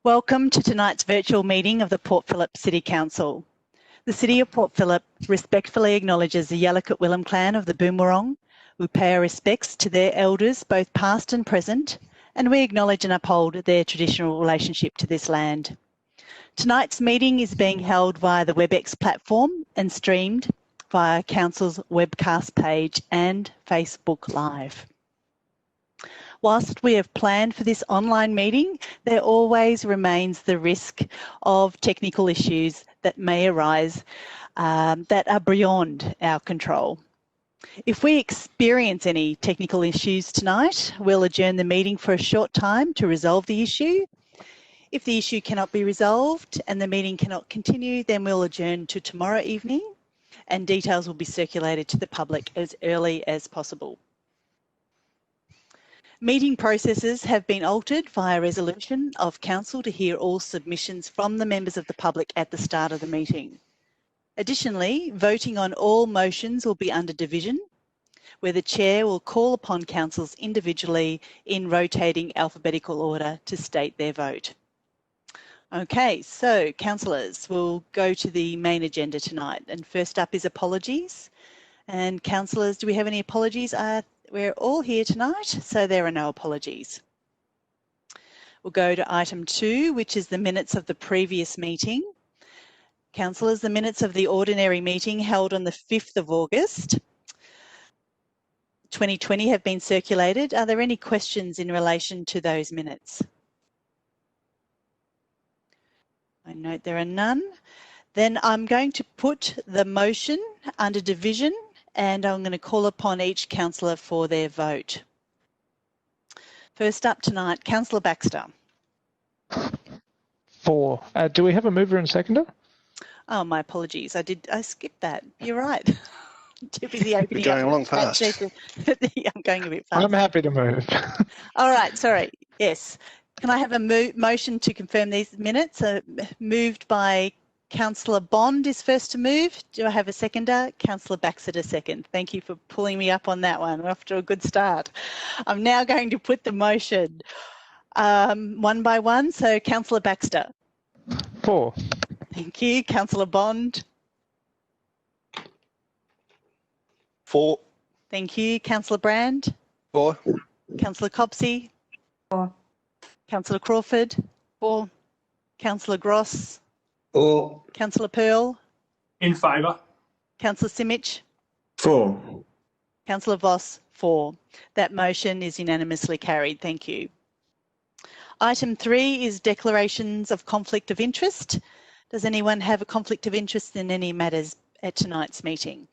Welcome to tonight's virtual meeting of the Port Phillip City Council. The City of Port Phillip respectfully acknowledges the Yalukit Willam clan of the Boonwurrung. We pay our respects to their elders, both past and present, and we acknowledge and uphold their traditional relationship to this land. Tonight's meeting is being held via the Webex platform and streamed via Council's webcast page and Facebook Live. Whilst we have planned for this online meeting, there always remains the risk of technical issues that may arise that are beyond our control. If we experience any technical issues tonight, we'll adjourn the meeting for a short time to resolve the issue. If the issue cannot be resolved and the meeting cannot continue, then we'll adjourn to tomorrow evening and details will be circulated to the public as early as possible. Meeting processes have been altered via resolution of Council to hear all submissions from the members of the public at the start of the meeting. Additionally, voting on all motions will be under division, where the Chair will call upon councillors individually in rotating alphabetical order to state their vote. Okay, so councillors, we'll go to the main agenda tonight. And first up is apologies. And councillors, do we have any apologies? We're all here tonight, so there are no apologies. We'll go to item 2, which is the minutes of the previous meeting. Councillors, the minutes of the ordinary meeting held on the 5th of August 2020 have been circulated. Are there any questions in relation to those minutes? I note there are none. Then I'm going to put the motion under division and I'm going to call upon each councillor for their vote. First up tonight, Councillor Baxter. For. Do we have a mover and seconder? Oh, my apologies. I skipped that. You're right. Too busy opening You're going along fast. I'm going a bit fast. I'm happy to move. All right, sorry. Yes. Can I have a motion to confirm these minutes? Moved by Councillor Bond is first to move. Do I have a seconder? Councillor Baxter to second. Thank you for pulling me up on that one. We're off to a good start. I'm now going to put the motion one by one. So Councillor Baxter. For. Thank you. Councillor Bond. For. Thank you. Councillor Brand. For. Councillor Copsey. For. Councillor Crawford. For. Councillor Gross. For. Councillor Pearl. In favour. Councillor Simic. For. Councillor Voss. For. That motion is unanimously carried. Thank you. Item 3 is declarations of conflict of interest. Does anyone have a conflict of interest in any matters at tonight's meeting?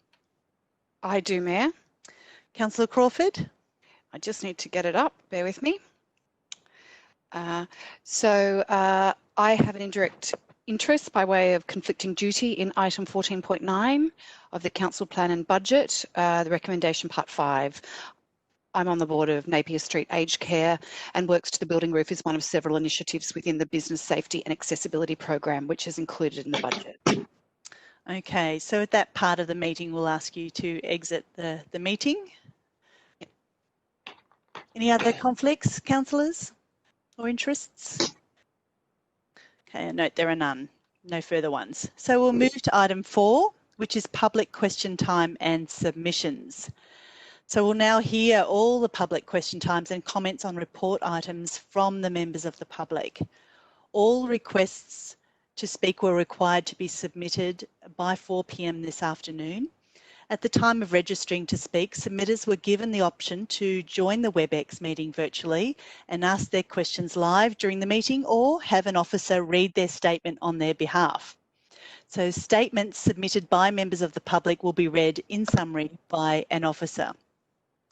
I do, Mayor. Councillor Crawford. I just need to get it up. Bear with me. I have an indirect interest by way of conflicting duty in item 14.9 of the Council Plan and Budget, the recommendation part 5. I'm on the board of Napier Street Aged Care and Works to the Building Roof is one of several initiatives within the Business Safety and Accessibility Program, which is included in the budget. Okay, so at that part of the meeting, we'll ask you to exit the meeting. Any other conflicts, councillors, or interests? Okay, I note there are none, no further ones. So we'll move to item 4, which is public question time and submissions. So we'll now hear all the public question times and comments on report items from the members of the public. All requests to speak were required to be submitted by 4 p.m. this afternoon. At the time of registering to speak, submitters were given the option to join the Webex meeting virtually and ask their questions live during the meeting or have an officer read their statement on their behalf. So statements submitted by members of the public will be read in summary by an officer.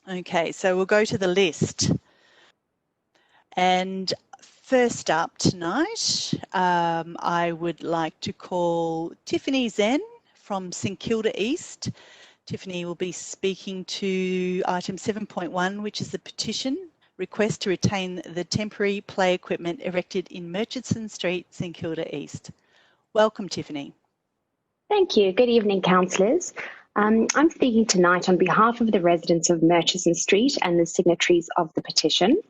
Okay, so we'll go to the list. And first up tonight, I would like to call Tiffany Zen from St Kilda East. Tiffany will be speaking to item 7.1, which is the petition request to retain the temporary play equipment erected in Murchison Street, St Kilda East. Welcome, Tiffany. Thank you. Good evening, councillors. I'm speaking tonight on behalf of the residents of Murchison Street and the signatories of the petition.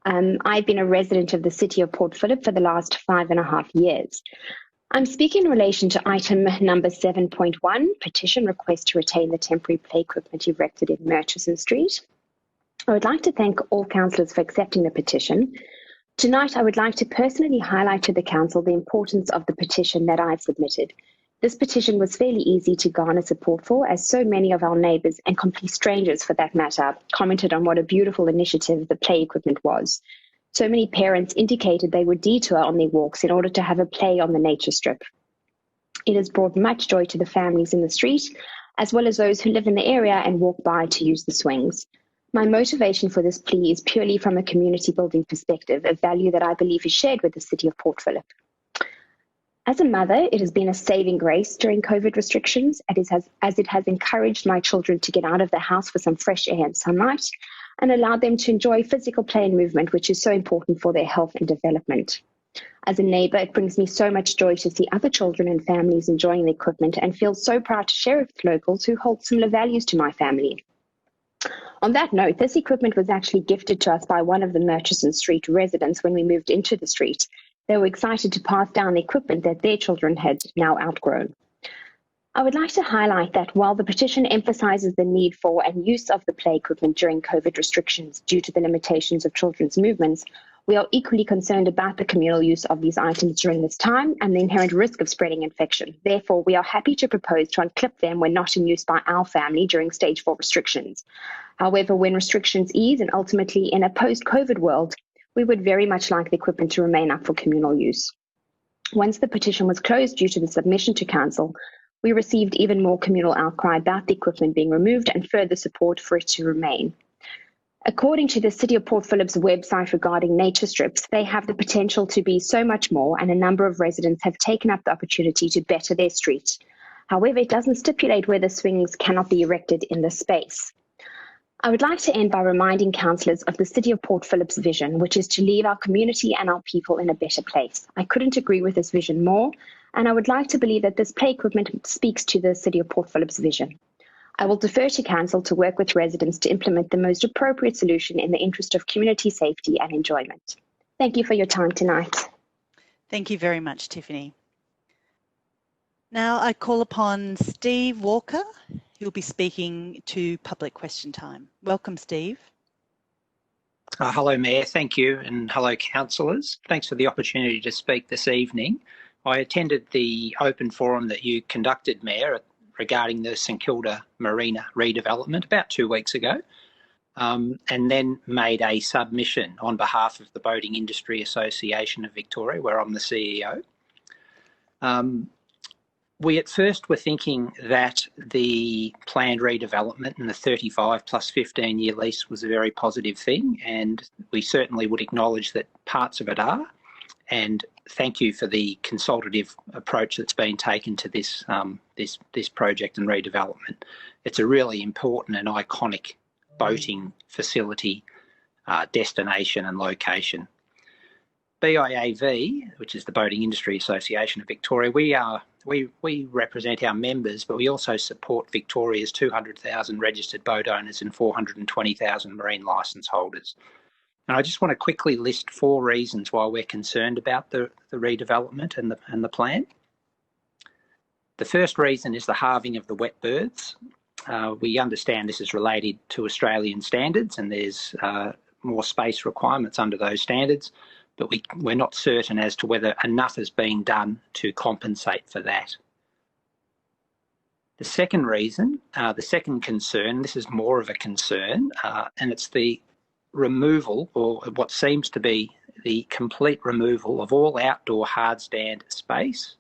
I've been a resident of the City of Port Phillip for the last 5.5 years. I'm speaking in relation to item number 7.1, petition request to retain the temporary play equipment erected in Murchison Street. I would like to thank all councillors for accepting the petition. Tonight, I would like to personally highlight to the council the importance of the petition that I've submitted. This petition was fairly easy to garner support for, as so many of our neighbours, and complete strangers for that matter, commented on what a beautiful initiative the play equipment was. So many parents indicated they would detour on their walks in order to have a play on the nature strip. It has brought much joy to the families in the street, as well as those who live in the area and walk by to use the swings. My motivation for this plea is purely from a community building perspective, a value that I believe is shared with the City of Port Phillip. As a mother, it has been a saving grace during COVID restrictions, as it has encouraged my children to get out of the house for some fresh air and sunlight, and allowed them to enjoy physical play and movement, which is so important for their health and development. As a neighbour, it brings me so much joy to see other children and families enjoying the equipment, and feel so proud to share it with locals who hold similar values to my family. On that note, this equipment was actually gifted to us by one of the Murchison Street residents when we moved into the street. They were excited to pass down the equipment that their children had now outgrown. I would like to highlight that while the petition emphasises the need for and use of the play equipment during COVID restrictions due to the limitations of children's movements, we are equally concerned about the communal use of these items during this time and the inherent risk of spreading infection. Therefore, we are happy to propose to unclip them when not in use by our family during stage 4 restrictions. However, when restrictions ease and ultimately in a post-COVID world, we would very much like the equipment to remain up for communal use. Once the petition was closed due to the submission to council, we received even more communal outcry about the equipment being removed and further support for it to remain. According to the City of Port Phillip's website regarding nature strips, they have the potential to be so much more, and a number of residents have taken up the opportunity to better their street. However, it doesn't stipulate whether swings cannot be erected in this space. I would like to end by reminding councillors of the City of Port Phillip's vision, which is to leave our community and our people in a better place. I couldn't agree with this vision more, and I would like to believe that this play equipment speaks to the City of Port Phillip's vision. I will defer to council to work with residents to implement the most appropriate solution in the interest of community safety and enjoyment. Thank you for your time tonight. Thank you very much, Tiffany. Now I call upon Steve Walker, who will be speaking to public question time. Welcome, Steve. Hello, Mayor. Thank you, and hello, councillors. Thanks for the opportunity to speak this evening. I attended the open forum that you conducted, Mayor, regarding the St Kilda Marina redevelopment about 2 weeks ago, and then made a submission on behalf of the Boating Industry Association of Victoria, where I'm the CEO. We at first were thinking that the planned redevelopment and the 35 plus 15-year lease was a very positive thing, and we certainly would acknowledge that parts of it are. And thank you for the consultative approach that's been taken to this this project and redevelopment. It's a really important and iconic boating facility, destination and location. BIAV, which is the Boating Industry Association of Victoria, we represent our members, but we also support Victoria's 200,000 registered boat owners and 420,000 marine licence holders. And I just want to quickly list 4 reasons why we're concerned about the redevelopment and the plan. The first reason is the halving of the wet berths. We understand this is related to Australian standards, and there's more space requirements under those standards, but we're not certain as to whether enough has been done to compensate for that. The second reason, the second concern, this is more of a concern, and it's the removal, or what seems to be the complete removal of all outdoor hardstand space.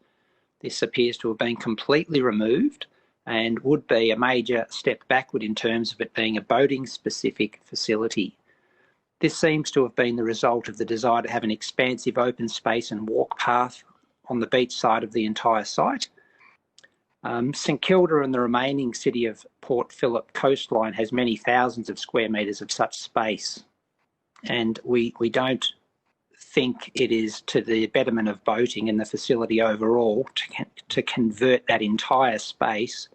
This appears to have been completely removed and would be a major step backward in terms of it being a boating specific facility. This seems to have been the result of the desire to have an expansive open space and walk path on the beach side of the entire site. St Kilda and the remaining City of Port Phillip coastline has many thousands of square metres of such space, and we don't think it is to the betterment of boating and the facility overall to convert that entire space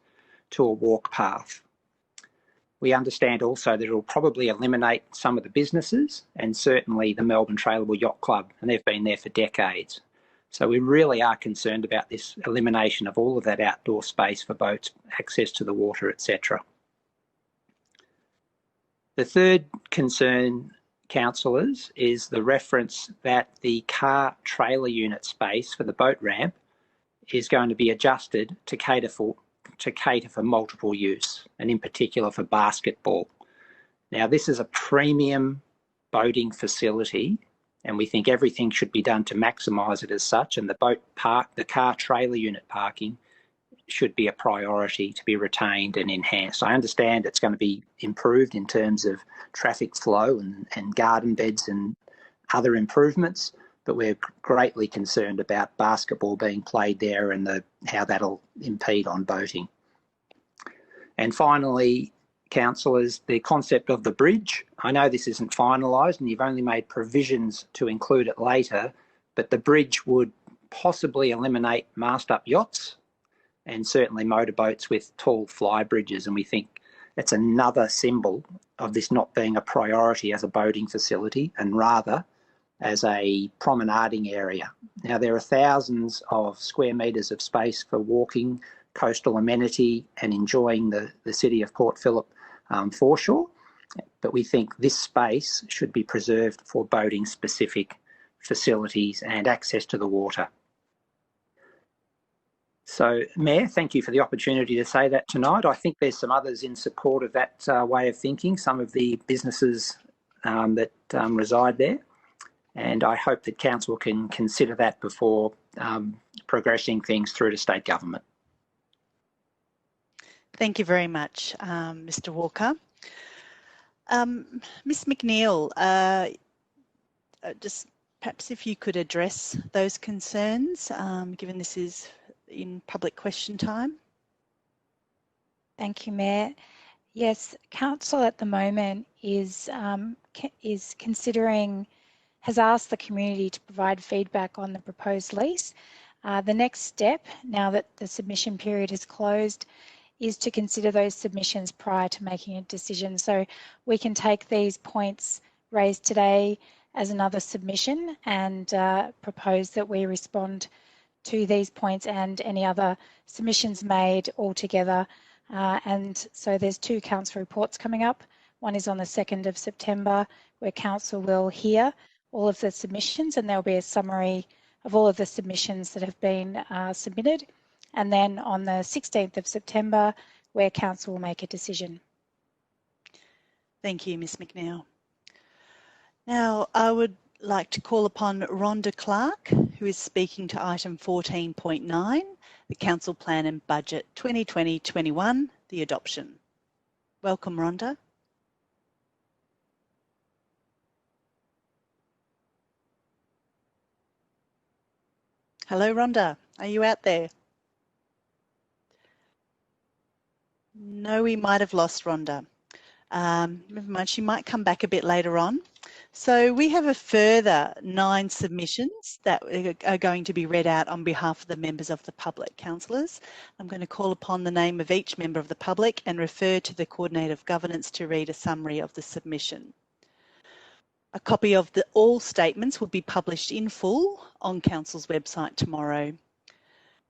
to a walk path. We understand also that it will probably eliminate some of the businesses and certainly the Melbourne Trailable Yacht Club, and they've been there for decades. So we really are concerned about this elimination of all of that outdoor space for boats, access to the water, etc. The third concern, councillors, is the reference that the car trailer unit space for the boat ramp is going to be adjusted to cater for multiple use, and in particular for basketball. Now, this is a premium boating facility, and we think everything should be done to maximise it as such, and the car trailer unit parking should be a priority to be retained and enhanced. I understand it's going to be improved in terms of traffic flow and garden beds and other improvements, but we're greatly concerned about basketball being played there and how that'll impede on boating. And finally, councillors, the concept of the bridge. I know this isn't finalised and you've only made provisions to include it later, but the bridge would possibly eliminate mast-up yachts and certainly motorboats with tall fly bridges, and we think that's another symbol of this not being a priority as a boating facility and rather as a promenading area. Now, there are thousands of square metres of space for walking, coastal amenity and enjoying the city of Port Phillip foreshore, but we think this space should be preserved for boating specific facilities and access to the water. So, Mayor, thank you for the opportunity to say that tonight. I think there's some others in support of that way of thinking, some of the businesses that reside there, and I hope that Council can consider that before progressing things through to state government. Thank you very much, Mr. Walker. Ms. McNeil, just perhaps if you could address those concerns, given this is in public question time. Thank you, Mayor. Yes, Council at the moment is considering, has asked the community to provide feedback on the proposed lease. The next step, now that the submission period is closed, is to consider those submissions prior to making a decision. So we can take these points raised today as another submission and propose that we respond to these points and any other submissions made altogether. And so there's two council reports coming up. One is on the 2nd of September, where council will hear all of the submissions, and there'll be a summary of all of the submissions that have been submitted. And then on the 16th of September, where council will make a decision. Thank you, Ms. McNeil. Now, I would like to call upon Rhonda Clark, who is speaking to item 14.9, the Council Plan and Budget 2020-21, the adoption. Welcome, Rhonda. Hello, Rhonda. Are you out there? No, we might have lost Rhonda. Never mind, she might come back a bit later on. So we have a further 9 submissions that are going to be read out on behalf of the members of the public. Councillors, I'm going to call upon the name of each member of the public and refer to the Coordinator of Governance to read a summary of the submission. A copy of all statements will be published in full on Council's website tomorrow.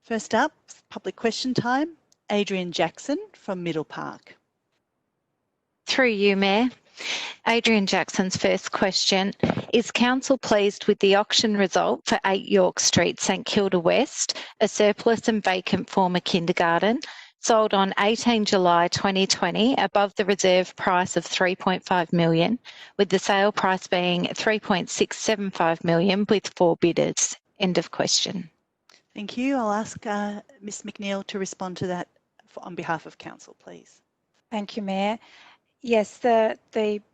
First up, public question time, Adrian Jackson from Middle Park. Through you, Mayor. Adrian Jackson's first question. Is Council pleased with the auction result for 8 York Street, St Kilda West, a surplus and vacant former kindergarten, sold on 18 July 2020 above the reserve price of $3.5 million, with the sale price being $3.675 million with 4 bidders? End of question. Thank you. I'll ask Ms McNeil to respond to that on behalf of Council, please. Thank you, Mayor. Yes, the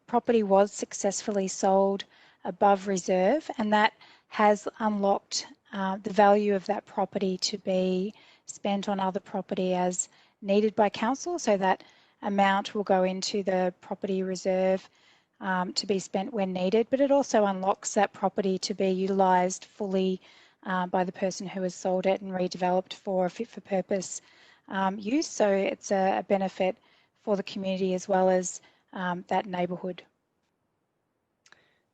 property was successfully sold above reserve, and that has unlocked the value of that property to be spent on other property as needed by Council. So that amount will go into the property reserve to be spent when needed, but it also unlocks that property to be utilised fully by the person who has sold it and redeveloped for a fit for purpose use. So it's a benefit for the community as well as that neighbourhood.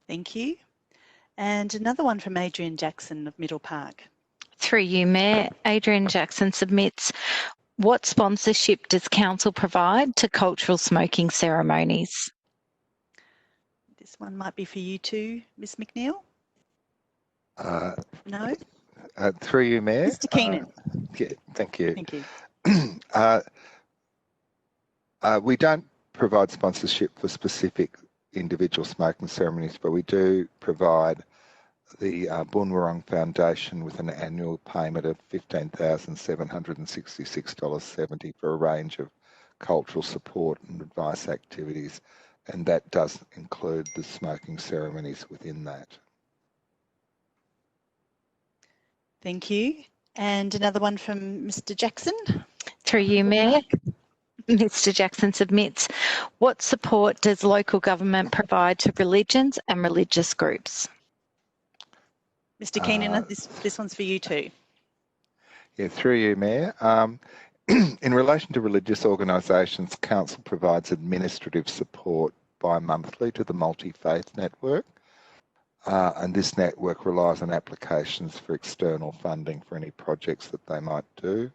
Thank you. And another one from Adrian Jackson of Middle Park. Through you, Mayor. Adrian Jackson submits, what sponsorship does Council provide to cultural smoking ceremonies? This one might be for you too, Ms McNeil. No? Through you, Mayor. Mr Keenan. Yeah, thank you. Thank you. We don't provide sponsorship for specific individual smoking ceremonies, but we do provide the Boon Wurrung Foundation with an annual payment of $15,766.70 for a range of cultural support and advice activities, and that does include the smoking ceremonies within that. Thank you. And another one from Mr Jackson. Through you, Mayor. Mr Jackson submits, what support does local government provide to religions and religious groups? Mr Keenan, this one's for you too. Yeah, through you, Mayor. In relation to religious organisations, Council provides administrative support bi-monthly to the Multi-Faith Network, and this network relies on applications for external funding for any projects that they might do.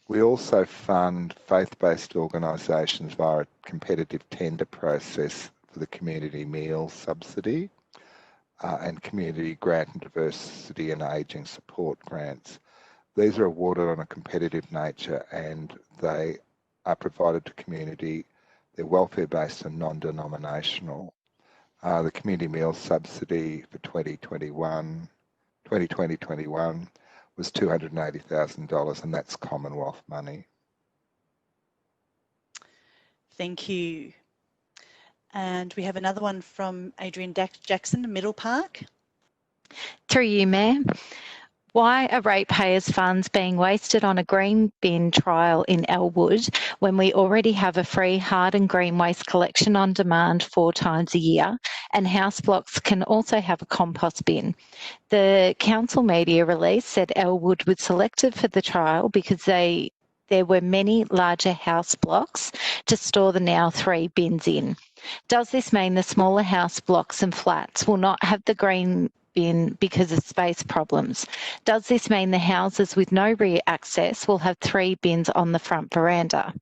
We also fund faith-based organisations via a competitive tender process for the community meal subsidy and community grant and diversity and ageing support grants. These are awarded on a competitive nature and they are provided to community. They're welfare-based and non-denominational. The community meals subsidy for 2020-21 was $280,000, and that's Commonwealth money. Thank you. And we have another one from Adrian Jackson, Middle Park. Through you, Mayor. Why are ratepayers' funds being wasted on a green bin trial in Elwood when we already have a free hard and green waste collection on demand 4 times a year, and house blocks can also have a compost bin? The council media release said Elwood was selected for the trial because there were many larger house blocks to store the now 3 bins in. Does this mean the smaller house blocks and flats will not have the green bin because of space problems? Does this mean the houses with no rear access will have 3 bins on the front veranda?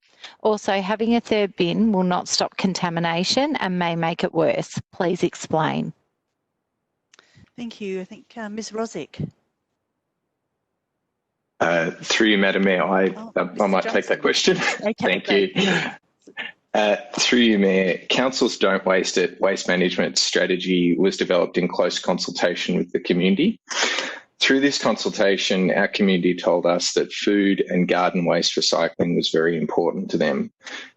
Also, having a 3rd bin will not stop contamination and may make it worse. Please explain. Thank you. I think Ms Rosick. Through you, Madam Mayor, I might take that question. Okay, Thank great. you. Through you, Mayor, Council's Don't Waste It waste management strategy was developed in close consultation with the community. Through this consultation, our community told us that food and garden waste recycling was very important to them.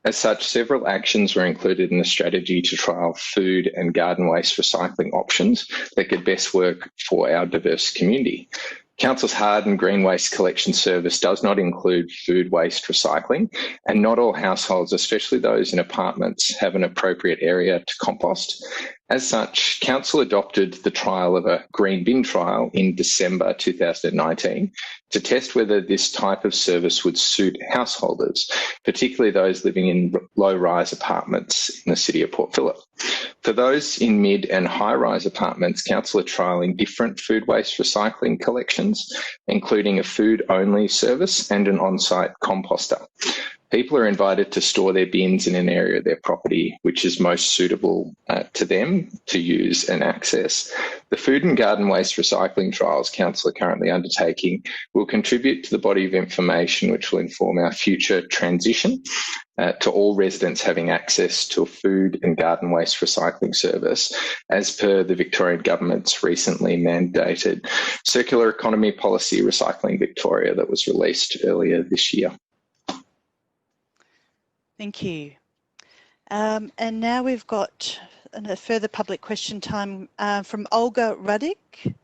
As such, several actions were included in the strategy to trial food and garden waste recycling options that could best work for our diverse community. Council's hard and green waste collection service does not include food waste recycling, and not all households, especially those in apartments, have an appropriate area to compost. As such, Council adopted the trial of a green bin trial in December 2019 to test whether this type of service would suit householders, particularly those living in low-rise apartments in the city of Port Phillip. For those in mid and high-rise apartments, Council are trialling different food waste recycling collections, including a food-only service and an on-site composter. People are invited to store their bins in an area of their property which is most suitable to them to use and access. The food and garden waste recycling trials Council are currently undertaking will contribute to the body of information which will inform our future transition to all residents having access to a food and garden waste recycling service, as per the Victorian Government's recently mandated Circular Economy Policy Recycling Victoria that was released earlier this year. Thank you. And now we've got a further public question time from Olga Ruddick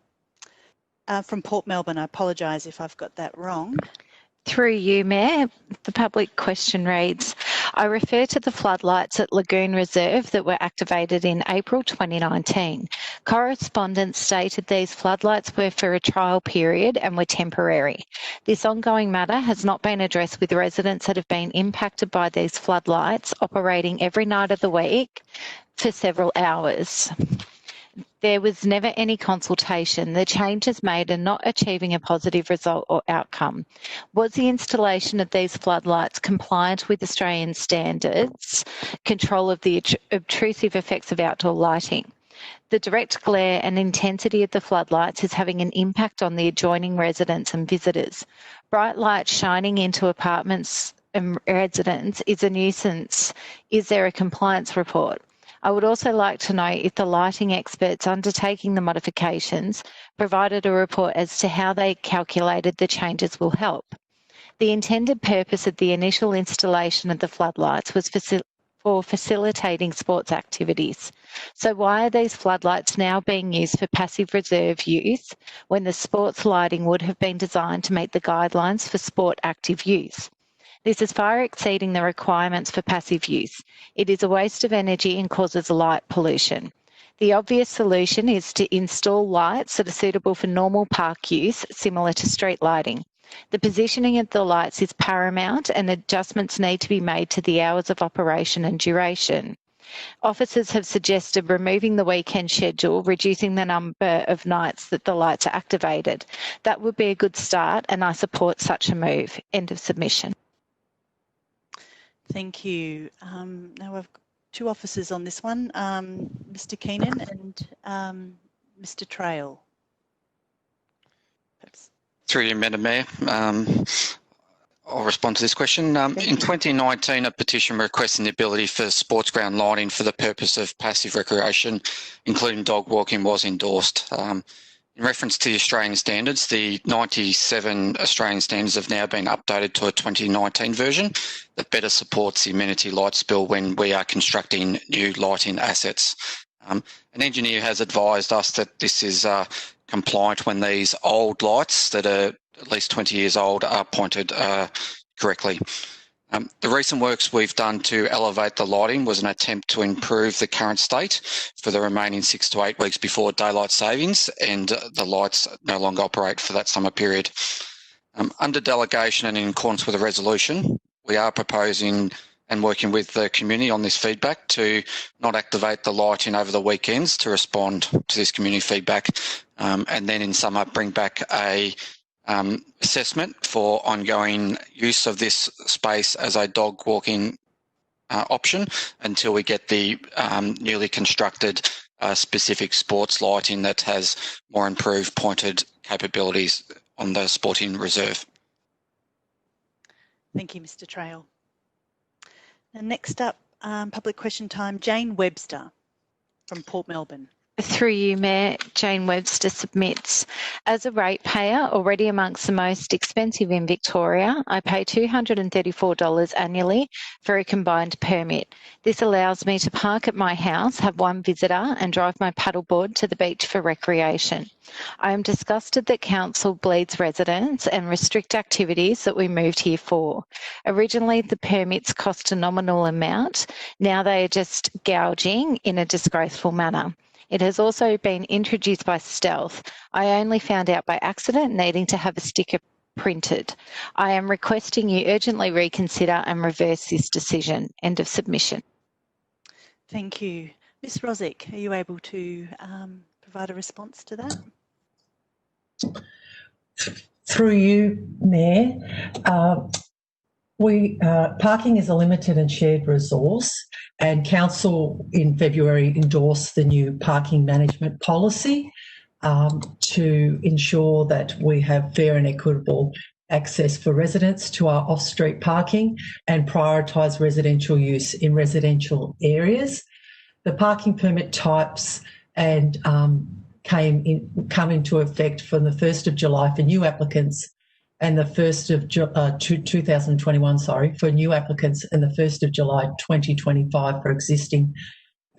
from Port Melbourne. I apologise if I've got that wrong. Through you, Mayor, the public question reads, I refer to the floodlights at Lagoon Reserve that were activated in April 2019. Correspondence stated these floodlights were for a trial period and were temporary. This ongoing matter has not been addressed with residents that have been impacted by these floodlights operating every night of the week for several hours. There was never any consultation. The changes made are not achieving a positive result or outcome. Was the installation of these floodlights compliant with Australian standards, control of the obtrusive effects of outdoor lighting? The direct glare and intensity of the floodlights is having an impact on the adjoining residents and visitors. Bright light shining into apartments and residents is a nuisance. Is there a compliance report? I would also like to know if the lighting experts undertaking the modifications provided a report as to how they calculated the changes will help. The intended purpose of the initial installation of the floodlights was for facilitating sports activities. So why are these floodlights now being used for passive reserve use when the sports lighting would have been designed to meet the guidelines for sport active use? This is far exceeding the requirements for passive use. It is a waste of energy and causes light pollution. The obvious solution is to install lights that are suitable for normal park use, similar to street lighting. The positioning of the lights is paramount and adjustments need to be made to the hours of operation and duration. Officers have suggested removing the weekend schedule, reducing the number of nights that the lights are activated. That would be a good start and I support such a move. End of submission. Thank you. Now I've got two officers on this one, Mr. Keenan and Mr. Trail. Perhaps. Through you, Madam Mayor. I'll respond to this question. In 2019, a petition requesting the ability for sports ground lighting for the purpose of passive recreation, including dog walking, was endorsed. In reference to the Australian standards, the 97 Australian standards have now been updated to a 2019 version that better supports the amenity light spill when we are constructing new lighting assets. An engineer has advised us that this is compliant when these old lights that are at least 20 years old are pointed correctly. The recent works we've done to elevate the lighting was an attempt to improve the current state for the remaining 6 to 8 weeks before daylight savings, and the lights no longer operate for that summer period. Under delegation and in accordance with the resolution, we are proposing and working with the community on this feedback to not activate the lighting over the weekends to respond to this community feedback, and then in summer bring back a assessment for ongoing use of this space as a dog walking option until we get the newly constructed specific sports lighting that has more improved pointed capabilities on the sporting reserve. Thank you, Mr. Trail. And next up, public question time, Jane Webster from Port Melbourne. Through you, Mayor, Jane Webster submits, as a ratepayer already amongst the most expensive in Victoria, I pay $234 annually for a combined permit. This allows me to park at my house, have one visitor and drive my paddleboard to the beach for recreation. I am disgusted that Council bleeds residents and restrict activities that we moved here for. Originally, the permits cost a nominal amount. Now they are just gouging in a disgraceful manner. It has also been introduced by stealth. I only found out by accident, needing to have a sticker printed. I am requesting you urgently reconsider and reverse this decision. End of submission. Thank you. Ms. Rosick, are you able to provide a response to that? Through you, Mayor. Parking is a limited and shared resource, and Council in February endorsed the new parking management policy to ensure that we have fair and equitable access for residents to our off-street parking and prioritise residential use in residential areas. The parking permit types and come into effect from the 1st of July for new applicants and the 1st of 2021, for new applicants, and the 1st of July 2025 for existing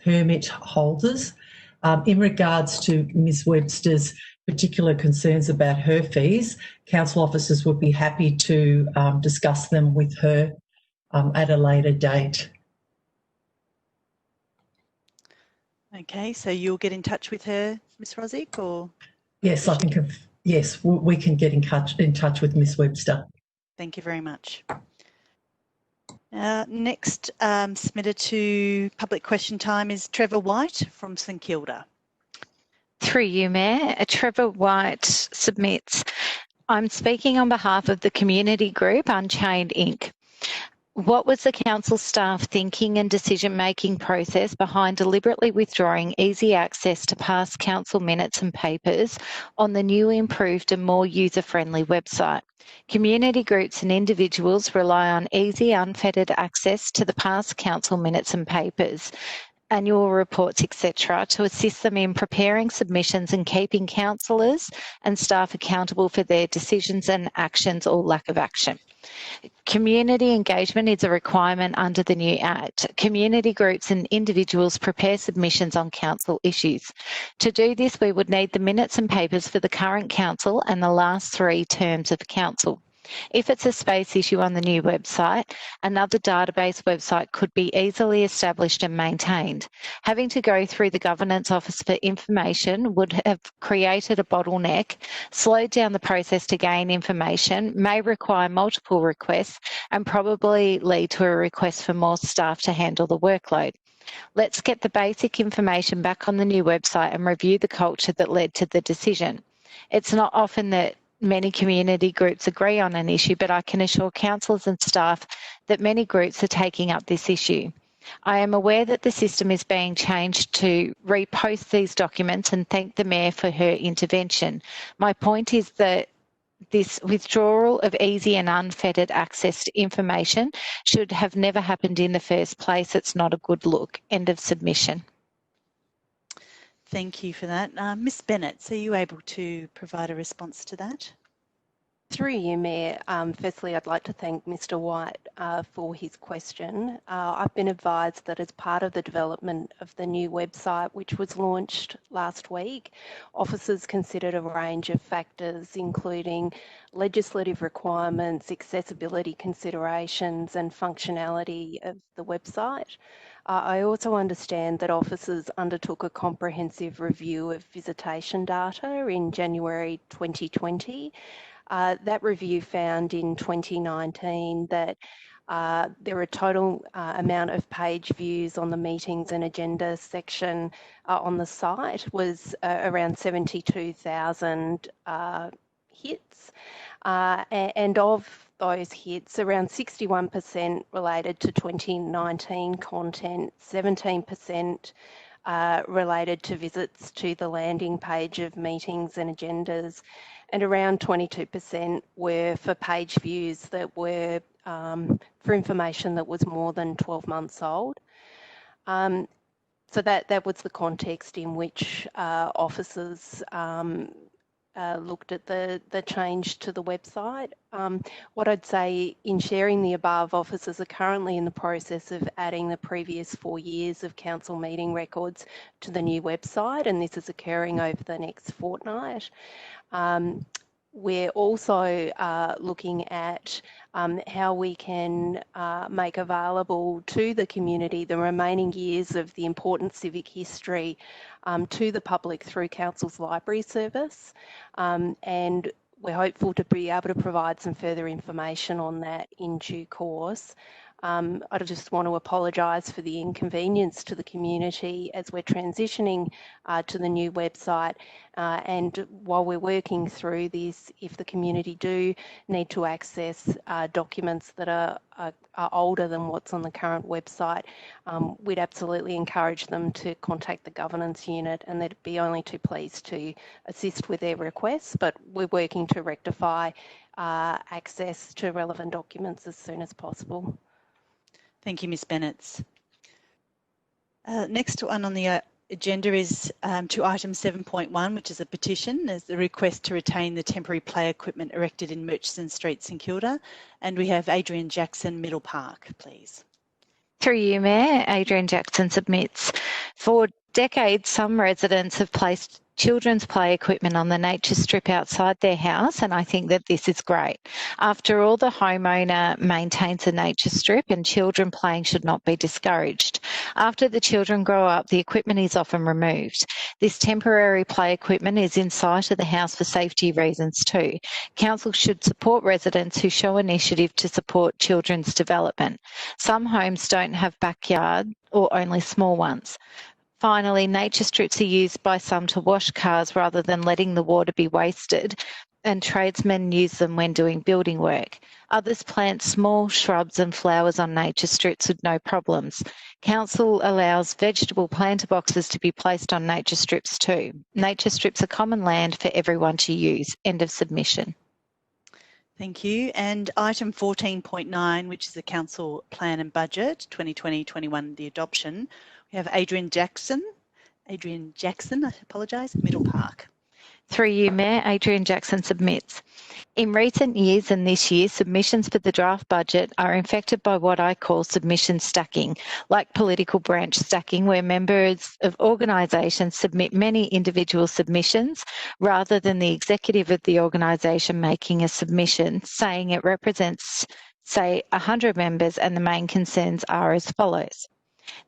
permit holders. In regards to Ms. Webster's particular concerns about her fees, council officers would be happy to discuss them with her at a later date. Okay, so you'll get in touch with her, Ms. Rosick, or? Yes, I think yes, we can get in touch with Ms. Webster. Thank you very much. Next submitted to public question time is Trevor White from St Kilda. Through you, Mayor. Trevor White submits, I'm speaking on behalf of the community group Unchained Inc. What was the council staff thinking and decision-making process behind deliberately withdrawing easy access to past council minutes and papers on the new, improved and more user-friendly website? Community groups and individuals rely on easy, unfettered access to the past council minutes and papers, annual reports, etc., to assist them in preparing submissions and keeping councillors and staff accountable for their decisions and actions or lack of action. Community engagement is a requirement under the new Act. Community groups and individuals prepare submissions on council issues. To do this, we would need the minutes and papers for the current council and the last 3 terms of council. If it's a space issue on the new website, another database website could be easily established and maintained. Having to go through the Governance Office for information would have created a bottleneck, slowed down the process to gain information, may require multiple requests, and probably lead to a request for more staff to handle the workload. Let's get the basic information back on the new website and review the culture that led to the decision. It's not often that many community groups agree on an issue, but I can assure councillors and staff that many groups are taking up this issue. I am aware that the system is being changed to repost these documents and thank the Mayor for her intervention. My point is that this withdrawal of easy and unfettered access to information should have never happened in the first place. It's not a good look. End of submission. Thank you for that. Ms Bennett, are you able to provide a response to that? Through you, Mayor. Firstly, I'd like to thank Mr White for his question. I've been advised that as part of the development of the new website, which was launched last week, officers considered a range of factors, including legislative requirements, accessibility considerations and functionality of the website. I also understand that officers undertook a comprehensive review of visitation data in January 2020. That review found in 2019 that there are total amount of page views on the meetings and agenda section on the site was around 72,000 hits, and of those hits, around 61% related to 2019 content, 17% related to visits to the landing page of meetings and agendas, and around 22% were for page views that were for information that was more than 12 months old. So that was the context in which officers looked at the change to the website. What I'd say in sharing the above, officers are currently in the process of adding the previous 4 years of council meeting records to the new website, and this is occurring over the next fortnight. We're also looking at how we can make available to the community the remaining years of the important civic history to the public through Council's library service, and we're hopeful to be able to provide some further information on that in due course. I just want to apologise for the inconvenience to the community as we're transitioning to the new website, and while we're working through this, if the community do need to access documents that are older than what's on the current website, we'd absolutely encourage them to contact the governance unit, and they'd be only too pleased to assist with their requests, but we're working to rectify access to relevant documents as soon as possible. Thank you, Ms Bennett. Next one on the agenda is to item 7.1, which is a petition. There's the request to retain the temporary play equipment erected in Murchison Street, St Kilda. And we have Adrian Jackson, Middle Park, please. Through you, Mayor. Adrian Jackson submits, for decades, some residents have placed children's play equipment on the nature strip outside their house, and I think that this is great. After all, the homeowner maintains a nature strip and children playing should not be discouraged. After the children grow up, the equipment is often removed. This temporary play equipment is in sight of the house for safety reasons too. Council should support residents who show initiative to support children's development. Some homes don't have backyard or only small ones. Finally, nature strips are used by some to wash cars rather than letting the water be wasted, and tradesmen use them when doing building work. Others plant small shrubs and flowers on nature strips with no problems. Council allows vegetable planter boxes to be placed on nature strips too. Nature strips are common land for everyone to use. End of submission. Thank you. And item 14.9, which is the Council Plan and Budget 2020-21, the adoption. We have Adrian Jackson, I apologise, Middle Park. Through you, Mayor, Adrian Jackson submits. In recent years and this year, submissions for the draft budget are infected by what I call submission stacking, like political branch stacking, where members of organisations submit many individual submissions rather than the executive of the organisation making a submission, saying it represents, say, 100 members and the main concerns are as follows.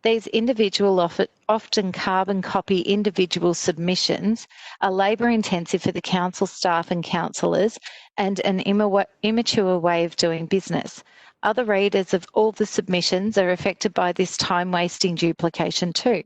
These individual often carbon copy individual submissions are labour intensive for the council staff and councillors and an immature way of doing business. Other readers of all the submissions are affected by this time wasting duplication too.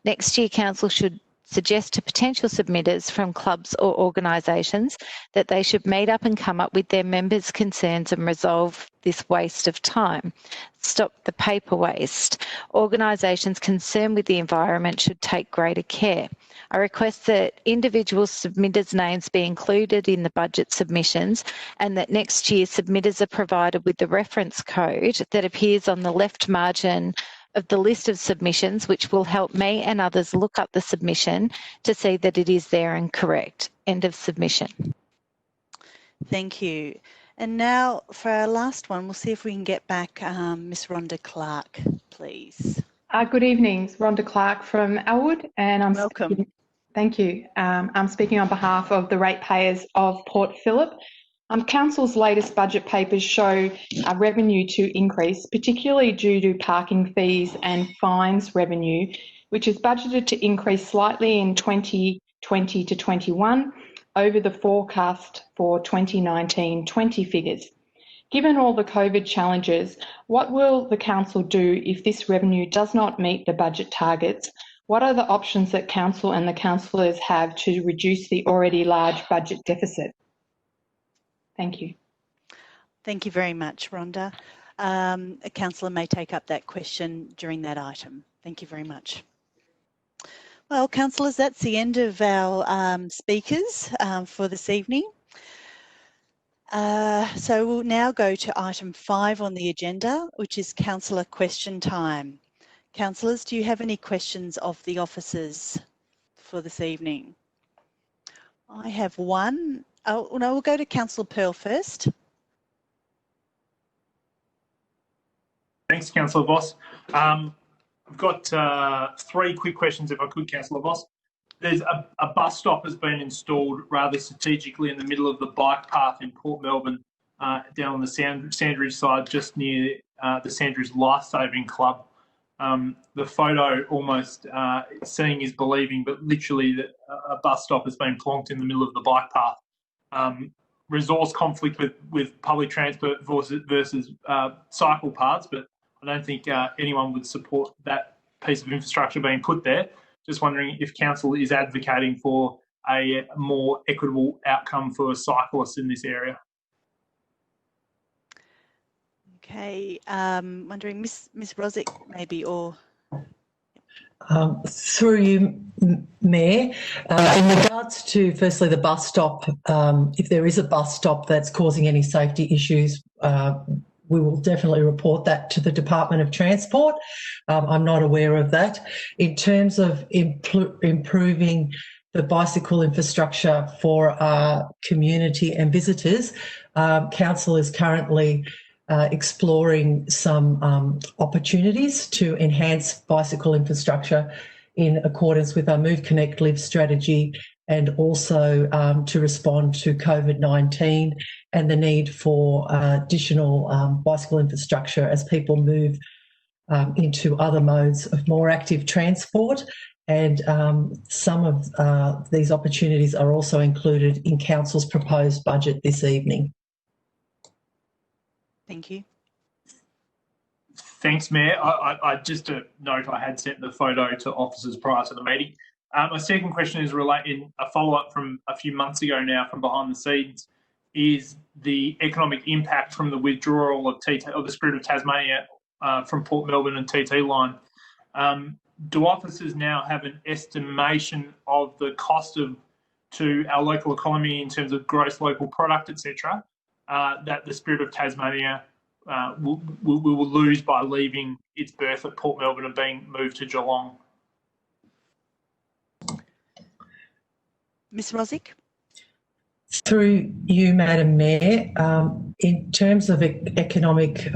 Next year, council should suggest to potential submitters from clubs or organisations that they should meet up and come up with their members' concerns and resolve this waste of time. Stop the paper waste. Organisations concerned with the environment should take greater care. I request that individual submitters' names be included in the budget submissions and that next year submitters are provided with the reference code that appears on the left margin of the list of submissions, which will help me and others look up the submission to see that it is there and correct. End of submission. Thank you. And now for our last one, we'll see if we can get back Miss Rhonda Clark, please. Good evening, it's Rhonda Clark from Elwood, and I'm welcome. Thank you. I'm speaking on behalf of the ratepayers of Port Phillip. Council's latest budget papers show revenue to increase, particularly due to parking fees and fines revenue, which is budgeted to increase slightly in 2020 to 21 over the forecast for 2019-20 figures. Given all the COVID challenges, what will the council do if this revenue does not meet the budget targets? What are the options that council and the councillors have to reduce the already large budget deficit? Thank you. Thank you very much, Rhonda. A councillor may take up that question during that item. Thank you very much. Well, councillors, that's the end of our speakers for this evening. So we'll now go to item 5 on the agenda, which is councillor question time. Councillors, do you have any questions of the officers for this evening? I have one. Oh, no, we'll go to Councillor Pearl first. Thanks, Councillor Voss. I've got 3 quick questions, if I could, Councillor Voss. There's a bus stop has been installed rather strategically in the middle of the bike path in Port Melbourne, down on the Sandridge side, just near the Sandridge Lifesaving Club. The photo almost seeing is believing, but literally a bus stop has been plonked in the middle of the bike path. Resource conflict with public transport versus cycle paths, but I don't think anyone would support that piece of infrastructure being put there. Just wondering if council is advocating for a more equitable outcome for cyclists in this area. Okay, wondering, Miss Rosick, maybe, or through you, Mayor, in regards to firstly the bus stop, if there is a bus stop that's causing any safety issues, we will definitely report that to the Department of Transport. I'm not aware of that. In terms of improving the bicycle infrastructure for our community and visitors, Council is currently exploring some opportunities to enhance bicycle infrastructure in accordance with our Move, Connect, Live strategy, and also to respond to COVID-19 and the need for additional bicycle infrastructure as people move into other modes of more active transport. And some of these opportunities are also included in Council's proposed budget this evening. Thank you. Thanks, Mayor. I just a note, I had sent the photo to officers prior to the meeting. My second question is relating a follow-up from a few months ago now from behind the scenes, is the economic impact from the withdrawal of the Spirit of Tasmania from Port Melbourne and TT line. Do officers now have an estimation of the cost to our local economy in terms of gross local product, etc., that the Spirit of Tasmania will lose by leaving its berth at Port Melbourne and being moved to Geelong? Ms Rosick? Through you, Madam Mayor, in terms of economic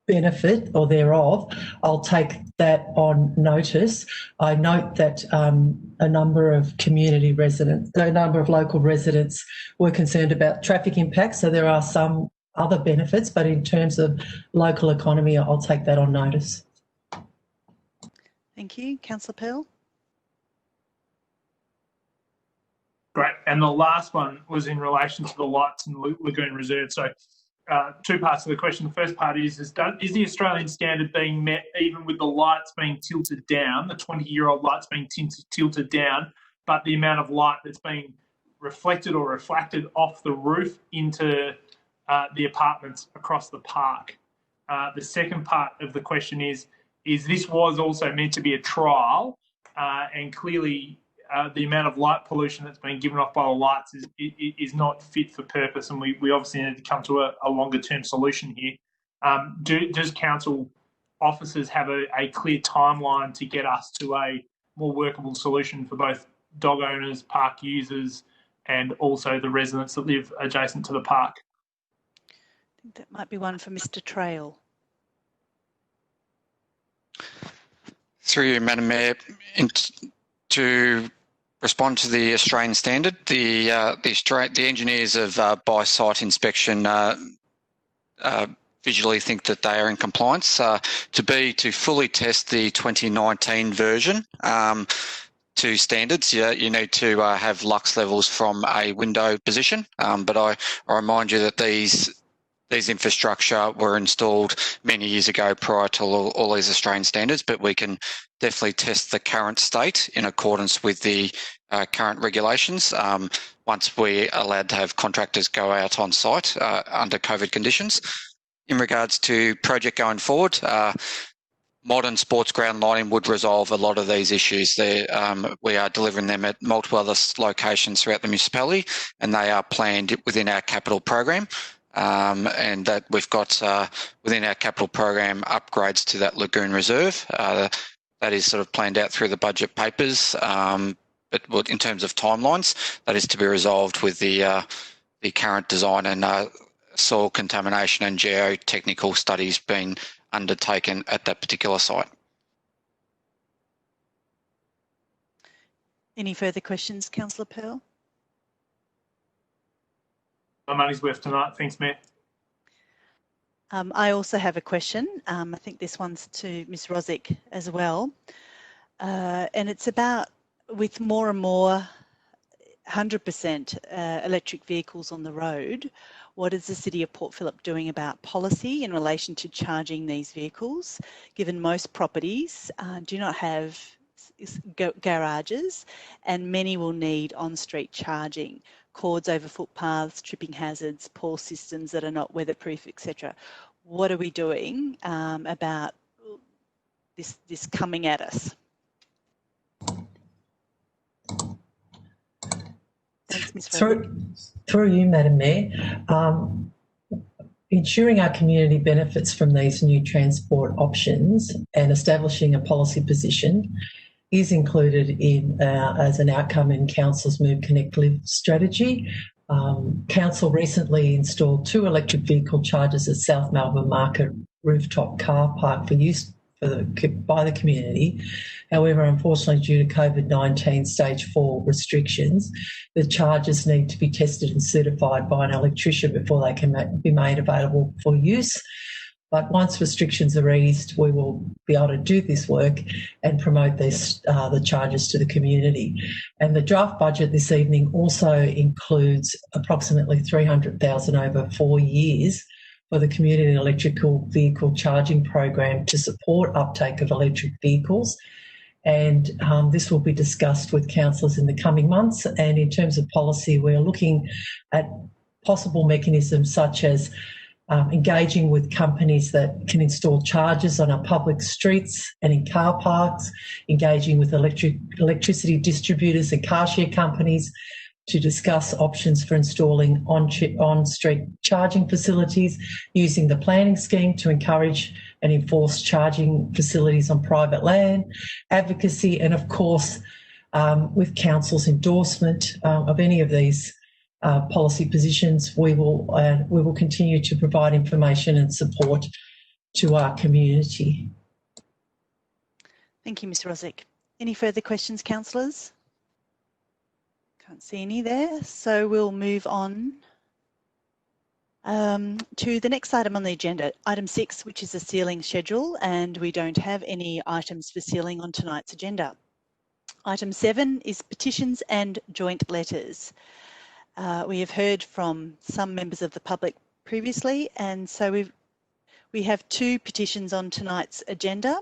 benefit or thereof, I'll take that on notice. I note that a number of community residents, a number of local residents were concerned about traffic impacts, so there are some other benefits, but in terms of local economy, I'll take that on notice. Thank you. Councillor Pearl? Great. And the last one was in relation to the lights in Lagoon Reserve. So two parts of the question. The first part is the Australian standard being met even with the lights being tilted down, the 20-year-old lights being tilted down, but the amount of light that's being reflected or refracted off the roof into the apartments across the park? The second part of the question is this was also meant to be a trial, and clearly the amount of light pollution that's been given off by the lights is not fit for purpose, and we obviously need to come to a longer-term solution here. Does council officers have a clear timeline to get us to a more workable solution for both dog owners, park users, and also the residents that live adjacent to the park? I think that might be one for Mr Trail. Through you, Madam Mayor, to respond to the Australian standard, the engineers of by-site inspection visually think that they are in compliance. To fully test the 2019 version to standards, you need to have lux levels from a window position. But I remind you that these infrastructure were installed many years ago prior to all these Australian standards, but we can definitely test the current state in accordance with the current regulations once we're allowed to have contractors go out on site under COVID conditions. In regards to project going forward, modern sports ground lighting would resolve a lot of these issues. We are delivering them at multiple other locations throughout the municipality, and they are planned within our capital program. And that we've got within our capital program upgrades to that Lagoon Reserve. That is sort of planned out through the budget papers, but in terms of timelines, that is to be resolved with the current design and soil contamination and geotechnical studies being undertaken at that particular site. Any further questions, Councillor Pearl? My money's worth tonight. Thanks, Mayor. I also have a question. I think this one's to Ms Rosick as well. And it's about, with more and more 100% electric vehicles on the road, what is the City of Port Phillip doing about policy in relation to charging these vehicles, given most properties do not have garages and many will need on-street charging? Cords over footpaths, tripping hazards, poor systems that are not weatherproof, etc. What are we doing about this coming at us? Thanks, Ms. Through you, Madam Mayor, ensuring our community benefits from these new transport options and establishing a policy position is included in as an outcome in Council's Move, Connect, Live strategy. Council recently installed 2 electric vehicle chargers at South Melbourne Market rooftop car park for use by the community. However, unfortunately, due to COVID-19 stage 4 restrictions, the charges need to be tested and certified by an electrician before they can be made available for use. But once restrictions are eased, we will be able to do this work and promote the charges to the community. And the draft budget this evening also includes approximately $300,000 over 4 years for the community electrical vehicle charging program to support uptake of electric vehicles. And this will be discussed with councillors in the coming months. And in terms of policy, we're looking at possible mechanisms such as engaging with companies that can install chargers on our public streets and in car parks, engaging with electricity distributors and car share companies to discuss options for installing on-street charging facilities, using the planning scheme to encourage and enforce charging facilities on private land, advocacy, and of course, with council's endorsement of any of these policy positions, we will continue to provide information and support to our community. Thank you, Ms Rosick. Any further questions, councillors? Can't see any there, so we'll move on to the next item on the agenda, item 6, which is the sealing schedule, and we don't have any items for sealing on tonight's agenda. Item 7 is petitions and joint letters. We have heard from some members of the public previously, and so we have 2 petitions on tonight's agenda.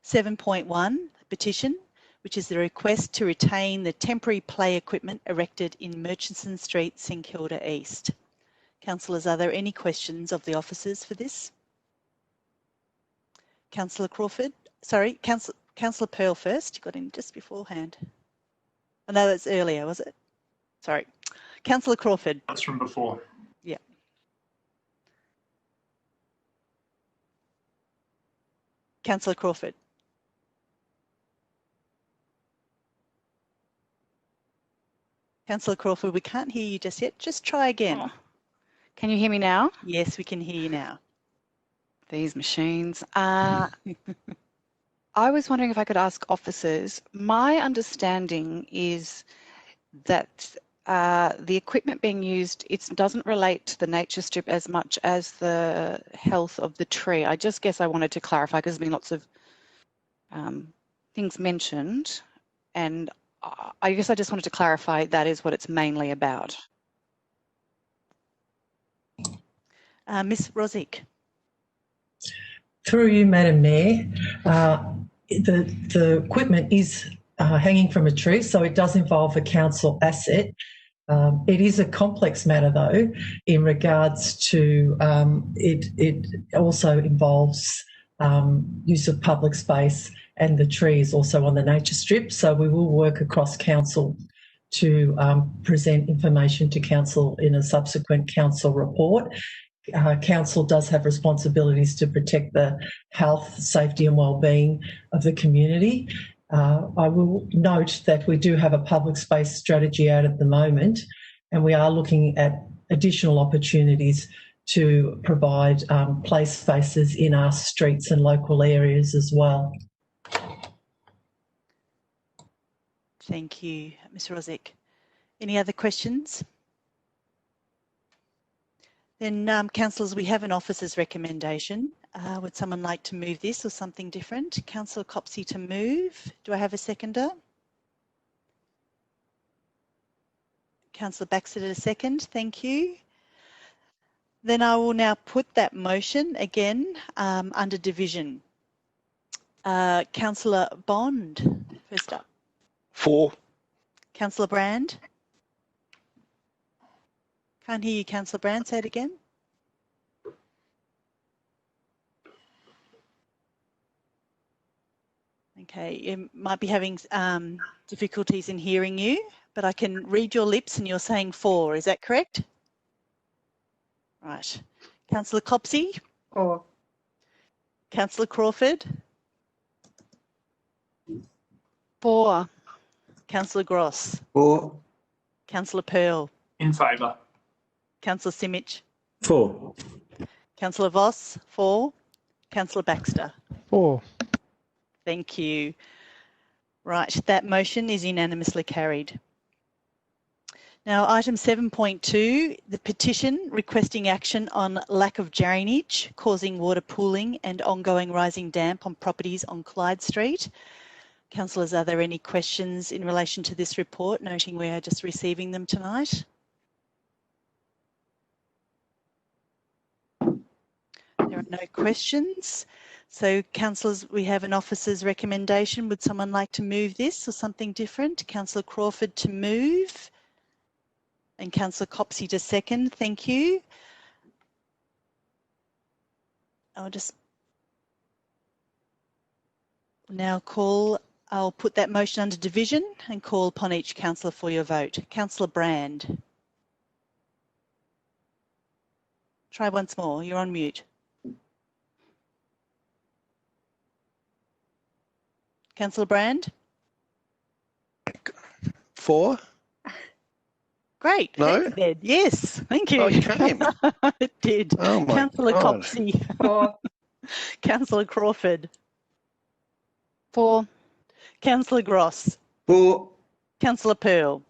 7.1 petition, which is the request to retain the temporary play equipment erected in Murchison Street, St Kilda East. Councillors, are there any questions of the officers for this? Councillor Crawford, sorry, Councillor Pearl first. You got in just beforehand. I know that's earlier, was it? Sorry. Councillor Crawford. That's from before. Yeah. Councillor Crawford. Councillor Crawford, we can't hear you just yet. Just try again. Oh. Can you hear me now? Yes, we can hear you now. These machines. I was wondering if I could ask officers. My understanding is that the equipment being used, it doesn't relate to the nature strip as much as the health of the tree. I just guess I wanted to clarify because there's been lots of things mentioned, and I guess I just wanted to clarify that is what it's mainly about. Ms Rosick. Through you, Madam Mayor, the equipment is hanging from a tree, so it does involve a council asset. It is a complex matter, though, in regards to it also involves use of public space, and the tree is also on the nature strip. So we will work across council to present information to council in a subsequent council report. Council does have responsibilities to protect the health, safety and wellbeing of the community. I will note that we do have a public space strategy out at the moment, and we are looking at additional opportunities to provide play spaces in our streets and local areas as well. Thank you, Ms Rosick. Any other questions? Then, councillors, we have an officer's recommendation. Would someone like to move this or something different? Councillor Copsey to move. Do I have a seconder? Councillor Baxter to second. Thank you. Then I will now put that motion again under division. Councillor Bond, first up. For. Councillor Brand. Can't hear you, Councillor Brand. Say it again. Okay, you might be having difficulties in hearing you, but I can read your lips and you're saying for. Is that correct? Right. Councillor Copsey? For. Councillor Crawford? For. Councillor Gross? For. Councillor Pearl? In favour. Councillor Simic? For. Councillor Voss? For. Councillor Baxter? For. Thank you. Right, that motion is unanimously carried. Now, item 7.2, the petition requesting action on lack of drainage causing water pooling and ongoing rising damp on properties on Clyde Street. Councillors, are there any questions in relation to this report, noting we are just receiving them tonight? There are no questions. So, councillors, we have an officer's recommendation. Would someone like to move this or something different? Councillor Crawford to move and Councillor Copsey to second. Thank you. I'll just now I'll put that motion under division and call upon each councillor for your vote. Councillor Brand. Try once more. You're on mute. Councillor Brand? 4. Great. No? Yes, thank you. Oh, it came. It did. Oh my Councillor God. Copsey. 4. Councillor Crawford. 4. Councillor Gross. 4. Councillor Pearl.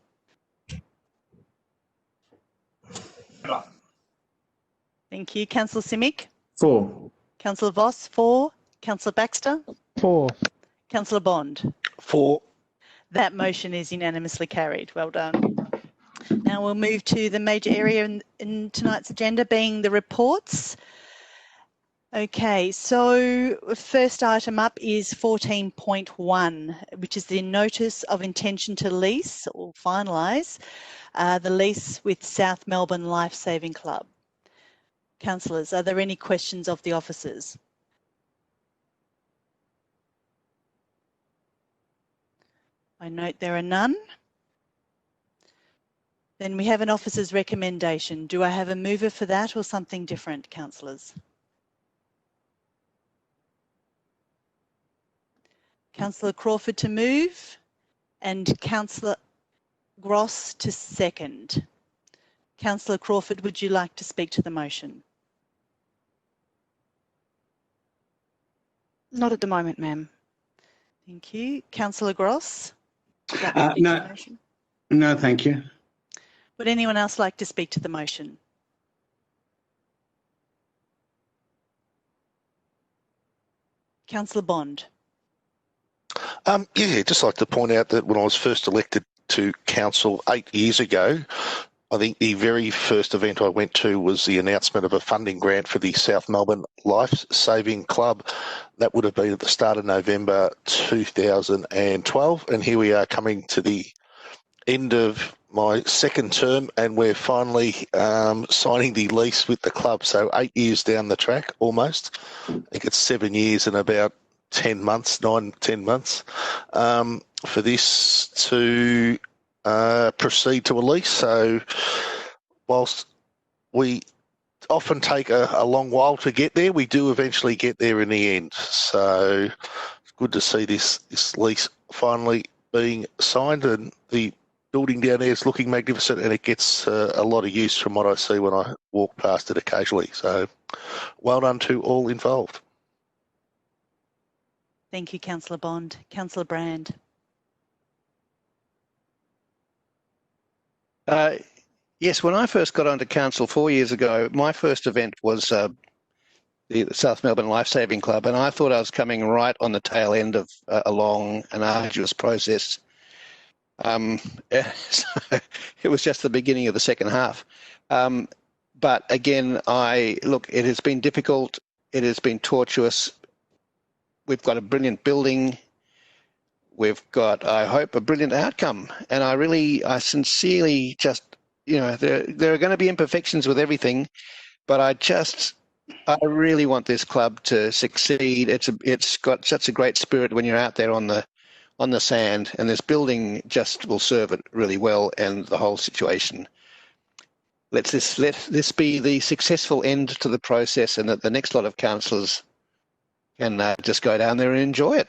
Thank you. Councillor Simic. 4. Councillor Voss. 4. Councillor Baxter. 4. Councillor Bond. 4. That motion is unanimously carried. Well done. Now we'll move to the major area in tonight's agenda, being the reports. Okay, so first item up is 14.1, which is the notice of intention to lease or finalise the lease with South Melbourne Life Saving Club. Councillors, are there any questions of the officers? I note there are none. Then we have an officer's recommendation. Do I have a mover for that or something different, councillors? Councillor Crawford to move and Councillor Gross to second. Councillor Crawford, would you like to speak to the motion? Not at the moment, ma'am. Thank you. Councillor Gross? Would you like to speak to No, the motion? no, thank you. Would anyone else like to speak to the motion? Councillor Bond. Yeah, just like to point out that when I was first elected to council 8 years ago, I think the very first event I went to was the announcement of a funding grant for the South Melbourne Life Saving Club. That would have been at the start of November 2012, and here we are coming to the end of my second term, and we're finally signing the lease with the club. So 8 years down the track, almost. I think it's 7 years and about 10 months, 9-10 months, for this to proceed to a lease. So whilst we often take a long while to get there, we do eventually get there in the end. So it's good to see this lease finally being signed, and the building down there is looking magnificent, and it gets a lot of use from what I see when I walk past it occasionally. So well done to all involved. Thank you, Councillor Bond. Councillor Brand. Yes, when I first got onto council 4 years ago, my first event was the South Melbourne Life Saving Club, and I thought I was coming right on the tail end of a long and arduous process. So it was just the beginning of the second half. But again, it has been difficult. It has been tortuous. We've got a brilliant building. We've got, I hope, a brilliant outcome. And I sincerely just, there are going to be imperfections with everything, but I really want this club to succeed. It's got such a great spirit when you're out there on the sand, and this building just will serve it really well, and the whole situation. Let this be the successful end to the process, and that the next lot of councillors can just go down there and enjoy it.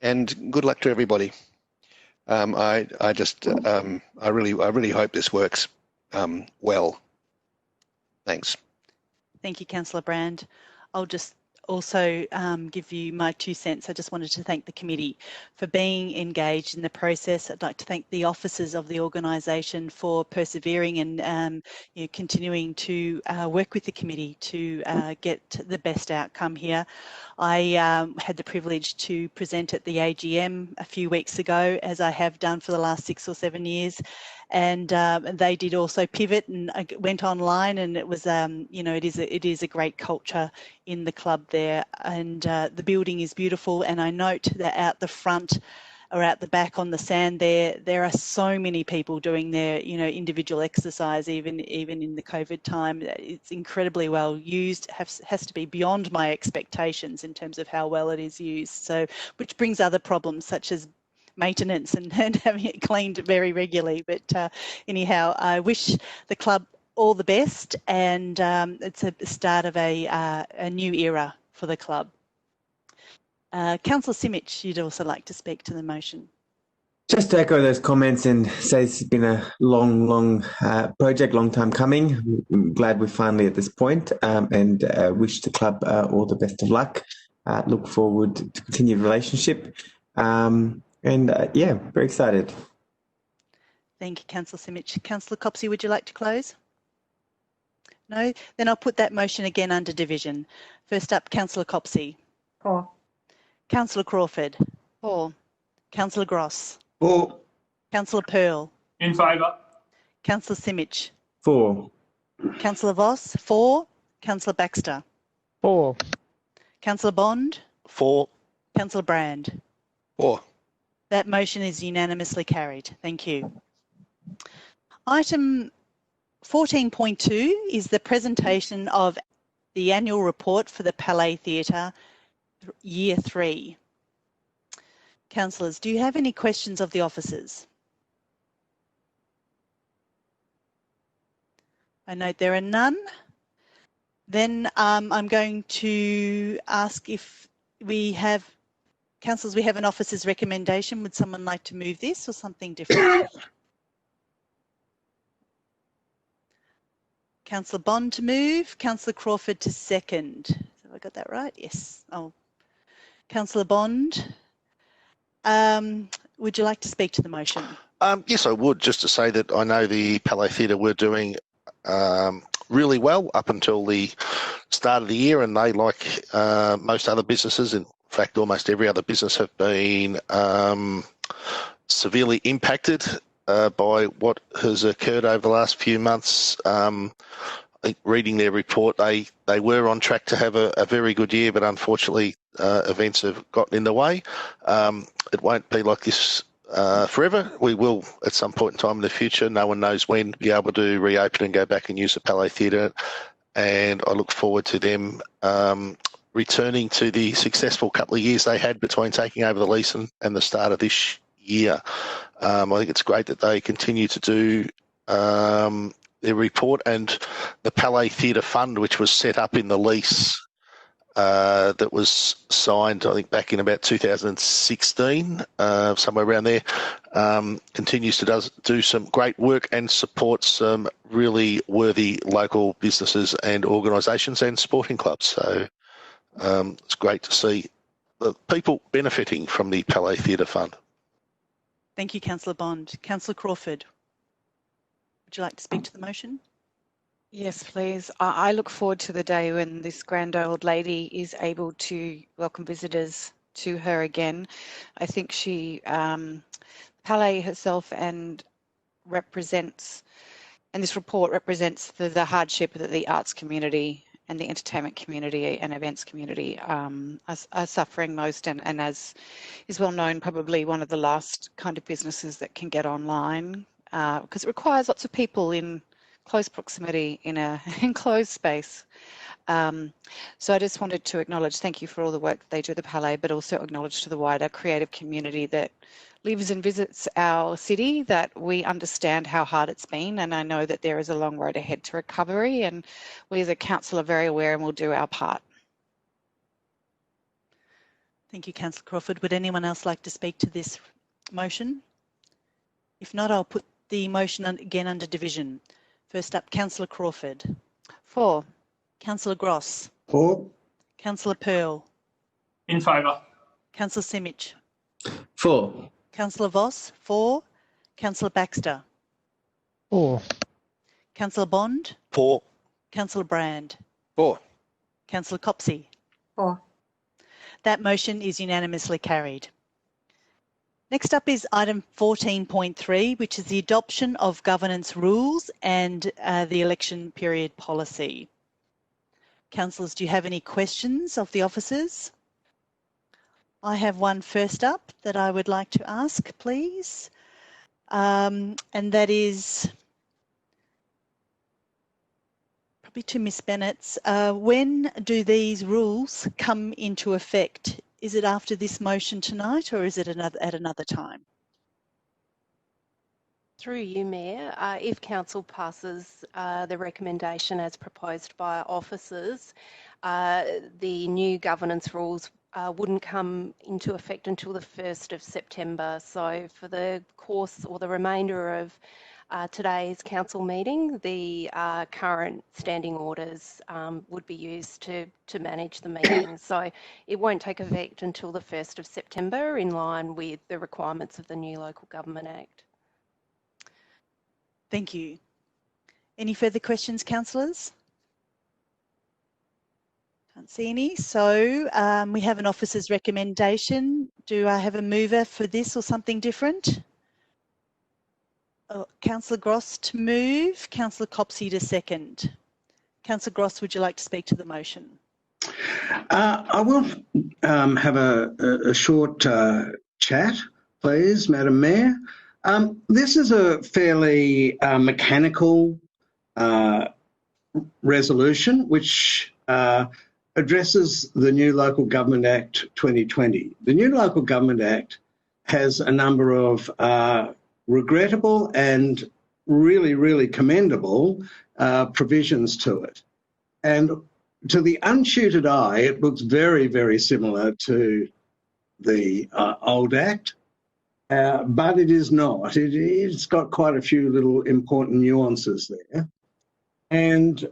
And good luck to everybody. I really hope this works well. Thanks. Thank you, Councillor Brand. I'll just also give you my 2 cents. I just wanted to thank the committee for being engaged in the process. I'd like to thank the officers of the organisation for persevering and continuing to work with the committee to get the best outcome here. I had the privilege to present at the AGM a few weeks ago, as I have done for the last 6 or 7 years, and they did also pivot and went online, and it was it is a great culture in the club there, and the building is beautiful. And I note that out the front or out the back on the sand there are so many people doing their individual exercise, even in the COVID time. It's incredibly well used, has to be beyond my expectations in terms of how well it is used, so which brings other problems such as maintenance and having it cleaned very regularly. But anyhow, I wish the club all the best, and it's a start of a new era for the club. Councillor Simic, you'd also like to speak to the motion. Just to echo those comments and say it's been a long project, long time coming. I'm glad we're finally at this point, and wish the club all the best of luck. Look forward to continued relationship. Yeah, very excited. Thank you, Councillor Simic. Councillor Copsey, would you like to close? No? Then I'll put that motion again under division. First up, Councillor Copsey. For. Councillor Crawford. For. Councillor Gross. For. Councillor Pearl. In favour. Councillor Simic. For. Councillor Voss. For. Councillor Baxter. For. Councillor Bond. For. Councillor Brand. For. That motion is unanimously carried. Thank you. Item 14.2 is the presentation of the annual report for the Palais Theatre, Year 3. Councillors, do you have any questions of the officers? I note there are none. Then I'm going to ask if we have, councillors, we have an officer's recommendation. Would someone like to move this or something different? Councillor Bond to move, Councillor Crawford to second. Have I got that right? Yes. Oh, Councillor Bond, would you like to speak to the motion? Yes, I would, just to say that I know the Palais Theatre were doing really well up until the start of the year, and they, like most other businesses, in fact almost every other business, have been severely impacted by what has occurred over the last few months. I think reading their report, they were on track to have a very good year, but unfortunately events have gotten in the way. It won't be like this forever. We will, at some point in time in the future, no one knows when, be able to reopen and go back and use the Palais Theatre, and I look forward to them returning to the successful couple of years they had between taking over the lease and the start of this year. I think it's great that they continue to do their report, and the Palais Theatre Fund, which was set up in the lease that was signed, I think, back in about 2016, somewhere around there, continues to do some great work and supports some really worthy local businesses and organisations and sporting clubs. So it's great to see the people benefiting from the Palais Theatre Fund. Thank you, Councillor Bond. Councillor Crawford, would you like to speak to the motion? Yes, please. I look forward to the day when this grand old lady is able to welcome visitors to her again. I think she, Palais herself, and this report represents the hardship that the arts community and the entertainment community and events community are suffering most, and as is well known, probably one of the last kind of businesses that can get online, because it requires lots of people in close proximity in a enclosed space. So I just wanted to acknowledge, thank you for all the work that they do at the Palais, but also acknowledge to the wider creative community that lives and visits our city, that we understand how hard it's been, and I know that there is a long road ahead to recovery, and we as a council are very aware and will do our part. Thank you, Councillor Crawford. Would anyone else like to speak to this motion? If not, I'll put the motion again under division. First up, Councillor Crawford. For. Councillor Gross. For. Councillor Pearl. In favour. Councillor Simic. For. Councillor Voss. For. Councillor Baxter. For. Councillor Bond. For. Councillor Brand. For. Councillor Copsey. For. That motion is unanimously carried. Next up is item 14.3, which is the adoption of governance rules and the election period policy. Councillors, do you have any questions of the officers? I have one first up that I would like to ask, please. And that is probably to Ms Bennett. When do these rules come into effect? Is it after this motion tonight or is it at another time? Through you, Mayor, if Council passes the recommendation as proposed by officers, the new governance rules wouldn't come into effect until the 1st of September. So for the course or the remainder of today's council meeting, the current standing orders would be used to manage the meeting. So it won't take effect until the 1st of September in line with the requirements of the new Local Government Act. Thank you. Any further questions, councillors? Can't see any. So we have an officer's recommendation. Do I have a mover for this or something different? Councillor Gross to move, Councillor Copsey to second. Councillor Gross, would you like to speak to the motion? I will have a short chat, please, Madam Mayor. This is a fairly mechanical resolution which addresses the new Local Government Act 2020. The new Local Government Act has a number of regrettable and really, really commendable provisions to it. And to the untutored eye, it looks very, very similar to the old Act, but it is not. It's got quite a few little important nuances there. And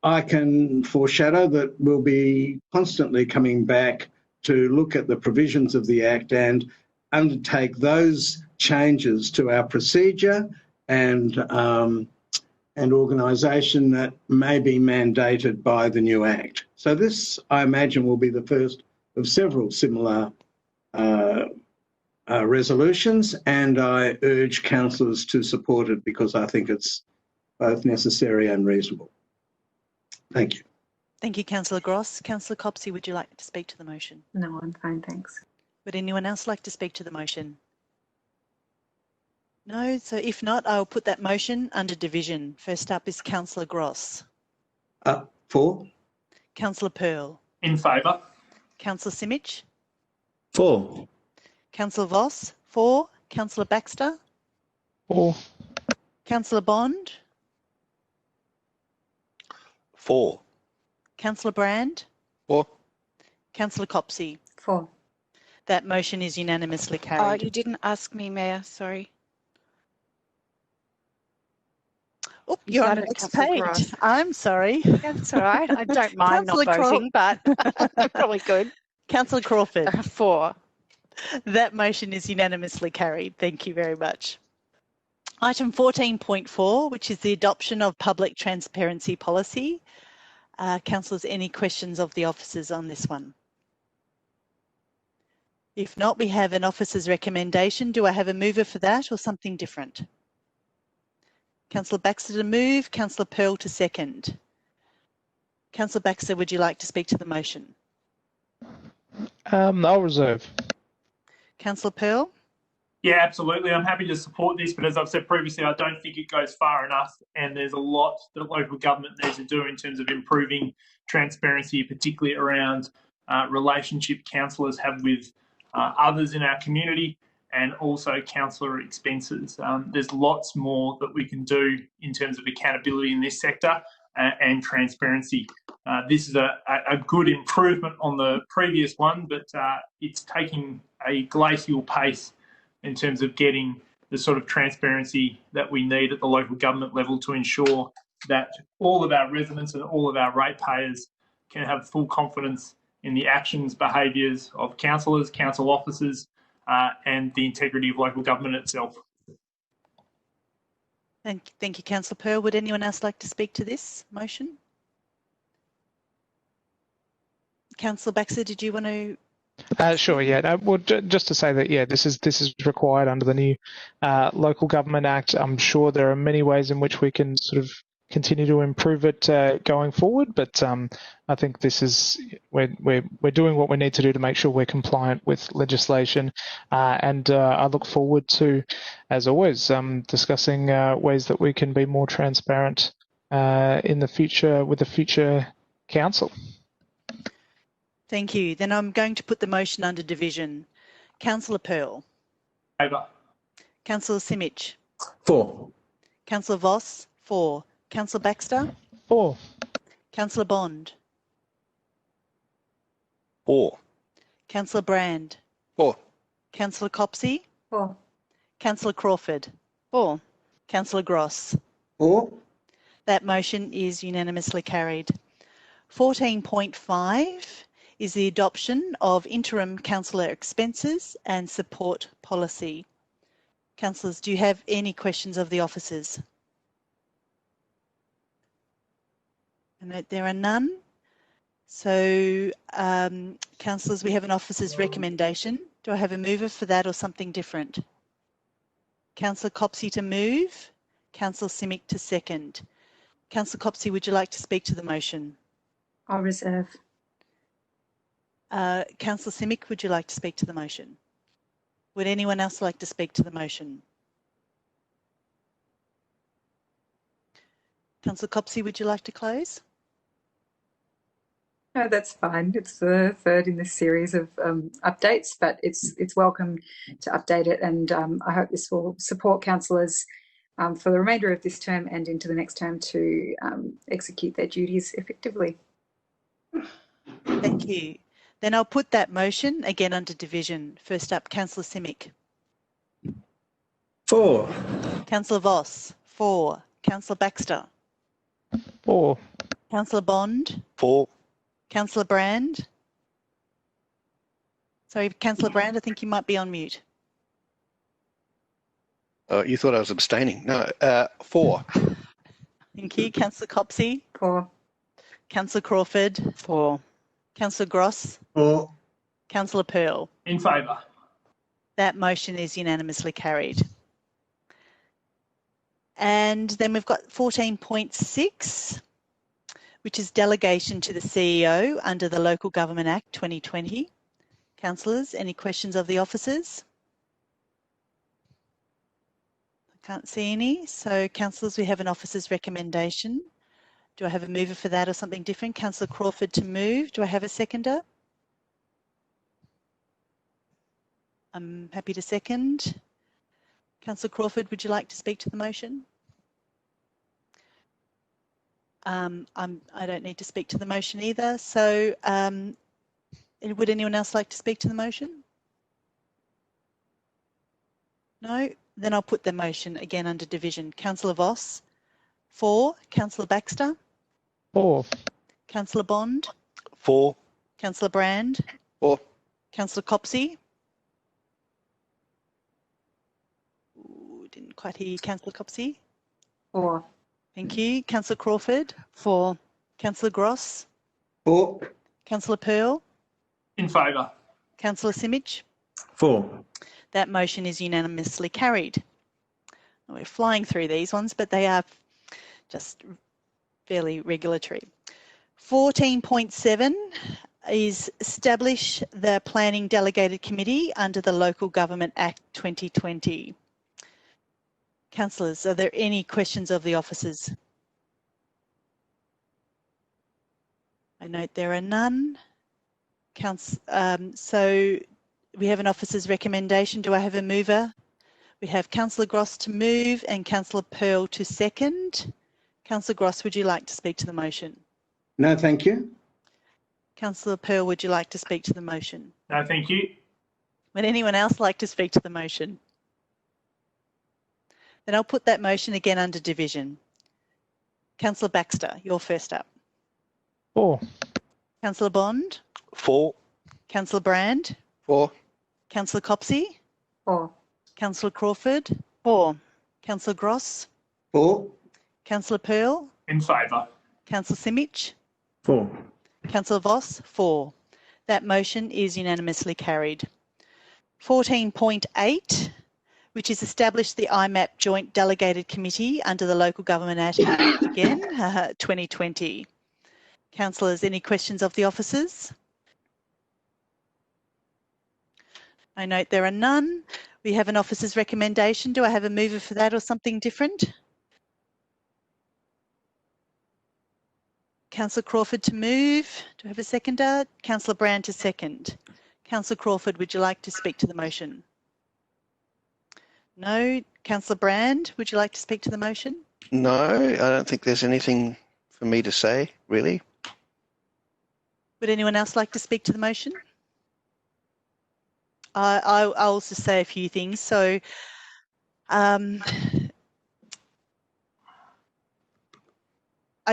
I can foreshadow that we'll be constantly coming back to look at the provisions of the Act and undertake those changes to our procedure and organisation that may be mandated by the new Act. So this, I imagine, will be the first of several similar resolutions, and I urge councillors to support it because I think it's both necessary and reasonable. Thank you. Thank you, Councillor Gross. Councillor Copsey, would you like to speak to the motion? No, I'm fine, thanks. Would anyone else like to speak to the motion? No, so if not, I'll put that motion under division. First up is Councillor Gross. For. Councillor Pearl. In favour. Councillor Simic. For. Councillor Voss. For. Councillor Baxter. For. Councillor Bond. For. Councillor Brand. For. Councillor Copsey. For. That motion is unanimously carried. You didn't ask me, Mayor, sorry. Oh, you're on the next page. I'm sorry. That's all right. I don't mind not voting, but probably good. Councillor Crawford. For. That motion is unanimously carried. Thank you very much. Item 14.4, which is the adoption of public transparency policy. Councillors, any questions of the officers on this one? If not, we have an officer's recommendation. Do I have a mover for that or something different? Councillor Baxter to move, Councillor Pearl to second. Councillor Baxter, would you like to speak to the motion? I'll reserve. Councillor Pearl? Yeah, absolutely. I'm happy to support this, but as I've said previously, I don't think it goes far enough, and there's a lot that local government needs to do in terms of improving transparency, particularly around relationship councillors have with others in our community, and also councillor expenses. There's lots more that we can do in terms of accountability in this sector and transparency. This is a good improvement on the previous one, but it's taking a glacial pace in terms of getting the sort of transparency that we need at the local government level to ensure that all of our residents and all of our ratepayers can have full confidence in the actions, behaviours of councillors, council officers, and the integrity of local government itself. Thank you, Councillor Pearl. Would anyone else like to speak to this motion? Councillor Baxter, did you want to? Sure. Yeah. Well, just to say that, yeah, this is required under the new Local Government Act. I'm sure there are many ways in which we can sort of continue to improve it going forward, but I think this is we're doing what we need to do to make sure we're compliant with legislation, and I look forward to, as always, discussing ways that we can be more transparent in the future with the future council. Thank you. Then I'm going to put the motion under division. Councillor Pearl. Favour. Councillor Simic. For. Councillor Voss. For. Councillor Baxter. For. Councillor Bond. For. Councillor Brand. For. Councillor Copsey. For. Councillor Crawford. For. Councillor Gross. For. That motion is unanimously carried. 14.5 is the adoption of interim councillor expenses and support policy. Councillors, do you have any questions of the officers? I note there are none. So, councillors, we have an officer's recommendation. Do I have a mover for that or something different? Councillor Copsey to move, Councillor Simic to second. Councillor Copsey, would you like to speak to the motion? I'll reserve. Councillor Simic, would you like to speak to the motion? Would anyone else like to speak to the motion? Councillor Copsey, would you like to close? No, that's fine. It's the third in this series of updates, but it's welcome to update it, and I hope this will support councillors for the remainder of this term and into the next term to execute their duties effectively. Thank you. Then I'll put that motion again under division. First up, Councillor Simic. For. Councillor Voss. For. Councillor Baxter. For. Councillor Bond. For. Councillor Brand. Sorry, Councillor Brand, I think you might be on mute. Oh, you thought I was abstaining. No, for. Thank you. Councillor Copsey. For. Councillor Crawford. For. Councillor Gross. For. Councillor Pearl. In favour. That motion is unanimously carried. And then we've got 14.6, which is delegation to the CEO under the Local Government Act 2020. Councillors, any questions of the officers? I can't see any. So, councillors, we have an officer's recommendation. Do I have a mover for that or something different? Councillor Crawford to move. Do I have a seconder? I'm happy to second. Councillor Crawford, would you like to speak to the motion? I don't need to speak to the motion either. So would anyone else like to speak to the motion? No? Then I'll put the motion again under division. Councillor Voss. For. Councillor Baxter. For. Councillor Bond. For. Councillor Brand. For. Councillor Copsey. Ooh, didn't quite hear you, Councillor Copsey. For. Thank you. Councillor Crawford. For. Councillor Gross. For. Councillor Pearl. In favour. Councillor Simic. For. That motion is unanimously carried. We're flying through these ones, but they are just fairly regulatory. 14.7 is establish the Planning Delegated Committee under the Local Government Act 2020. Councillors, are there any questions of the officers? I note there are none. So we have an officer's recommendation. Do I have a mover? We have Councillor Gross to move and Councillor Pearl to second. Councillor Gross, would you like to speak to the motion? No, thank you. Councillor Pearl, would you like to speak to the motion? No, thank you. Would anyone else like to speak to the motion? Then I'll put that motion again under division. Councillor Baxter, you're first up. For. Councillor Bond? For. Councillor Brand? For. Councillor Copsey? For. Councillor Crawford? For. Councillor Gross? For. Councillor Pearl? In favour. Councillor Simic? For. Councillor Voss? For. That motion is unanimously carried. 14.8, which is establish the IMAP Joint Delegated Committee under the Local Government Act again, 2020. Councillors, any questions of the officers? I note there are none. We have an officer's recommendation. Do I have a mover for that or something different? Councillor Crawford to move. Do I have a seconder? Councillor Brand to second. Councillor Crawford, would you like to speak to the motion? No. Councillor Brand, would you like to speak to the motion? No, I don't think there's anything for me to say, really. Would anyone else like to speak to the motion? I'll also say a few things. So, I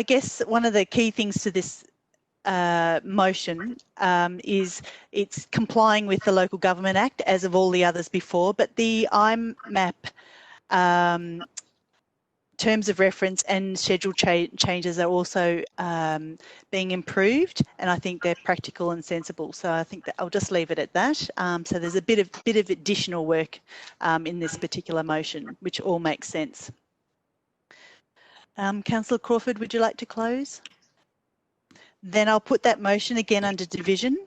guess one of the key things to this motion is it's complying with the Local Government Act, as of all the others before, but the IMAP terms of reference and schedule changes are also being improved, and I think they're practical and sensible. So I think that I'll just leave it at that. So there's a bit of additional work in this particular motion, which all makes sense. Councillor Crawford, would you like to close? Then I'll put that motion again under division.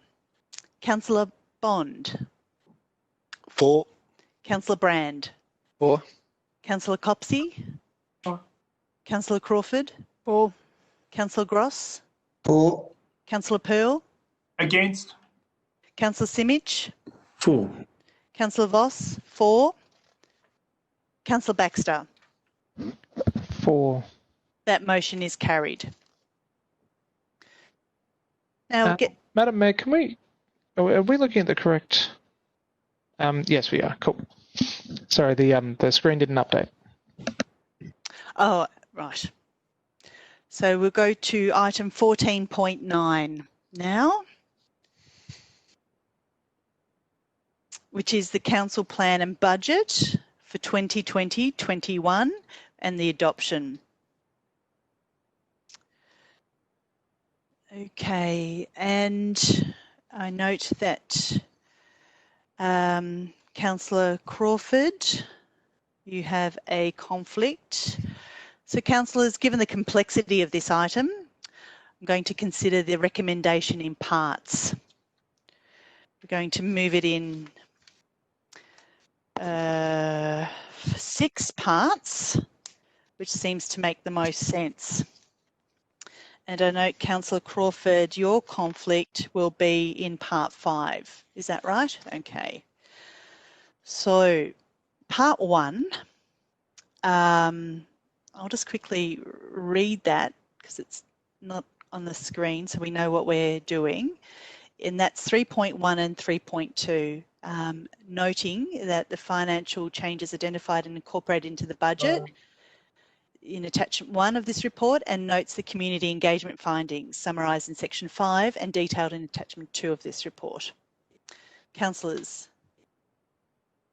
Councillor Bond. For. Councillor Brand. For. Councillor Copsey. For. Councillor Crawford. For. Councillor Gross. For. Councillor Pearl. Against. Councillor Simic. For. Councillor Voss. For. Councillor Baxter. For. That motion is carried. Now, Madam Mayor, are we looking at the correct? Yes, we are. Cool. Sorry, the screen didn't update. Oh, right. So we'll go to item 14.9 now, which is the council plan and budget for 2020-21 and the adoption. Okay, and I note that Councillor Crawford, you have a conflict. So councillors, given the complexity of this item, I'm going to consider the recommendation in parts. We're going to move it in 6 parts, which seems to make the most sense. And I note, Councillor Crawford, your conflict will be in part 5. Is that right? Okay. So part 1, I'll just quickly read that because it's not on the screen so we know what we're doing. And that's 3.1 and 3.2, noting that the financial changes identified and incorporated into the budget in attachment 1 of this report, and notes the community engagement findings summarised in section 5 and detailed in attachment 2 of this report. Councillors,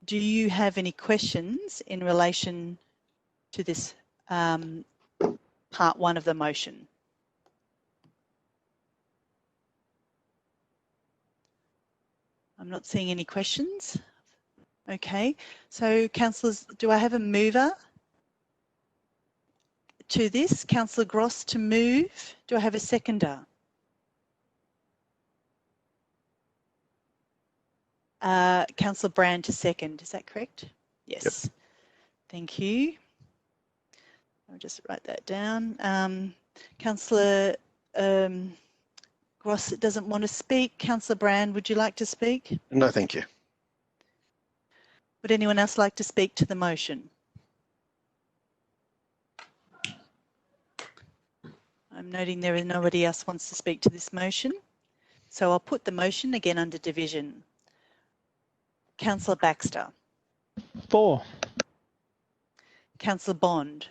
do you have any questions in relation to this part 1 of the motion? I'm not seeing any questions. Okay, so councillors, do I have a mover to this? Councillor Gross to move. Do I have a seconder? Councillor Brand to second. Is that correct? Yes. Yep. Thank you. I'll just write that down. Councillor Gross doesn't want to speak. Councillor Brand, would you like to speak? No, thank you. Would anyone else like to speak to the motion? I'm noting there is nobody else wants to speak to this motion. So I'll put the motion again under division. Councillor Baxter. For. Councillor Bond.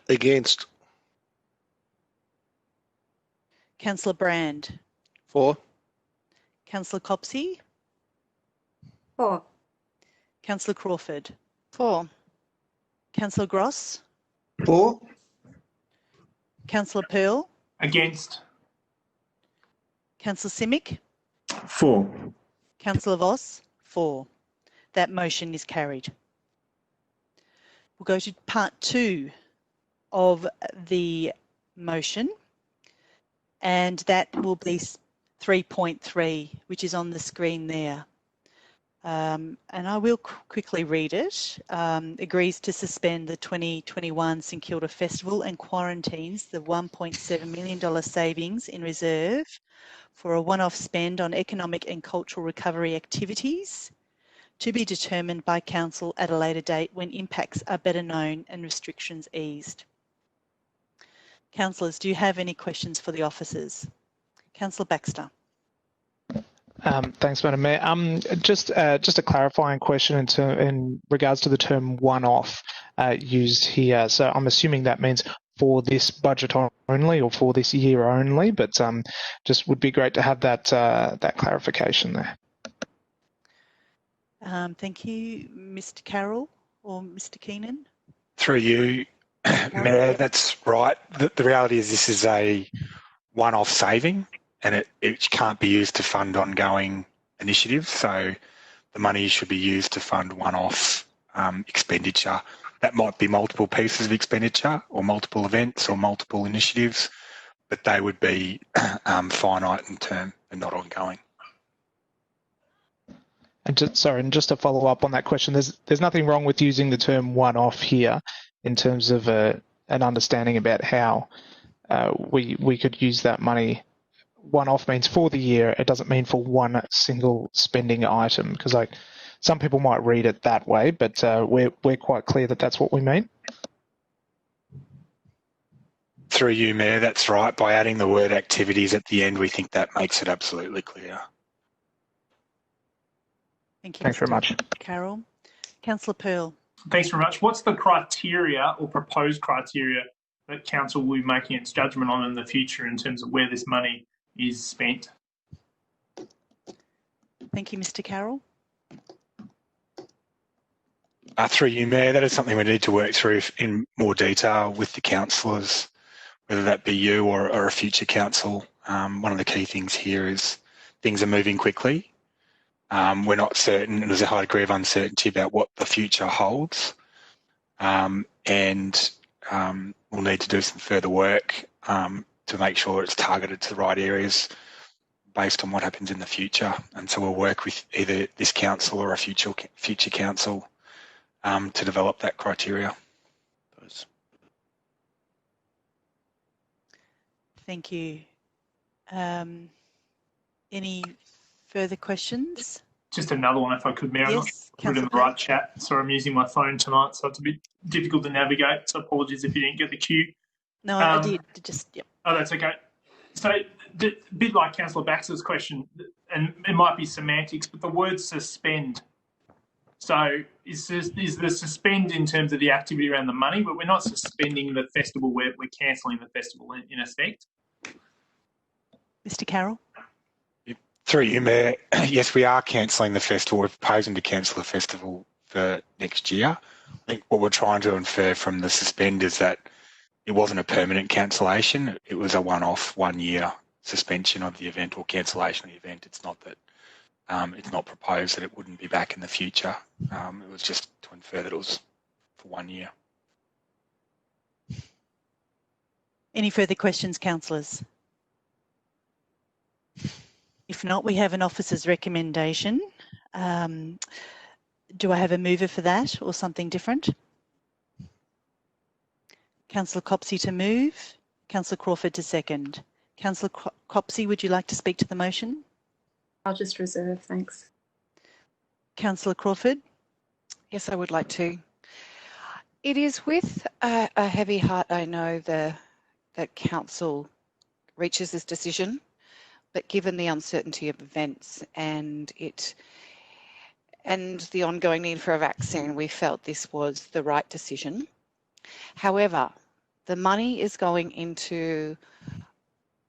Against. Councillor Brand. 4. Councillor Copsey. 4. Councillor Crawford. 4. Councillor Gross. 4. Councillor Pearl. Against. Councillor Simic. 4. Councillor Voss. 4. That motion is carried. We'll go to part 2 of the motion, and that will be 3.3, which is on the screen there. And I will quickly read it. Agrees to suspend the 2021 St Kilda Festival and quarantines the $1.7 million savings in reserve for a one-off spend on economic and cultural recovery activities to be determined by Council at a later date when impacts are better known and restrictions eased. Councillors, do you have any questions for the officers? Councillor Baxter. Thanks, Madam Mayor. Just a clarifying question in regards to the term one-off used here. So I'm assuming that means for this budget only or for this year only, but just would be great to have that that clarification there. Thank you, Mr. Carroll or Mr. Keenan. Through you, Mayor, that's right. The reality is this is a one-off saving and it can't be used to fund ongoing initiatives. So the money should be used to fund one-off expenditure. That might be multiple pieces of expenditure or multiple events or multiple initiatives, but they would be finite in term and not ongoing. And just to follow up on that question, there's nothing wrong with using the term one-off here in terms of an understanding about how we could use that money. One-off means for the year. It doesn't mean for one single spending item, because some people might read it that way, but we're quite clear that that's what we mean. Through you, Mayor, that's right. By adding the word activities at the end, we think that makes it absolutely clear. Thank you. Thanks very much. Carol. Councillor Pearl. Thanks very much. What's the criteria or proposed criteria that Council will be making its judgment on in the future in terms of where this money is spent? Thank you, Mr. Carroll. Through you, Mayor, that is something we need to work through in more detail with the councillors, whether that be you or a future council. One of the key things here is things are moving quickly. We're not certain, and there's a high degree of uncertainty about what the future holds. And we'll need to do some further work to make sure it's targeted to the right areas based on what happens in the future. And so we'll work with either this council or a future council to develop that criteria. Thank you. Any further questions? Just another one, if I could, Mayor. Yes, I'm not put it in the right chat. Sorry, I'm using my phone tonight, so it's a bit difficult to navigate. So apologies if you didn't get the cue. No, I did. Yep. Oh, that's okay. So a bit like Councillor Baxter's question, and it might be semantics, but the word suspend. So is the suspend in terms of the activity around the money, but we're not suspending the festival, we're cancelling the festival in effect? Mr. Carroll? Through you, Mayor, yes, we are cancelling the festival. We're proposing to cancel the festival for next year. I think what we're trying to infer from the suspend is that it wasn't a permanent cancellation. It was a one-off, one-year suspension of the event or cancellation of the event. It's not that it's not proposed that it wouldn't be back in the future. It was just to infer that it was for 1 year. Any further questions, councillors? If not, we have an officer's recommendation. Do I have a mover for that or something different? Councillor Copsey to move, Councillor Crawford to second. Councillor Copsey, would you like to speak to the motion? I'll just reserve, thanks. Councillor Crawford? Yes, I would like to. It is with a heavy heart I know that Council reaches this decision, but given the uncertainty of events and the ongoing need for a vaccine, we felt this was the right decision. However, the money is going into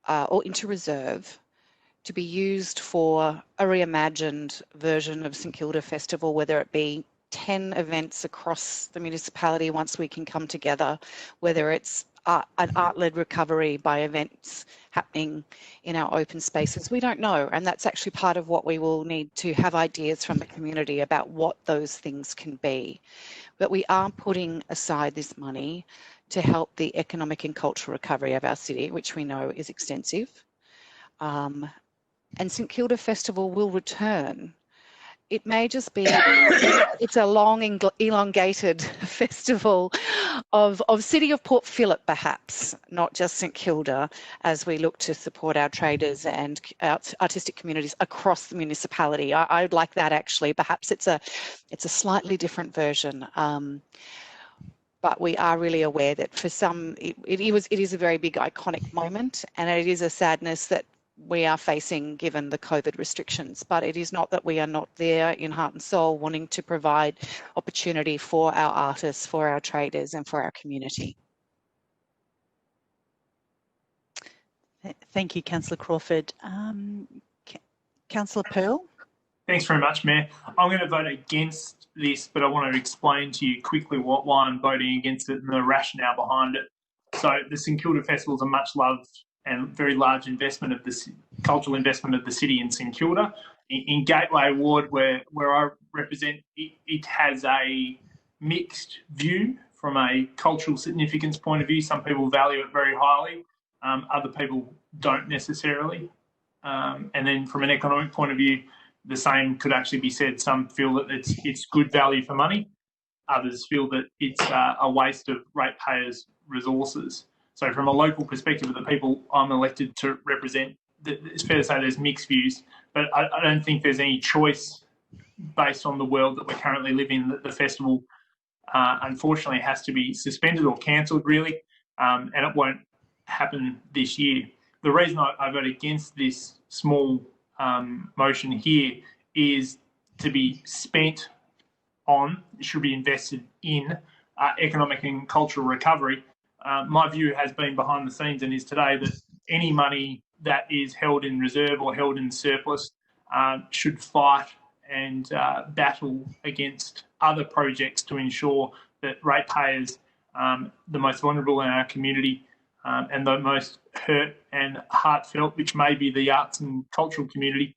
or into reserve to be used for a reimagined version of St Kilda Festival, whether it be 10 events across the municipality once we can come together, whether it's an art-led recovery by events happening in our open spaces. We don't know, and that's actually part of what we will need to have ideas from the community about what those things can be. But we are putting aside this money to help the economic and cultural recovery of our city, which we know is extensive. And St Kilda Festival will return. It may just be, it's a long, elongated festival of City of Port Phillip, perhaps, not just St Kilda, as we look to support our traders and our artistic communities across the municipality. I would like that, actually. Perhaps it's a slightly different version. But we are really aware that for some, it is a very big iconic moment, and it is a sadness that we are facing given the COVID restrictions. But it is not that we are not there in heart and soul wanting to provide opportunity for our artists, for our traders and for our community. Thank you, Councillor Crawford. Councillor Pearl? Thanks very much, Mayor. I'm going to vote against this, but I want to explain to you quickly why I'm voting against it and the rationale behind it. So the St Kilda Festival is a much loved and very large investment of the cultural investment of the city in St Kilda. In Gateway Ward, where I represent, it has a mixed view from a cultural significance point of view. Some people value it very highly, other people don't necessarily. And then from an economic point of view, the same could actually be said. Some feel that it's good value for money. Others feel that it's a waste of ratepayers' resources. So from a local perspective of the people I'm elected to represent, it's fair to say there's mixed views, but I don't think there's any choice based on the world that we currently live in that the festival unfortunately has to be suspended or cancelled, really, and it won't happen this year. The reason I vote against this small motion here is to be spent on, it should be invested in economic and cultural recovery. My view has been behind the scenes and is today that any money that is held in reserve or held in surplus should fight and battle against other projects to ensure that ratepayers, the most vulnerable in our community and the most hurt and heartfelt, which may be the arts and cultural community,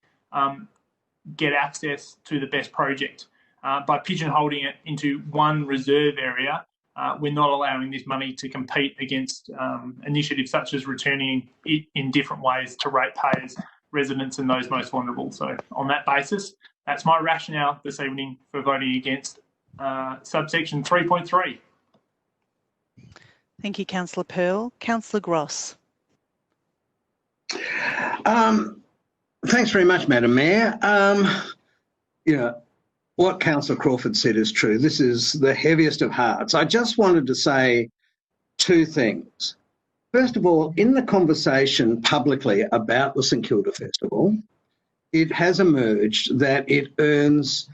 get access to the best project. By pigeonholing it into one reserve area, we're not allowing this money to compete against initiatives such as returning it in different ways to ratepayers, residents and those most vulnerable. So on that basis, that's my rationale this evening for voting against subsection 3.3. Thank you, Councillor Pearl. Councillor Gross. Thanks very much, Madam Mayor. What Councillor Crawford said is true. This is the heaviest of hearts. I just wanted to say two things. First of all, in the conversation publicly about the St Kilda Festival, it has emerged that it earns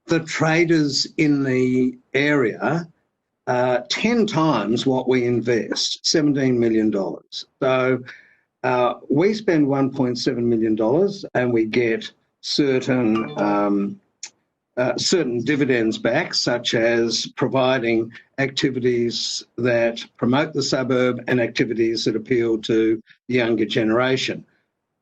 the traders in the area 10 times what we invest, $17 million. So we spend $1.7 million and we get certain dividends back, such as providing activities that promote the suburb and activities that appeal to the younger generation.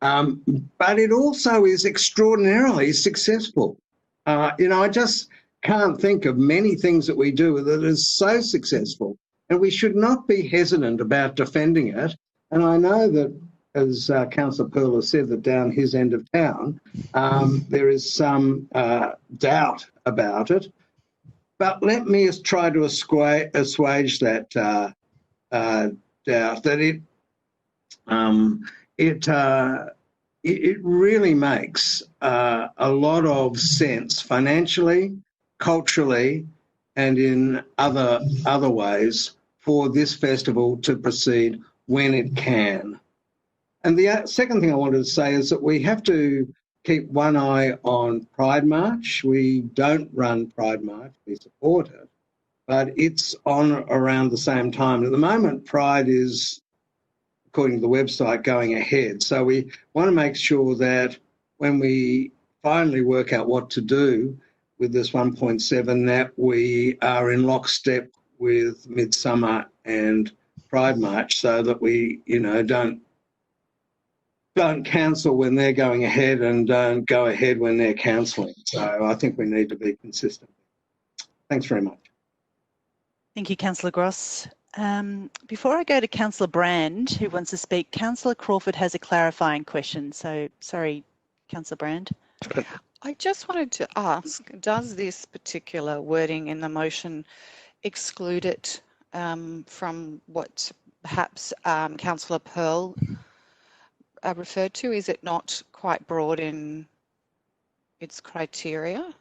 But it also is extraordinarily successful. I just can't think of many things that we do that is so successful, and we should not be hesitant about defending it. And I know that, as Councillor Pearl has said, that down his end of town, there is some doubt about it. But let me try to assuage that doubt, that it really makes a lot of sense financially, culturally, and in other ways for this festival to proceed when it can. And the second thing I wanted to say is that we have to keep one eye on Pride March. We don't run Pride March, we support it, but it's on around the same time. At the moment, Pride is according to the website, going ahead. So we want to make sure that when we finally work out what to do with this 1.7, that we are in lockstep with Midsummer and Pride March, so that we, don't cancel when they're going ahead and don't go ahead when they're cancelling. So I think we need to be consistent. Thanks very much. Thank you, Councillor Gross. Before I go to Councillor Brand, who wants to speak, Councillor Crawford has a clarifying question. So, sorry, Councillor Brand. I just wanted to ask, does this particular wording in the motion exclude it from what perhaps Councillor Pearl referred to? Is it not quite broad in its criteria?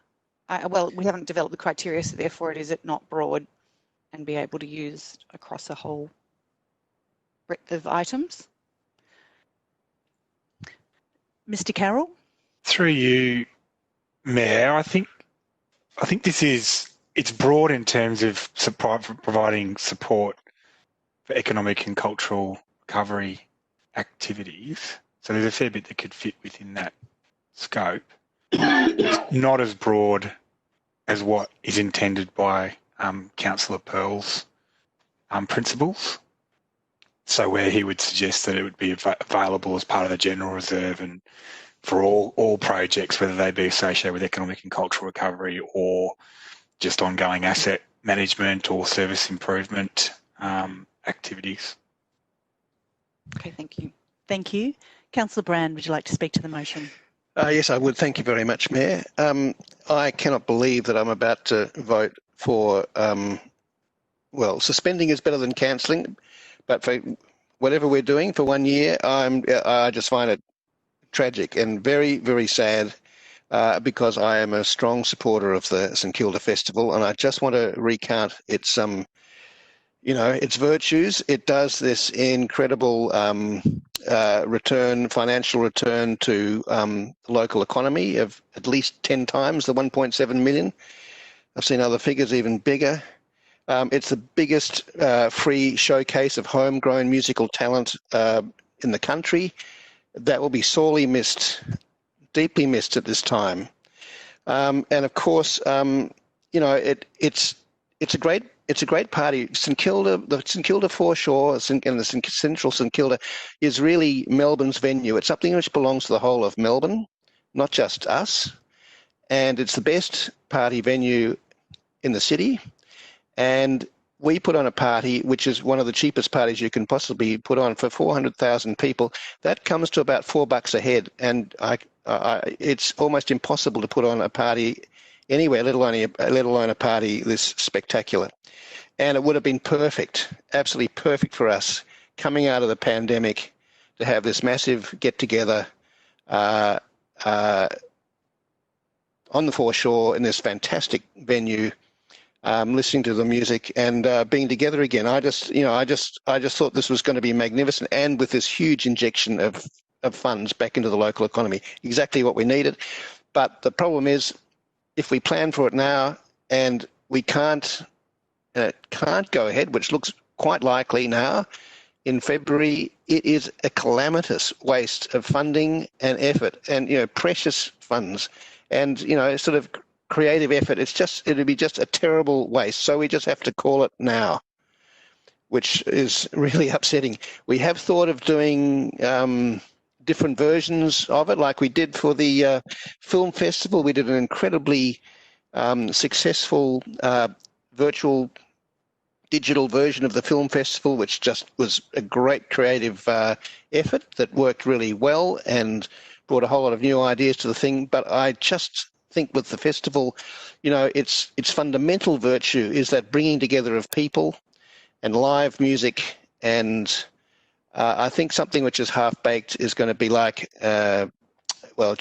Well, we haven't developed the criteria, so therefore is it not broad and be able to use across a whole breadth of items? Mr. Carroll? Through you, Mayor, I think it's broad in terms of providing support for economic and cultural recovery activities. So there's a fair bit that could fit within that scope. It's not as broad as what is intended by Councillor Pearl's principles. So where he would suggest that it would be available as part of the general reserve and for all projects, whether they be associated with economic and cultural recovery or just ongoing asset management or service improvement activities. Okay, thank you. Thank you. Councillor Brand, would you like to speak to the motion? Yes, I would. Thank you very much, Mayor. I cannot believe that I'm about to vote for, well, suspending is better than cancelling, but for whatever we're doing for 1 year, I just find it tragic and very, very sad because I am a strong supporter of the St Kilda Festival, and I just want to recount its its virtues. It does this incredible financial return to the local economy of at least 10 times the 1.7 million. I've seen other figures even bigger. It's the biggest free showcase of homegrown musical talent in the country. That will be sorely missed, deeply missed at this time. And of course, it's a great party. St Kilda, the St Kilda foreshore and the central St Kilda is really Melbourne's venue. It's something which belongs to the whole of Melbourne, not just us. And it's the best party venue in the city. And we put on a party which is one of the cheapest parties you can possibly put on for 400,000 people. That comes to about $4 a head. And it's almost impossible to put on a party anywhere, let alone a party this spectacular. And it would have been perfect, absolutely perfect for us coming out of the pandemic to have this massive get-together on the foreshore in this fantastic venue, listening to the music and being together again. I just thought this was going to be magnificent, and with this huge injection of funds back into the local economy, exactly what we needed. But the problem is, if we plan for it now and we can't go ahead, which looks quite likely now, in February, it is a calamitous waste of funding and effort and, precious funds and, sort of creative effort. It'd be just a terrible waste. So we just have to call it now, which is really upsetting. We have thought of doing different versions of it, like we did for the film festival. We did an incredibly successful virtual digital version of the film festival, which just was a great creative effort that worked really well and brought a whole lot of new ideas to the thing. But I just think with the festival, its fundamental virtue is that bringing together of people and live music. And I think something which is half-baked is going to be like, you're going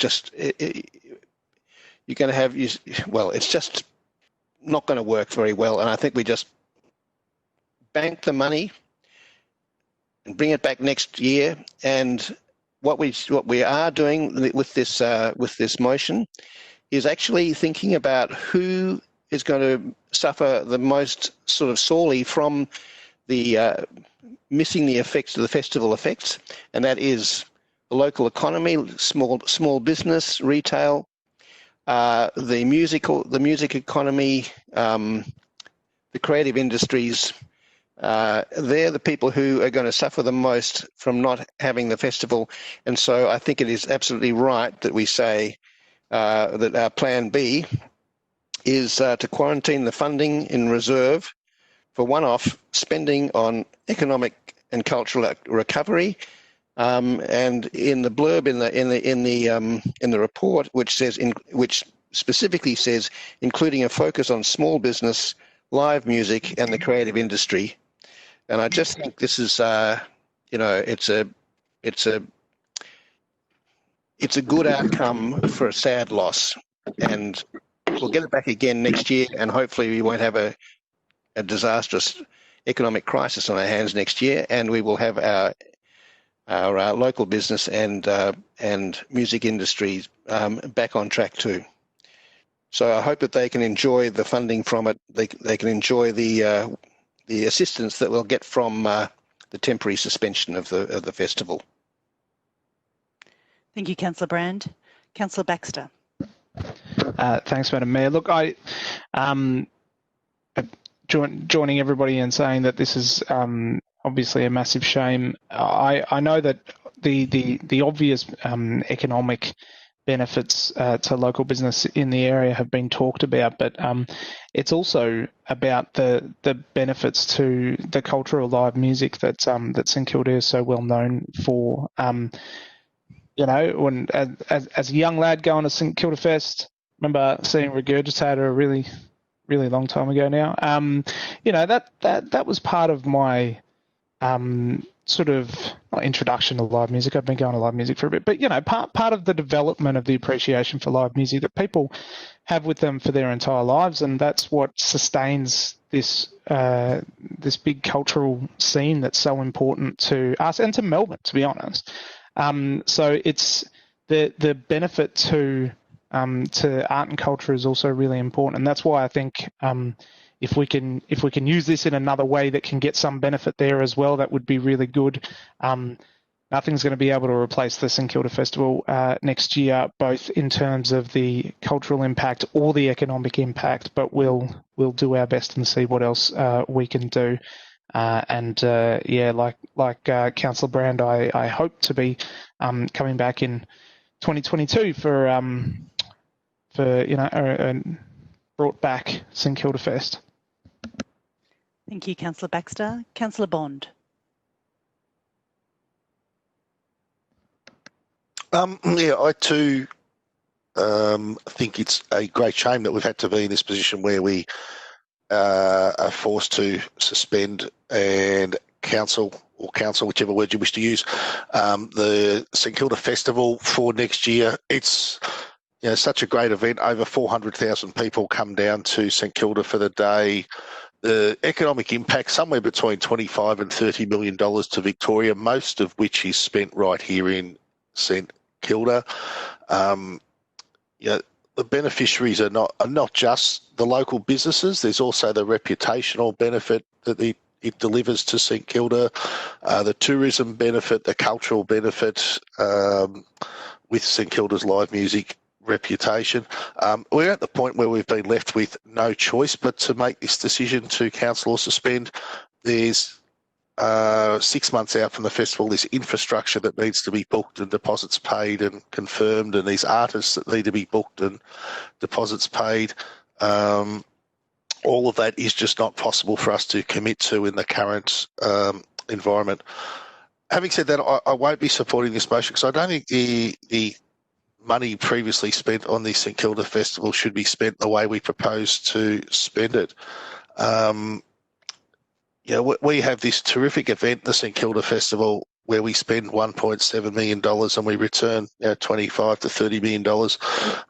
to have, it's just not going to work very well. And I think we just bank the money and bring it back next year. And what we are doing with this motion is actually thinking about who is going to suffer the most sort of sorely from missing the effects of the festival effects, and that is the local economy, small business, retail, the music economy, the creative industries. They're the people who are going to suffer the most from not having the festival, and so I think it is absolutely right that we say that our plan B is to quarantine the funding in reserve for one-off spending on economic and cultural recovery. And in the blurb in the report, which specifically says, including a focus on small business, live music, and the creative industry. And I just think this is, it's a good outcome for a sad loss, and we'll get it back again next year, and hopefully we won't have a disastrous economic crisis on our hands next year, and we will have our local business and music industries back on track too. So I hope that they can enjoy the funding from it. They can enjoy the assistance that we'll get from the temporary suspension of the festival. Thank you, Councillor Brand. Councillor Baxter. Thanks, Madam Mayor. Look, I joining everybody in saying that this is obviously a massive shame. I know that the obvious economic benefits to local business in the area have been talked about, but it's also about the benefits to the cultural live music that St Kilda is so well known for. When as a young lad going to St Kilda Fest, remember seeing Regurgitator a really long time ago now. That was part of my sort of introduction to live music. I've been going to live music for a bit, but part of the development of the appreciation for live music that people have with them for their entire lives, and that's what sustains this big cultural scene that's so important to us and to Melbourne, to be honest. So it's the benefit to art and culture is also really important, and that's why I think if we can use this in another way that can get some benefit there as well, that would be really good. Nothing's going to be able to replace the St Kilda Festival next year, both in terms of the cultural impact or the economic impact, but we'll do our best and see what else we can do. Like Councillor Brand, I hope to be coming back in 2022 for brought back St Kilda Fest. Thank you, Councillor Baxter. Councillor Bond. I too think it's a great shame that we've had to be in this position where we are forced to suspend and cancel, whichever word you wish to use, the St Kilda Festival for next year. It's such a great event. Over 400,000 people come down to St Kilda for the day. The economic impact, somewhere between $25 and $30 million to Victoria, most of which is spent right here in St Kilda. The beneficiaries are not just the local businesses. There's also the reputational benefit that it delivers to St Kilda, the tourism benefit, the cultural benefit with St Kilda's live music reputation. We're at the point where we've been left with no choice but to make this decision to cancel or suspend. There's 6 months out from the festival, this infrastructure that needs to be booked and deposits paid and confirmed, and these artists that need to be booked and deposits paid. All of that is just not possible for us to commit to in the current environment. Having said that, I won't be supporting this motion because I don't think the money previously spent on the St Kilda Festival should be spent the way we propose to spend it. We have this terrific event, the St Kilda Festival, where we spend $1.7 million and we return $25 to $30 million.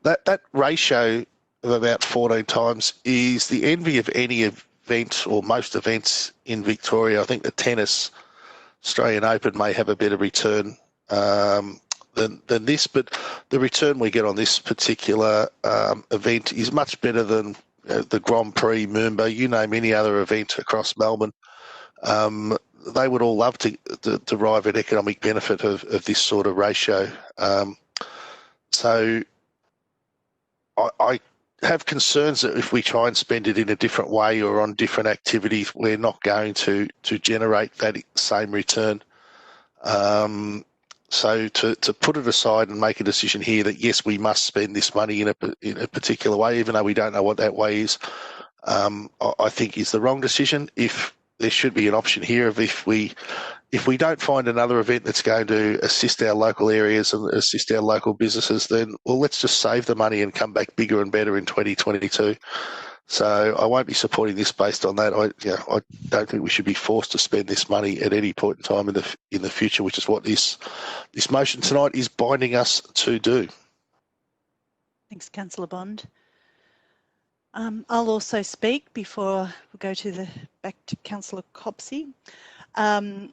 That ratio of about 14 times is the envy of any event or most events in Victoria. I think the tennis Australian Open may have a better return than this, but the return we get on this particular event is much better than the Grand Prix, Moomba, you name any other event across Melbourne. they would all love to derive an economic benefit of this sort of ratio. So I have concerns that if we try and spend it in a different way or on different activities, we're not going to generate that same return. So to put it aside and make a decision here that yes, we must spend this money in a particular way, even though we don't know what that way is, I think is the wrong decision. If there should be an option here of if we don't find another event that's going to assist our local areas and assist our local businesses, then well, let's just save the money and come back bigger and better in 2022. So I won't be supporting this based on that. I don't think we should be forced to spend this money at any point in time in the future, which is what this motion tonight is binding us to do. Thanks, Councillor Bond. I'll also speak before we go back to Councillor Copsey. I'm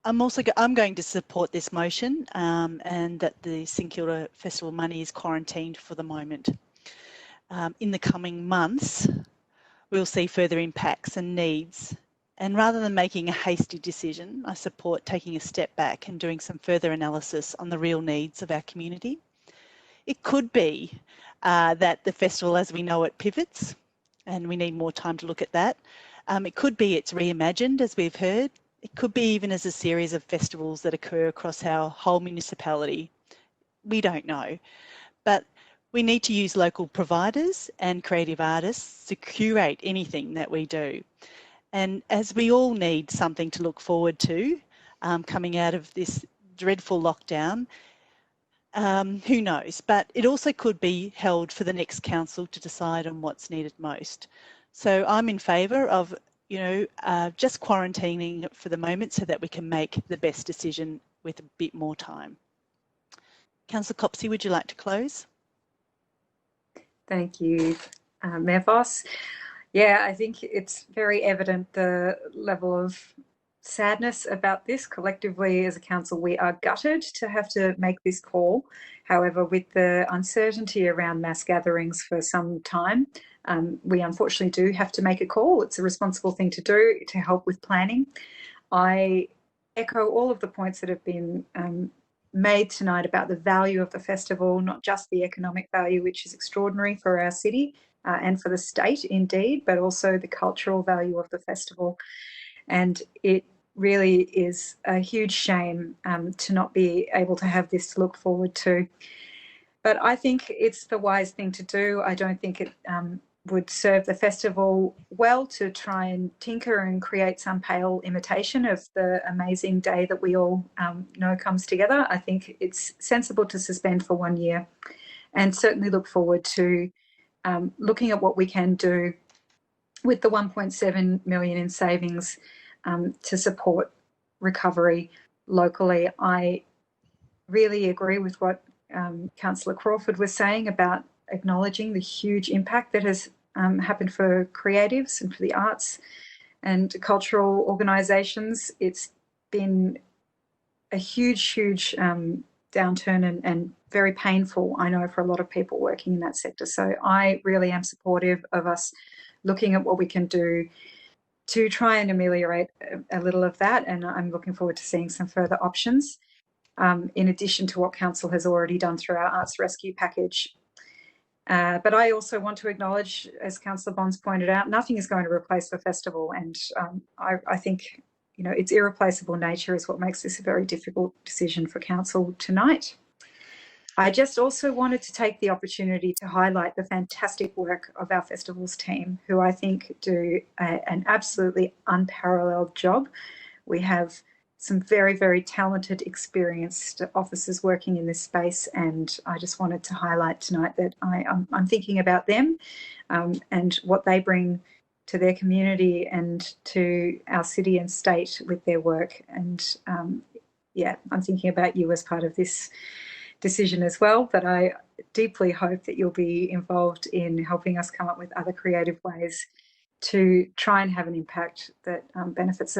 going to support this motion and that the St Kilda Festival money is quarantined for the moment. In the coming months, we'll see further impacts and needs. And rather than making a hasty decision, I support taking a step back and doing some further analysis on the real needs of our community. It could be that the festival as we know it pivots, and we need more time to look at that. It could be it's reimagined, as we've heard. It could be even as a series of festivals that occur across our whole municipality. We don't know. But we need to use local providers and creative artists to curate anything that we do. And as we all need something to look forward to coming out of this dreadful lockdown, who knows? But it also could be held for the next council to decide on what's needed most. So I'm in favour of, just quarantining it for the moment so that we can make the best decision with a bit more time. Councillor Copsey, would you like to close? Thank you, Mayor Voss. Yeah, I think it's very evident the level of sadness about this. Collectively as a council, we are gutted to have to make this call. However, with the uncertainty around mass gatherings for some time, we unfortunately do have to make a call. It's a responsible thing to do to help with planning. I echo all of the points that have been made tonight about the value of the festival, not just the economic value, which is extraordinary for our city and for the state indeed, but also the cultural value of the festival. And it really is a huge shame to not be able to have this to look forward to. But I think it's the wise thing to do. I don't think it would serve the festival well to try and tinker and create some pale imitation of the amazing day that we all know comes together. I think it's sensible to suspend for 1 year and certainly look forward to looking at what we can do with the 1.7 million in savings to support recovery locally. I really agree with what Councillor Crawford was saying about acknowledging the huge impact that has happened for creatives and for the arts and cultural organisations. It's been a huge downturn and very painful, I know, for a lot of people working in that sector. So I really am supportive of us looking at what we can do to try and ameliorate a little of that, and I'm looking forward to seeing some further options in addition to what Council has already done through our Arts Rescue package. But I also want to acknowledge, as Councillor Bonds pointed out, nothing is going to replace the festival, and I think its irreplaceable nature is what makes this a very difficult decision for Council tonight. I just also wanted to take the opportunity to highlight the fantastic work of our festivals team, who I think do an absolutely unparalleled job. We have some very, very talented, experienced officers working in this space, and I just wanted to highlight tonight that I'm thinking about them and what they bring to their community and to our city and state with their work. And yeah, I'm thinking about you as part of this decision as well, but I deeply hope that you'll be involved in helping us come up with other creative ways to try and have an impact that benefits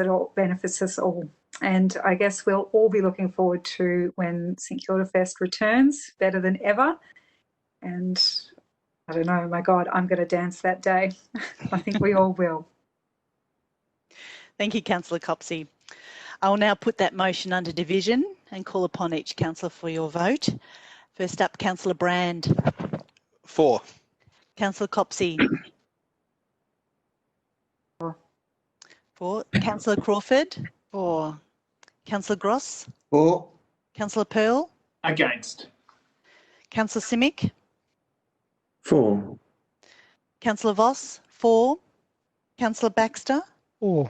us all. And I guess we'll all be looking forward to when St Kilda Fest returns better than ever. And I don't know, my God, I'm going to dance that day. I think we all will. Thank you, Councillor Copsey. I will now put that motion under division and call upon each councillor for your vote. First up, Councillor Brand. For. Councillor Copsey. For. Councillor Crawford. For. Councillor Gross. For. Councillor Pearl. Against. Councillor Simic. For. Councillor Voss. For. Councillor Baxter. For.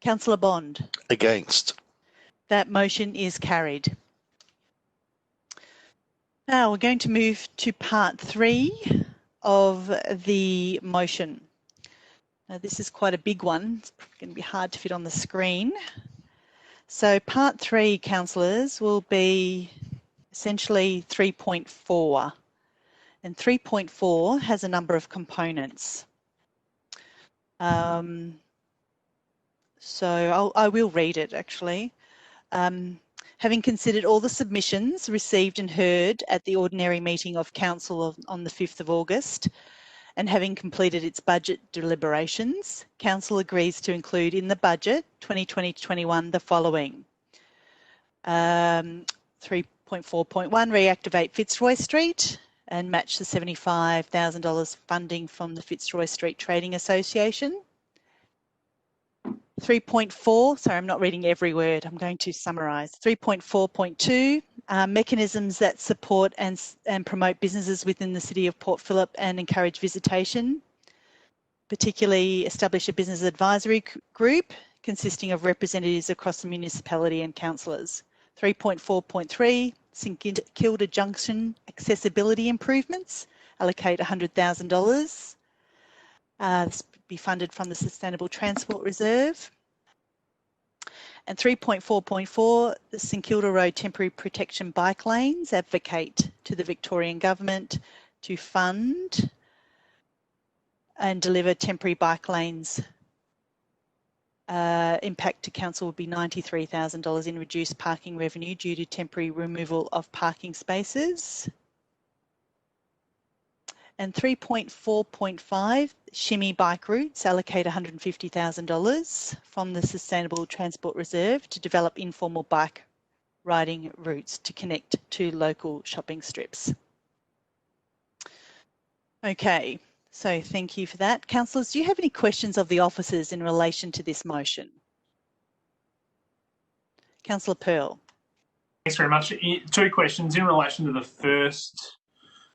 Councillor Bond. Against. That motion is carried. Now we're going to move to part 3 of the motion. Now this is quite a big one. It's going to be hard to fit on the screen. So part 3, councillors, will be essentially 3.4. And 3.4 has a number of components. So I will read it actually. Having considered all the submissions received and heard at the ordinary meeting of Council on the 5th of August, and having completed its budget deliberations, Council agrees to include in the budget 2020-21 the following. 3.4.1, reactivate Fitzroy Street and match the $75,000 funding from the Fitzroy Street Trading Association. 3.4, sorry, I'm not reading every word, I'm going to summarise. 3.4.2, mechanisms that support and promote businesses within the City of Port Phillip and encourage visitation, particularly establish a business advisory group consisting of representatives across the municipality and councillors. 3.4.3, St Kilda Junction accessibility improvements, allocate $100,000. This be funded from the Sustainable Transport Reserve. And 3.4.4, the St Kilda Road temporary protection bike lanes, advocate to the Victorian Government to fund and deliver temporary bike lanes. Impact to council would be $93,000 in reduced parking revenue due to temporary removal of parking spaces. And 3.4.5, shimmy bike routes, allocate $150,000 from the Sustainable Transport Reserve to develop informal bike riding routes to connect to local shopping strips. Okay, so thank you for that. Councillors, do you have any questions of the officers in relation to this motion? Councillor Pearl. Thanks very much. 2 questions in relation to the first.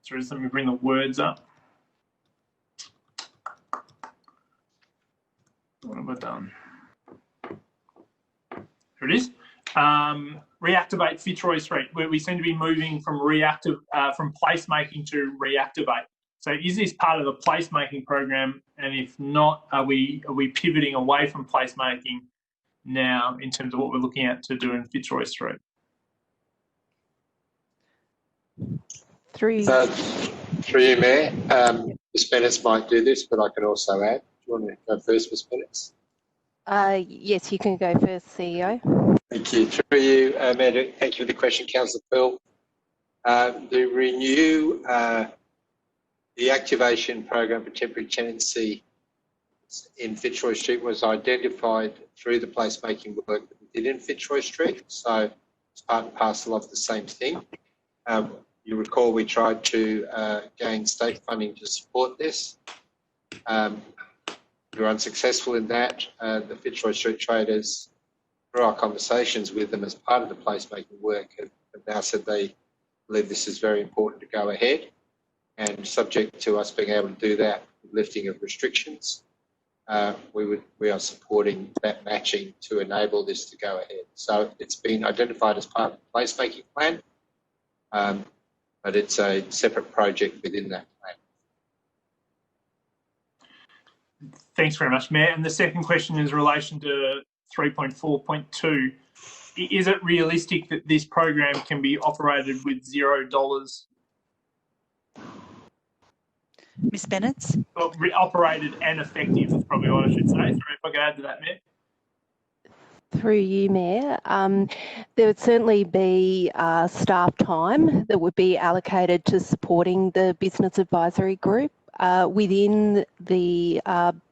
Sorry, let me bring the words up. What have I done? Here it is. Reactivate Fitzroy Street, where we seem to be moving from from placemaking to reactivate. So is this part of the placemaking program? And if not, are we pivoting away from placemaking now in terms of what we're looking at to do in Fitzroy Street? Through you, Mayor. Ms Bennett might do this, but I can also add. Do you want to go first, Ms Bennett? Yes, you can go first, CEO. Thank you. Through you, Mayor. Thank you for the question, Councillor Pearl. The renew the activation program for temporary tenancy in Fitzroy Street was identified through the placemaking work that we did in Fitzroy Street. So it's part and parcel of the same thing. You recall we tried to gain state funding to support this. We were unsuccessful in that. The Fitzroy Street traders, through our conversations with them as part of the placemaking work, have now said they believe this is very important to go ahead. And subject to us being able to do that, lifting of restrictions, we are supporting that matching to enable this to go ahead. So it's been identified as part of the placemaking plan. But it's a separate project within that plan. Thanks very much, Mayor. And the second question is in relation to 3.4.2. Is it realistic that this program can be operated with $0? Ms Bennett? Well, operated and effective is probably what I should say. Sorry if I could add to that, Mayor. Through you, Mayor, there would certainly be staff time that would be allocated to supporting the business advisory group. Within the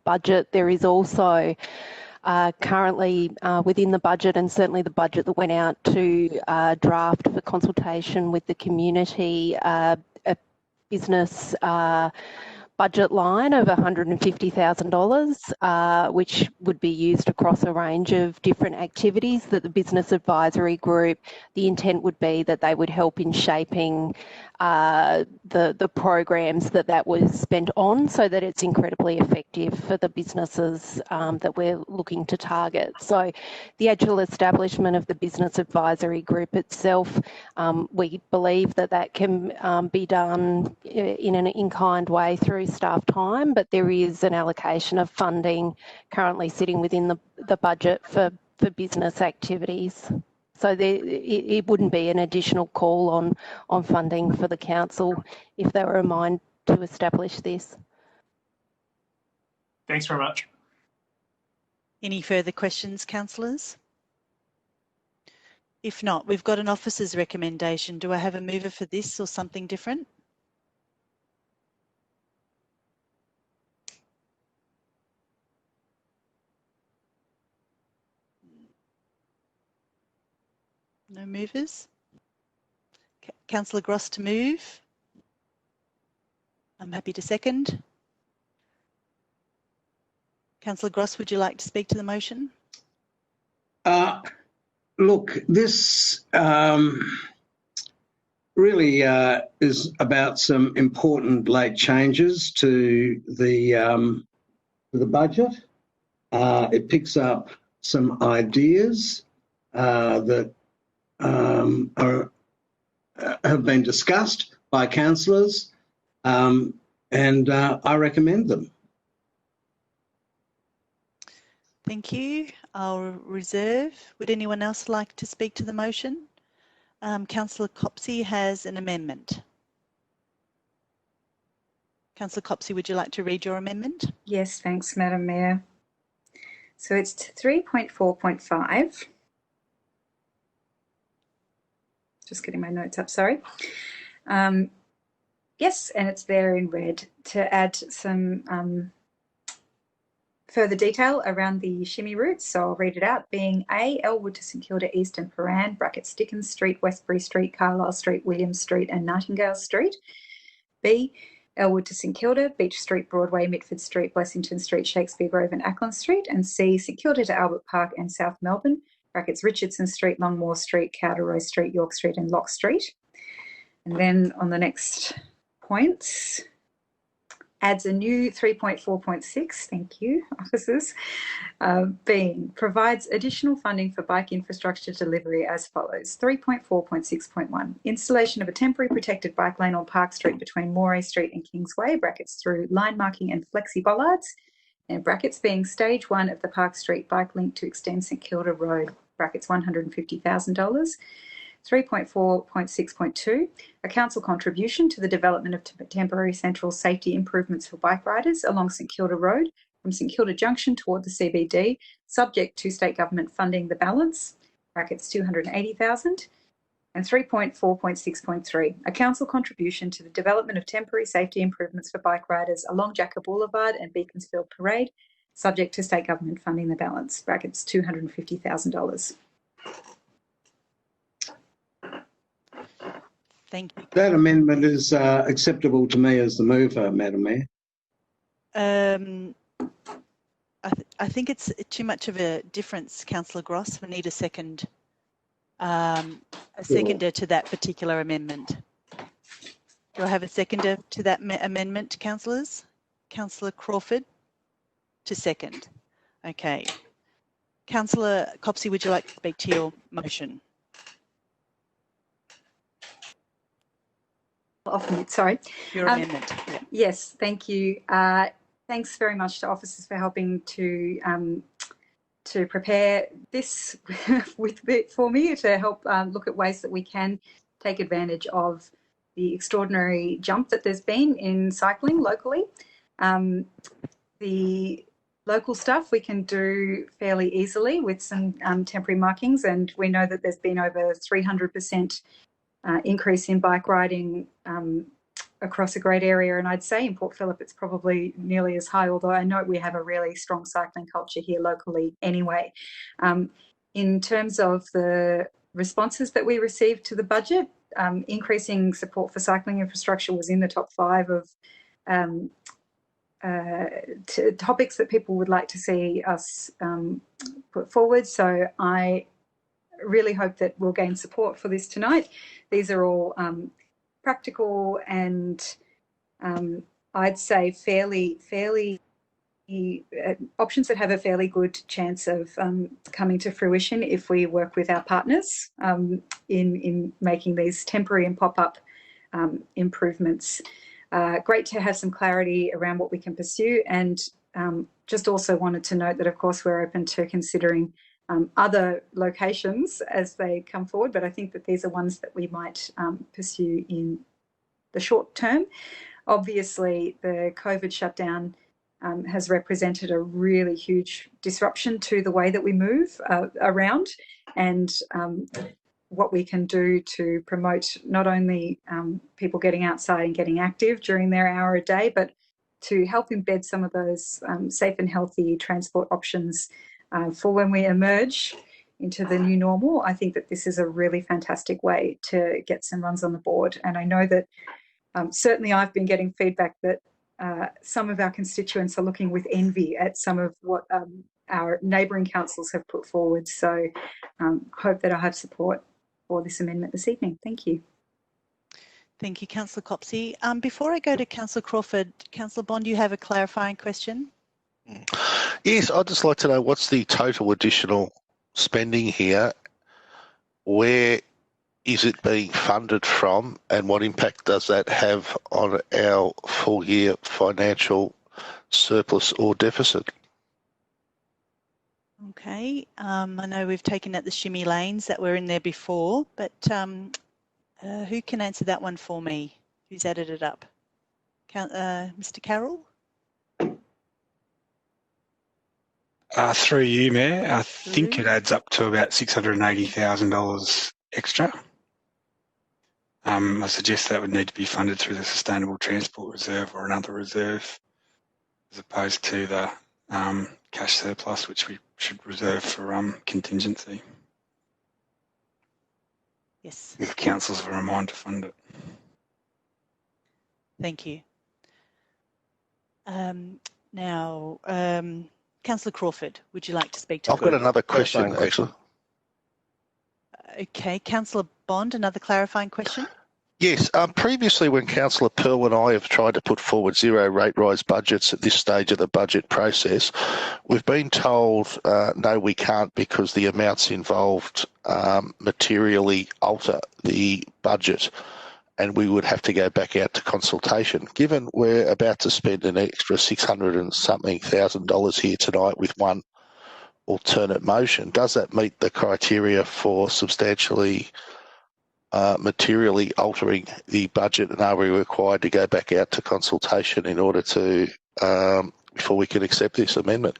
budget, there is also currently within the budget, and certainly the budget that went out to draft for consultation with the community, a business budget line of $150,000, which would be used across a range of different activities that the Business Advisory Group, the intent would be that they would help in shaping the programs that was spent on, so that it's incredibly effective for the businesses that we're looking to target. So the actual establishment of the Business Advisory Group itself, we believe that can be done in an in-kind way through staff time, but there is an allocation of funding currently sitting within the budget for business activities. So it wouldn't be an additional call on funding for the council if they were in mind to establish this. Thanks very much. Any further questions, councillors? If not, we've got an officer's recommendation. Do I have a mover for this or something different? No movers? Councillor Gross to move. I'm happy to second. Councillor Gross, would you like to speak to the motion? Look, this really is about some important late changes to the budget. It picks up some ideas that have been discussed by councillors, and I recommend them. Thank you. I'll reserve. Would anyone else like to speak to the motion? Councillor Copsey has an amendment. Councillor Copsey, would you like to read your amendment? Yes, thanks, Madam Mayor. So it's 3.4.5. Just getting my notes up, sorry. Yes, and it's there in red to add some further detail around the shimmy routes. So I'll read it out. Being A, Elwood to St Kilda East and Paran, brackets Dickens Street, Westbury Street, Carlisle Street, Williams Street and Nightingale Street. B, Elwood to St Kilda, Beach Street, Broadway, Mitford Street, Blessington Street, Shakespeare Grove and Ackland Street. And C, St Kilda to Albert Park and South Melbourne, brackets Richardson Street, Longmore Street, Cowderoy Street, York Street and Lock Street. And then on the next points, adds a new 3.4.6, thank you, officers, being provides additional funding for bike infrastructure delivery as follows. 3.4.6.1, installation of a temporary protected bike lane on Park Street between Moray Street and Kingsway, brackets through line marking and flexi bollards, and brackets being stage 1 of the Park Street bike link to extend St Kilda Road, brackets $150,000. 3.4.6.2, a council contribution to the development of temporary central safety improvements for bike riders along St Kilda Road from St Kilda Junction toward the CBD, subject to state government funding the balance, brackets $280,000. And 3.4.6.3, a council contribution to the development of temporary safety improvements for bike riders along Jacker Boulevard and Beaconsfield Parade, subject to state government funding the balance, brackets $250,000. Thank you. That amendment is acceptable to me as the mover, Madam Mayor. I think it's too much of a difference, Councillor Gross. We need a second, a seconder to that particular amendment. Do I have a seconder to that amendment, councillors? Councillor Crawford to second. Okay. Councillor Copsey, would you like to speak to your motion? Off mute, sorry. Your amendment. Yeah. Yes, thank you. Thanks very much to officers for helping to prepare this for me to help look at ways that we can take advantage of the extraordinary jump that there's been in cycling locally. The local stuff we can do fairly easily with some temporary markings, and we know that there's been over 300% increase in bike riding across a great area. And I'd say in Port Phillip it's probably nearly as high, although I know we have a really strong cycling culture here locally anyway. In terms of the responses that we received to the budget, increasing support for cycling infrastructure was in the top 5 of topics that people would like to see us put forward. So I really hope that we'll gain support for this tonight. These are all practical and I'd say fairly options that have a fairly good chance of coming to fruition if we work with our partners in making these temporary and pop-up improvements. Great to have some clarity around what we can pursue, and just also wanted to note that of course we're open to considering other locations as they come forward, but I think that these are ones that we might pursue in the short term. Obviously the COVID shutdown has represented a really huge disruption to the way that we move around, and what we can do to promote not only people getting outside and getting active during their hour a day, but to help embed some of those safe and healthy transport options for when we emerge into the new normal. I think that this is a really fantastic way to get some runs on the board. And I know that certainly I've been getting feedback that some of our constituents are looking with envy at some of what our neighbouring councils have put forward. So hope that I have support for this amendment this evening. Thank you. Thank you, Councillor Copsey. Before I go to Councillor Crawford, Councillor Bond, you have a clarifying question? Yes, I'd just like to know what's the total additional spending here, where is it being funded from, and what impact does that have on our full year financial surplus or deficit? Okay, I know we've taken out the shimmy lanes that were in there before, but who can answer that one for me? Who's added it up? Mr. Carroll? Through you, Mayor, I think it adds up to about $680,000 extra. I suggest that would need to be funded through the Sustainable Transport Reserve or another reserve, as opposed to the cash surplus, which we should reserve for contingency. Yes. If councils were reminded to fund it. Thank you. Now, Councillor Crawford, would you like to speak to I've got another question, actually. Okay, Councillor Bond, another clarifying question? Yes, previously when Councillor Pearl and I have tried to put forward zero rate rise budgets at this stage of the budget process, we've been told no, we can't, because the amounts involved materially alter the budget and we would have to go back out to consultation. Given we're about to spend an extra $600 and something thousand here tonight with one alternate motion, does that meet the criteria for substantially materially altering the budget, and are we required to go back out to consultation in order to before we can accept this amendment?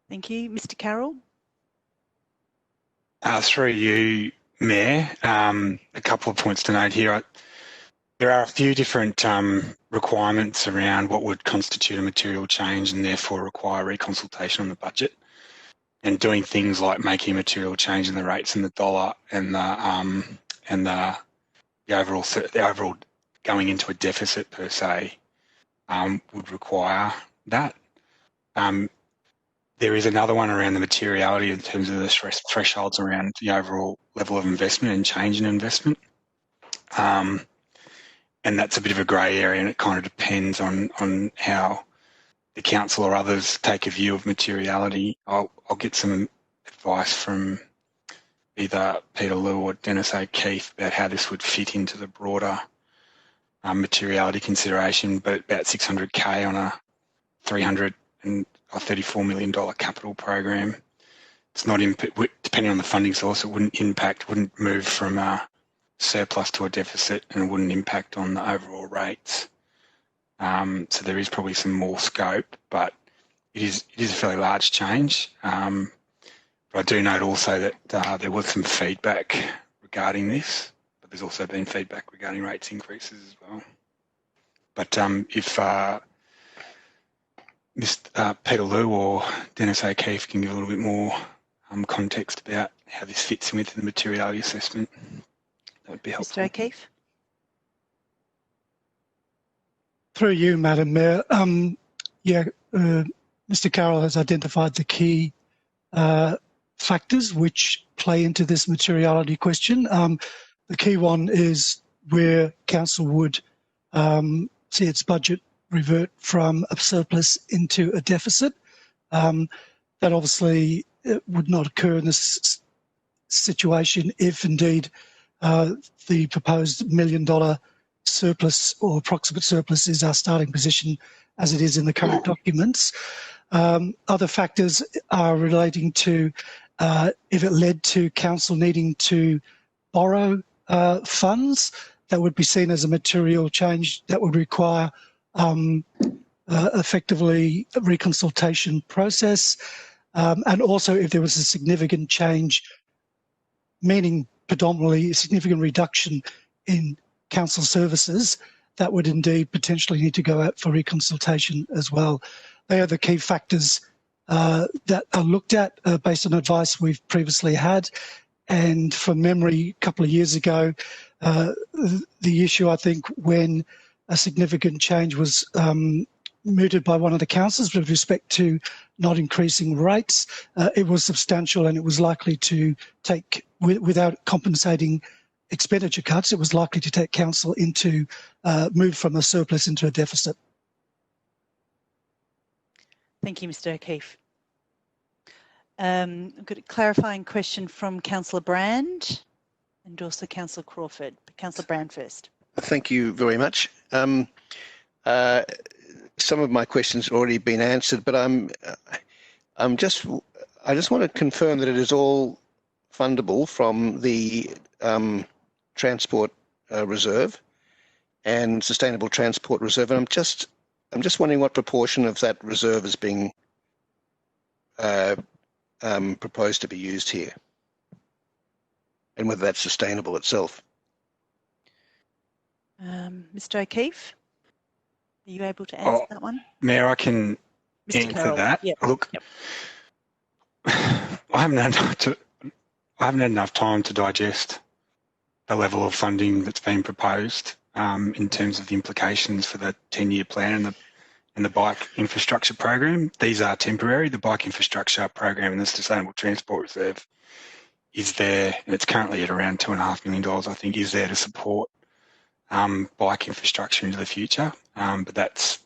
Thank you. Mr. Carroll? Through you, Mayor, a couple of points to note here. There are a few different requirements around what would constitute a material change and therefore require reconsultation on the budget. And doing things like making a material change in the rates and the dollar and the overall going into a deficit per se would require that. There is another one around the materiality in terms of the thresholds around the overall level of investment and change in investment. And that's a bit of a grey area, and it kind of depends on how the council or others take a view of materiality. I'll get some advice from either Peter Liu or Dennis O'Keefe about how this would fit into the broader materiality consideration, but about $600K on a $34 million capital program. It's not, depending on the funding source, it wouldn't move from a surplus to a deficit, and it wouldn't impact on the overall rates. So there is probably some more scope, but it is a fairly large change. But I do note also that there was some feedback regarding this, but there's also been feedback regarding rates increases as well. But if Mr. Peter Liu or Dennis O'Keefe can give a little bit more context about how this fits in with the materiality assessment, that would be helpful. Mr. O'Keefe. Through you, Madam Mayor. Mr. Carroll has identified the key factors which play into this materiality question. The key one is where council would see its budget revert from a surplus into a deficit. That obviously would not occur in this situation if indeed the proposed $1 million surplus or approximate surplus is our starting position as it is in the current documents. Other factors are relating to if it led to council needing to borrow funds, that would be seen as a material change that would require effectively a reconsultation process. And also if there was a significant change, meaning predominantly a significant reduction in council services, that would indeed potentially need to go out for reconsultation as well. They are the key factors that are looked at based on advice we've previously had. And from memory, a couple of years ago, the issue, I think, when a significant change was mooted by one of the councils with respect to not increasing rates, it was substantial and it was likely to take, without compensating expenditure cuts, it was likely to take council into move from a surplus into a deficit. Thank you, Mr. O'Keefe. I've got a clarifying question from Councillor Brand and also Councillor Crawford. Councillor Brand first. Thank you very much. Some of my questions have already been answered, but I just want to confirm that it is all fundable from the transport reserve and sustainable transport reserve. And I'm just wondering what proportion of that reserve is being proposed to be used here, and whether that's sustainable itself. Mr. O'Keefe, are you able to answer that one? Mayor, I can Mr. answer Carroll. that. Yep. Look, yep. I haven't had enough time to digest the level of funding that's been proposed in terms of the implications for the 10-year plan and the bike infrastructure program. These are temporary. The bike infrastructure program and the sustainable transport reserve is there, and it's currently at around $2.5 million, I think, is there to support bike infrastructure into the future. But that's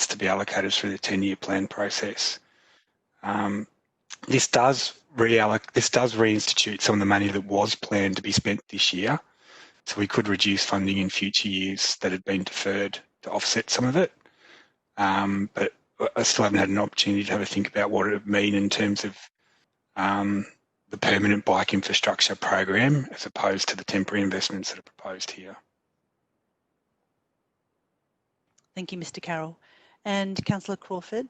to be allocated through the 10-year plan process. This does reinstitute some of the money that was planned to be spent this year. So we could reduce funding in future years that had been deferred to offset some of it. But I still haven't had an opportunity to have a think about what it would mean in terms of the permanent bike infrastructure program as opposed to the temporary investments that are proposed here. Thank you, Mr. Carroll. And Councillor Crawford,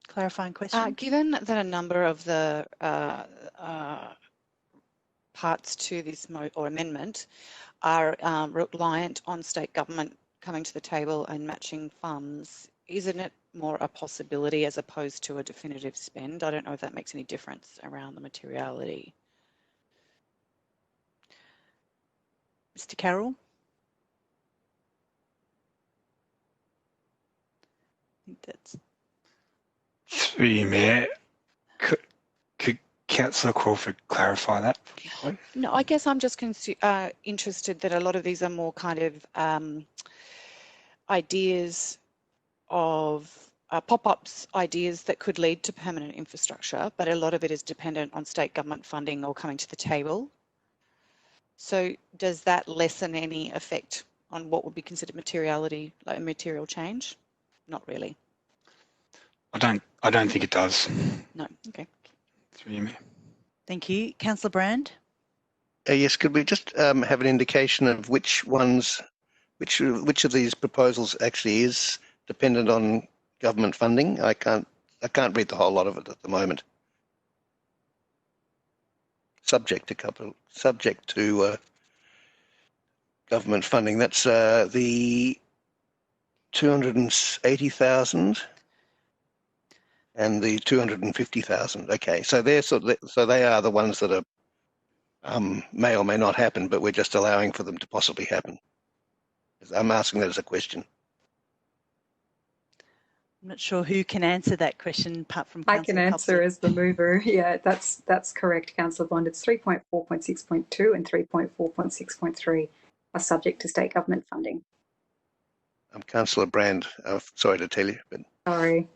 clarifying question. Given that a number of the parts to this amendment are reliant on state government coming to the table and matching funds, isn't it more a possibility as opposed to a definitive spend? I don't know if that makes any difference around the materiality. Mr. Carroll? I think that's... Through you, Mayor, could Councillor Crawford clarify that? No, I guess I'm just interested that a lot of these are more kind of ideas of pop-ups, ideas that could lead to permanent infrastructure, but a lot of it is dependent on state government funding or coming to the table. So does that lessen any effect on what would be considered materiality, like a material change? Not really. I don't think it does. No. Okay. Through you, Mayor. Thank you. Councillor Brand? Yes, could we just have an indication of which ones, which of these proposals actually is dependent on government funding? I can't read the whole lot of it at the moment. Subject to government funding. That's the 280,000 and the 250,000. Okay, so they're so they are the ones that are may or may not happen, but we're just allowing for them to possibly happen. I'm asking that as a question. I'm not sure who can answer that question apart from I Councillor can answer Copsey. as the mover. Yeah, that's correct, Councillor Bond. It's 3.4.6.2 and 3.4.6.3 are subject to state government funding. I'm Councillor Brand. Sorry to tell you, but Sorry.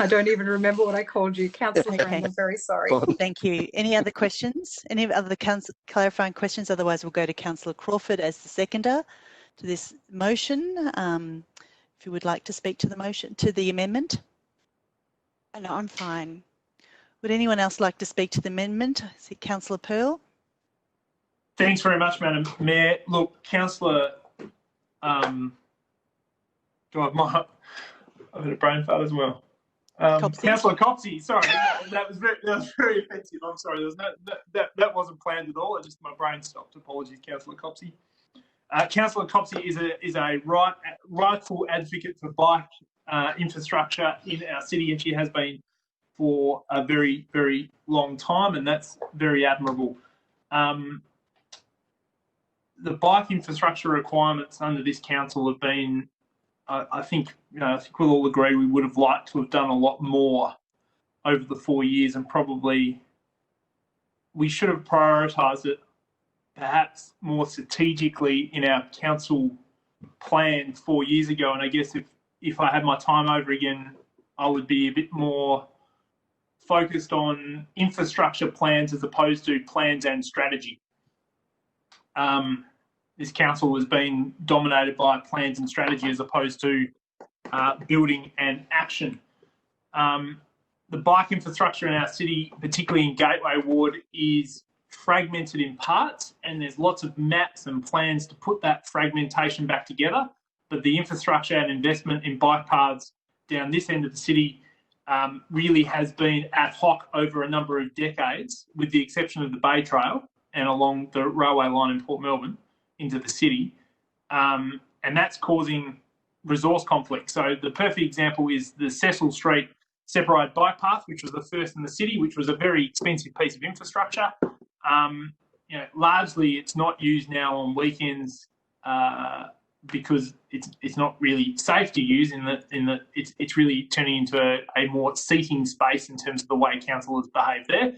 I don't even remember what I called you. Councillor Brand, I'm very sorry. Thank you. Any other questions? Any other clarifying questions? Otherwise, we'll go to Councillor Crawford as the seconder to this motion. If you would like to speak to the motion, to the amendment. No, I'm fine. Would anyone else like to speak to the amendment? I see Councillor Pearl. Thanks very much, Madam Mayor. Look, Councillor, I've had a brain fart as well. Councillor Copsey, sorry, that was very offensive. I'm sorry, there was that wasn't planned at all. Just my brain stopped. Apologies, Councillor Copsey. Councillor Copsey is a rightful advocate for bike infrastructure in our city, and she has been for a very, very long time, and that's very admirable. The bike infrastructure requirements under this council have been, I think we'll all agree, we would have liked to have done a lot more over the 4 years, and probably we should have prioritised it perhaps more strategically in our council plan 4 years ago. And I guess if I had my time over again, I would be a bit more focused on infrastructure plans as opposed to plans and strategy. This council has been dominated by plans and strategy as opposed to building and action. The bike infrastructure in our city, particularly in Gateway Ward, is fragmented in parts, and there's lots of maps and plans to put that fragmentation back together. But the infrastructure and investment in bike paths down this end of the city really has been ad hoc over a number of decades, with the exception of the Bay Trail and along the railway line in Port Melbourne into the city. And that's causing resource conflict. So the perfect example is the Cecil Street separated bike path, which was the first in the city, which was a very expensive piece of infrastructure. Largely it's not used now on weekends because it's not really safe to use in that it's really turning into a more seating space in terms of the way councillors behave there.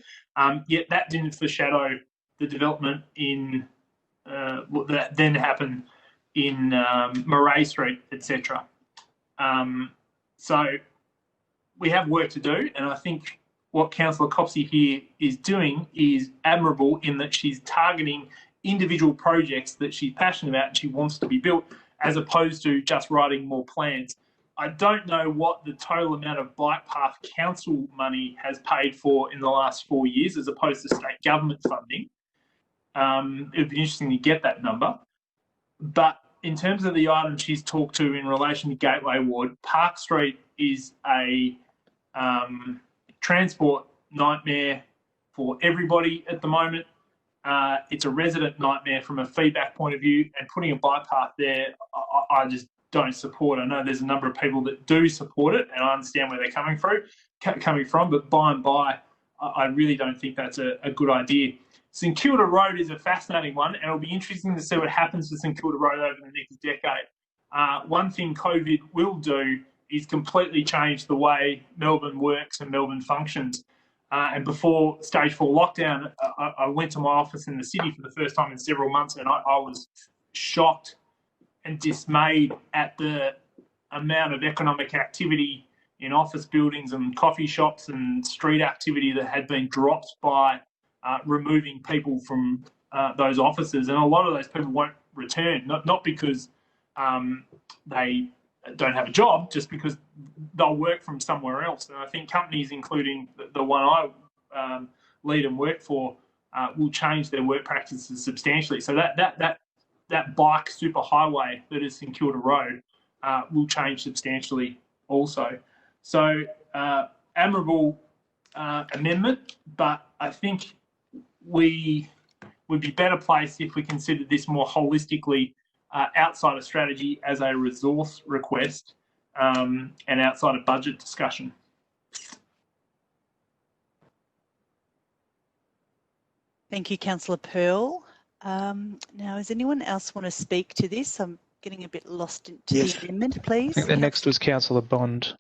Yet that didn't foreshadow the development in that then happened in Murray Street, etc. So we have work to do, and I think what Councillor Copsey here is doing is admirable in that she's targeting individual projects that she's passionate about and she wants to be built, as opposed to just writing more plans. I don't know what the total amount of bike path council money has paid for in the last 4 years as opposed to state government funding. It would be interesting to get that number. But in terms of the item she's talked to in relation to Gateway Ward, Park Street is a transport nightmare for everybody at the moment. It's a resident nightmare from a feedback point of view, and putting a bike path there, I just don't support. I know there's a number of people that do support it, and I understand where they're coming from, but by and by, I really don't think that's a good idea. St Kilda Road is a fascinating one, and it'll be interesting to see what happens to St Kilda Road over the next decade. One thing COVID will do is completely change the way Melbourne works and Melbourne functions. And before stage 4 lockdown, I went to my office in the city for the first time in several months, and I was shocked and dismayed at the amount of economic activity in office buildings and coffee shops and street activity that had been dropped by removing people from those offices. And a lot of those people won't return, not because they don't have a job, just because they'll work from somewhere else. And I think companies, including the one I lead and work for, will change their work practices substantially. So that bike superhighway that is St Kilda Road will change substantially also. So admirable amendment, but I think we we'd be better placed if we considered this more holistically outside of strategy as a resource request and outside of budget discussion. Thank you, Councillor Pearl. Now, does anyone else want to speak to this? I'm getting a bit lost into the amendment, please. I think the next was Councillor Bond.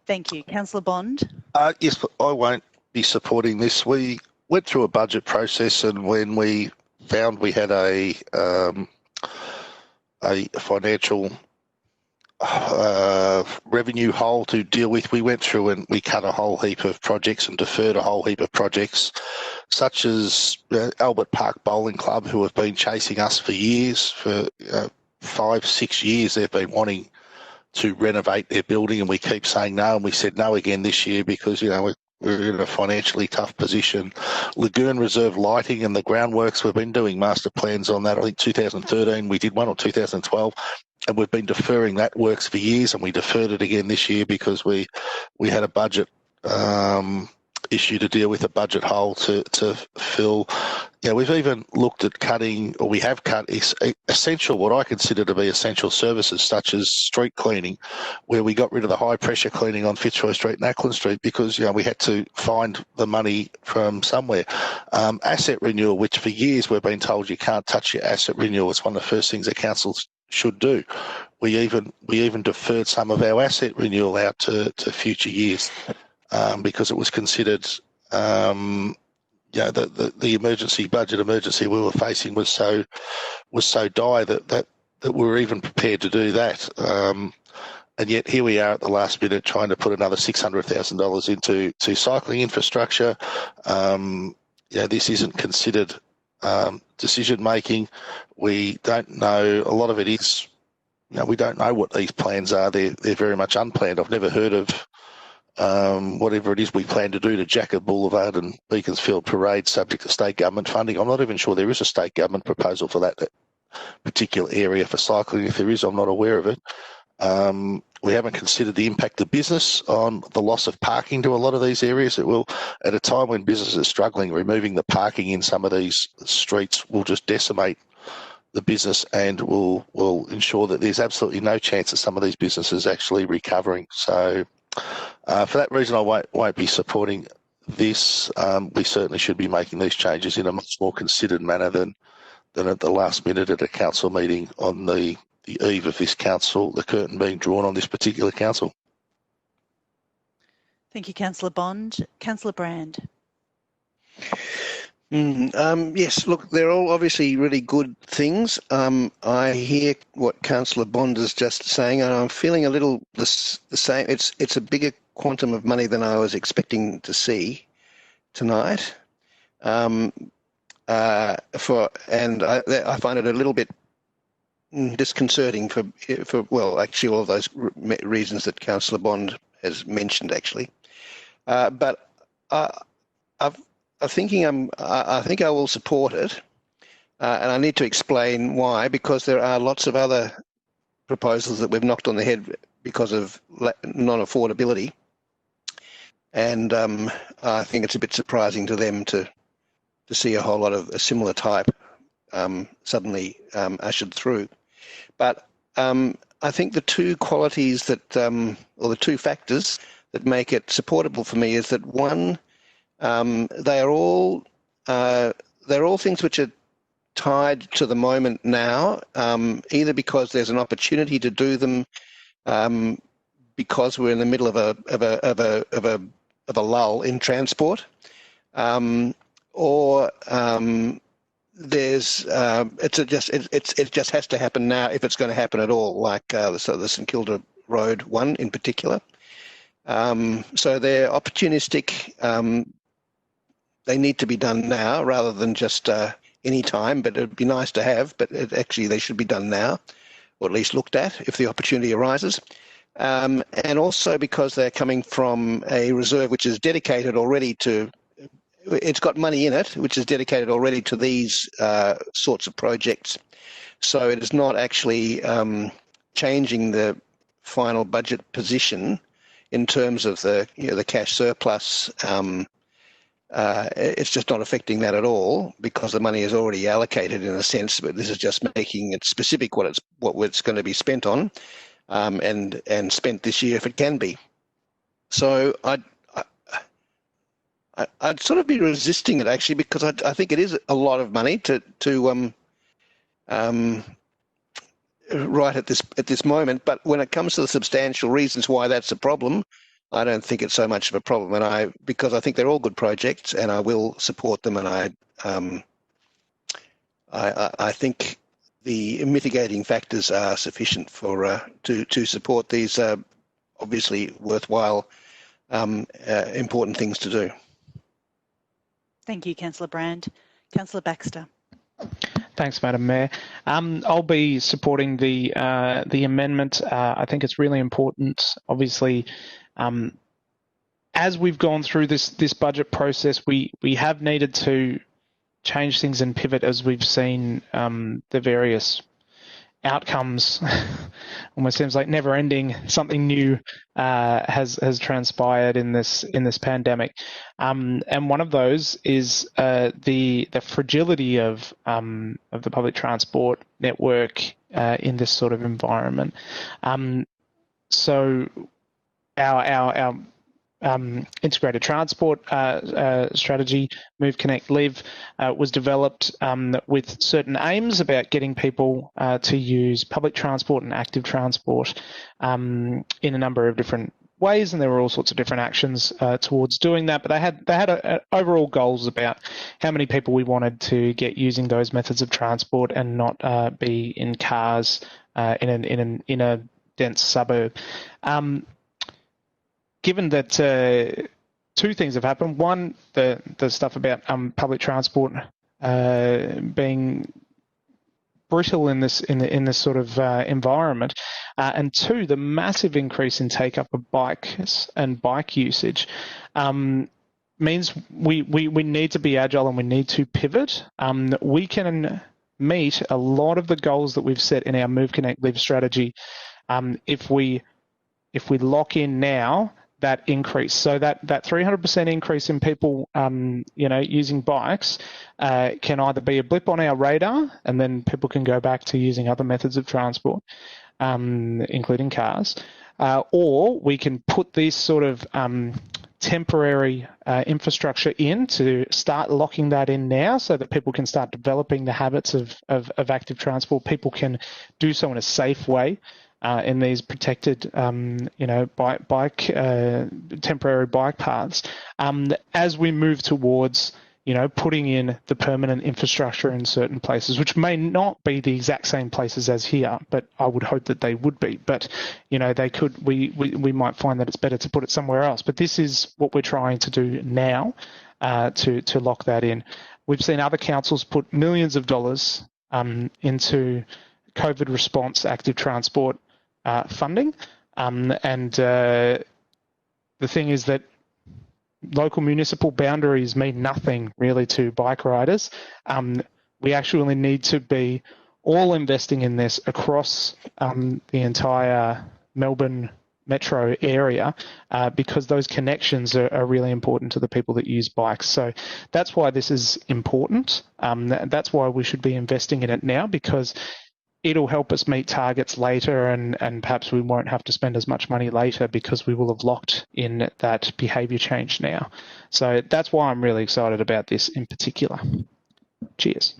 Thank you. Councillor Bond. Yes, but I won't be supporting this. We went through a budget process, and when we found we had a financial revenue hole to deal with, we went through and we cut a whole heap of projects and deferred a whole heap of projects, such as Albert Park Bowling Club, who have been chasing us for years, for 5-6 years. They've been wanting to renovate their building, and we keep saying no, and we said no again this year because, you know, we're in a financially tough position. Lagoon Reserve lighting and the groundworks, we've been doing master plans on that. I think 2013 we did one, or 2012, and we've been deferring that works for years, and we deferred it again this year because we had a budget issue to deal with, a budget hole to fill. You know, we've even looked at cutting, or we have cut essential, what I consider to be essential services, such as street cleaning, where we got rid of the high pressure cleaning on Fitzroy Street and Ackland Street because, you know, we had to find the money from somewhere. Asset renewal, which for years we've been told you can't touch your asset renewal. It's one of the first things that councils should do. We even deferred some of our asset renewal out to future years because it was considered, the emergency budget emergency we were facing was so dire that we were even prepared to do that. And yet here we are at the last minute trying to put another $600,000 into cycling infrastructure. This isn't considered decision making. We don't know. A lot of it is, we don't know what these plans are. They're very much unplanned. I've never heard of whatever it is we plan to do to Jacob Boulevard and Beaconsfield Parade subject to state government funding. I'm not even sure there is a state government proposal for that particular area for cycling. If there is, I'm not aware of it. We haven't considered the impact of business on the loss of parking to a lot of these areas. It will, at a time when business is struggling, removing the parking in some of these streets will just decimate the business and will ensure that there's absolutely no chance of some of these businesses actually recovering. So for that reason, I won't be supporting this. We certainly should be making these changes in a much more considered manner than at the last minute at a council meeting on the eve of this council, the curtain being drawn on this particular council. Thank you, Councillor Bond. Councillor Brand. Yes, look, they're all obviously really good things. I hear what Councillor Bond is just saying, and I'm feeling a little the same. It's a bigger quantum of money than I was expecting to see tonight. I find it a little bit disconcerting for actually all of those reasons that Councillor Bond has mentioned actually, but I think I will support it, and I need to explain why, because there are lots of other proposals that we've knocked on the head because of non-affordability, and I think it's a bit surprising to them to see a whole lot of a similar type suddenly ushered through. But I think the two qualities that, or the two factors that make it supportable for me is that one, they're all things which are tied to the moment now, either because there's an opportunity to do them because we're in the middle of a lull in transport, or there's it just has to happen now if it's going to happen at all, like the St Kilda Road one in particular. So they're opportunistic. They need to be done now rather than just any time, but it'd be nice to have, but actually they should be done now, or at least looked at if the opportunity arises. And also because they're coming from a reserve which is dedicated already to, it's got money in it, which is dedicated already to these sorts of projects. So it is not actually changing the final budget position in terms of the cash surplus it's just not affecting that at all because the money is already allocated in a sense, but this is just making it specific what it's going to be spent on, and spent this year if it can be. So I'd sort of be resisting it actually because I think it is a lot of money to right at this moment. But when it comes to the substantial reasons why that's a problem, I don't think it's so much of a problem. Because I think they're all good projects, and I will support them. And I think the mitigating factors are sufficient for to support these obviously worthwhile, important things to do. Thank you, Councillor Brand. Councillor Baxter. Thanks, Madam Mayor. I'll be supporting the amendment. I think it's really important. Obviously, as we've gone through this budget process, we have needed to change things and pivot as we've seen the various outcomes. Almost seems like never ending. Something new has transpired in this pandemic, and one of those is the fragility of the public transport network in this sort of environment. So our integrated transport strategy, Move, Connect, Live, was developed with certain aims about getting people to use public transport and active transport in a number of different ways, and there were all sorts of different actions towards doing that. But they had overall goals about how many people we wanted to get using those methods of transport and not be in cars in a dense suburb. Given that two things have happened, one, the stuff about public transport being brittle in this sort of environment, and two, the massive increase in take up of bikes and bike usage means we need to be agile and we need to pivot. We can meet a lot of the goals that we've set in our Move, Connect, Live strategy if we lock in now that increase. So that 300% increase in people, using bikes can either be a blip on our radar, and then people can go back to using other methods of transport, including cars, or we can put these sort of temporary infrastructure in to start locking that in now so that people can start developing the habits of active transport. People can do so in a safe way. In these protected, temporary bike paths, as we move towards, putting in the permanent infrastructure in certain places, which may not be the exact same places as here, but I would hope that they would be. But, they could. We might find that it's better to put it somewhere else. But this is what we're trying to do now to lock that in. We've seen other councils put millions of dollars into COVID response active transport funding, and the thing is that local municipal boundaries mean nothing really to bike riders. We actually need to be all investing in this across the entire Melbourne metro area because those connections are really important to the people that use bikes. So that's why this is important. That's why we should be investing in it now, because it'll help us meet targets later, and perhaps we won't have to spend as much money later because we will have locked in that behaviour change now. So that's why I'm really excited about this in particular. Cheers.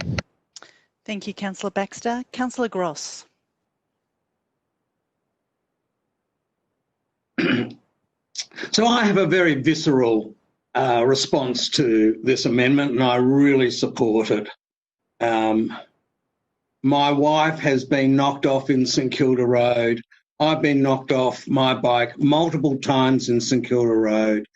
Thank you, Councillor Baxter. Councillor Gross. So I have a very visceral response to this amendment, and I really support it. My wife has been knocked off in St Kilda Road. I've been knocked off my bike multiple times in St Kilda Road.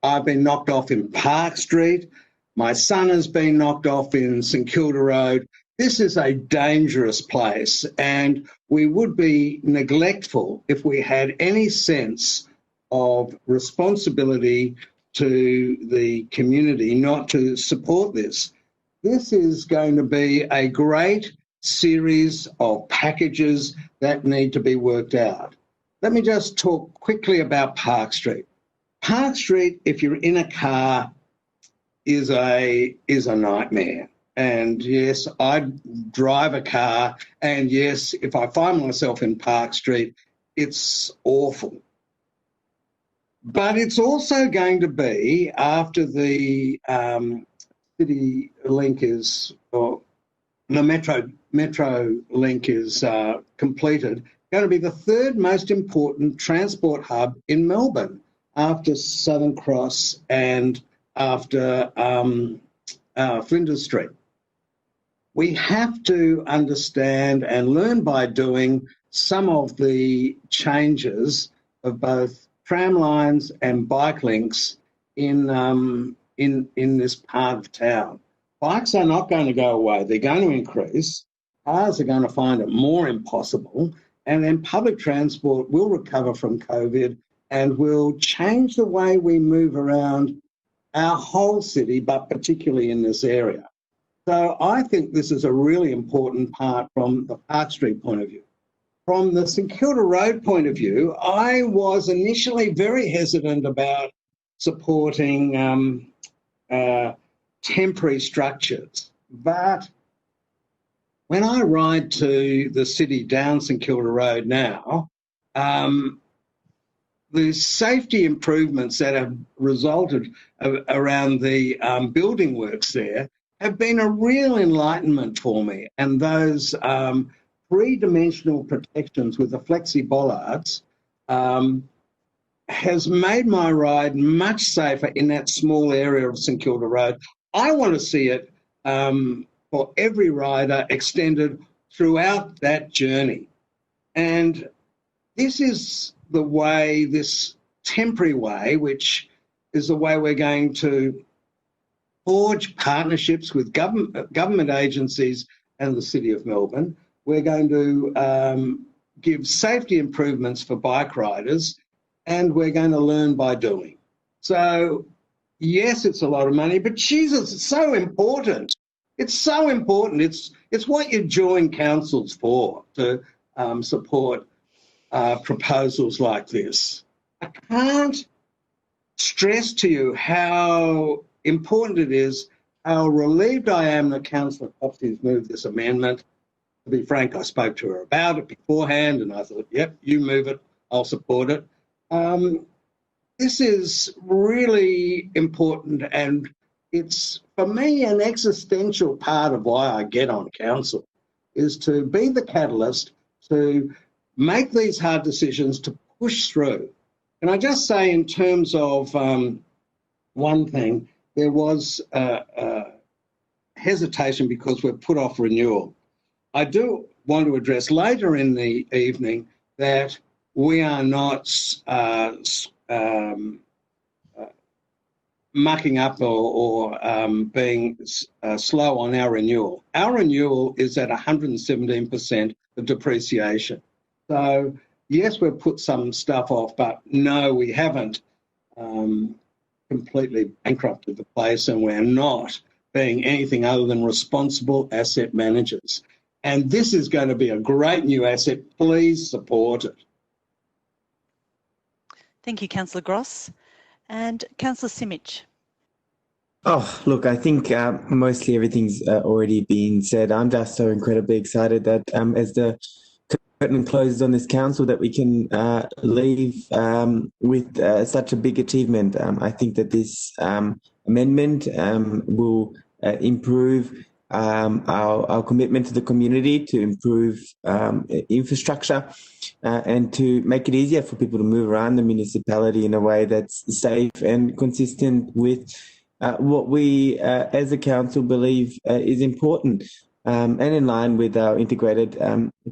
I've been knocked off in Park Street. My son has been knocked off in St Kilda Road. This is a dangerous place, and we would be neglectful if we had any sense of responsibility to the community not to support this. This is going to be a great series of packages that need to be worked out. Let me just talk quickly about Park Street. Park Street, if you're in a car, is a nightmare. And yes, I drive a car, and yes, if I find myself in Park Street, it's awful. But it's also going to be, after the City Link is, or the Metro Link is completed, going to be the third most important transport hub in Melbourne, after Southern Cross and after Flinders Street. We have to understand and learn by doing some of the changes of both tram lines and bike links in this part of town. Bikes are not going to go away. They're going to increase. Cars are going to find it more impossible. And then public transport will recover from COVID and will change the way we move around our whole city, but particularly in this area. So I think this is a really important part from the Park Street point of view. From the St Kilda Road point of view, I was initially very hesitant about supporting temporary structures. But when I ride to the city down St Kilda Road now, the safety improvements that have resulted around the building works there have been a real enlightenment for me. And those three-dimensional protections with the flexi bollards has made my ride much safer in that small area of St Kilda Road. I want to see it for every rider extended throughout that journey. And this is the way, this temporary way, which is the way we're going to forge partnerships with government agencies and the City of Melbourne. We're going to give safety improvements for bike riders, and we're going to learn by doing. So, yes, it's a lot of money, but Jesus, it's so important. It's so important. It's what you join councils for, to support proposals like this. I can't stress to you how important it is, how relieved I am that Councillor Copsy's moved this amendment. To be frank, I spoke to her about it beforehand and I thought, yep, you move it, I'll support it. This is really important, and it's, for me, an existential part of why I get on council, is to be the catalyst to make these hard decisions, to push through. Can I just say, in terms of one thing, there was hesitation because we've put off renewal. I do want to address later in the evening that we are not mucking up or being slow on our renewal. Our renewal is at 117% of depreciation. So, yes, we've put some stuff off, but no, we haven't completely bankrupted the place, and we're not being anything other than responsible asset managers. And this is going to be a great new asset. Please support it. Thank you, Councillor Gross. And Councillor Simic. Oh, look, I think mostly everything's already been said. I'm just so incredibly excited that as the curtain closes on this council, that we can leave with such a big achievement. I think that this amendment will improve our commitment to the community, to improve infrastructure, and to make it easier for people to move around the municipality in a way that's safe and consistent with what we as a council believe is important, and in line with our integrated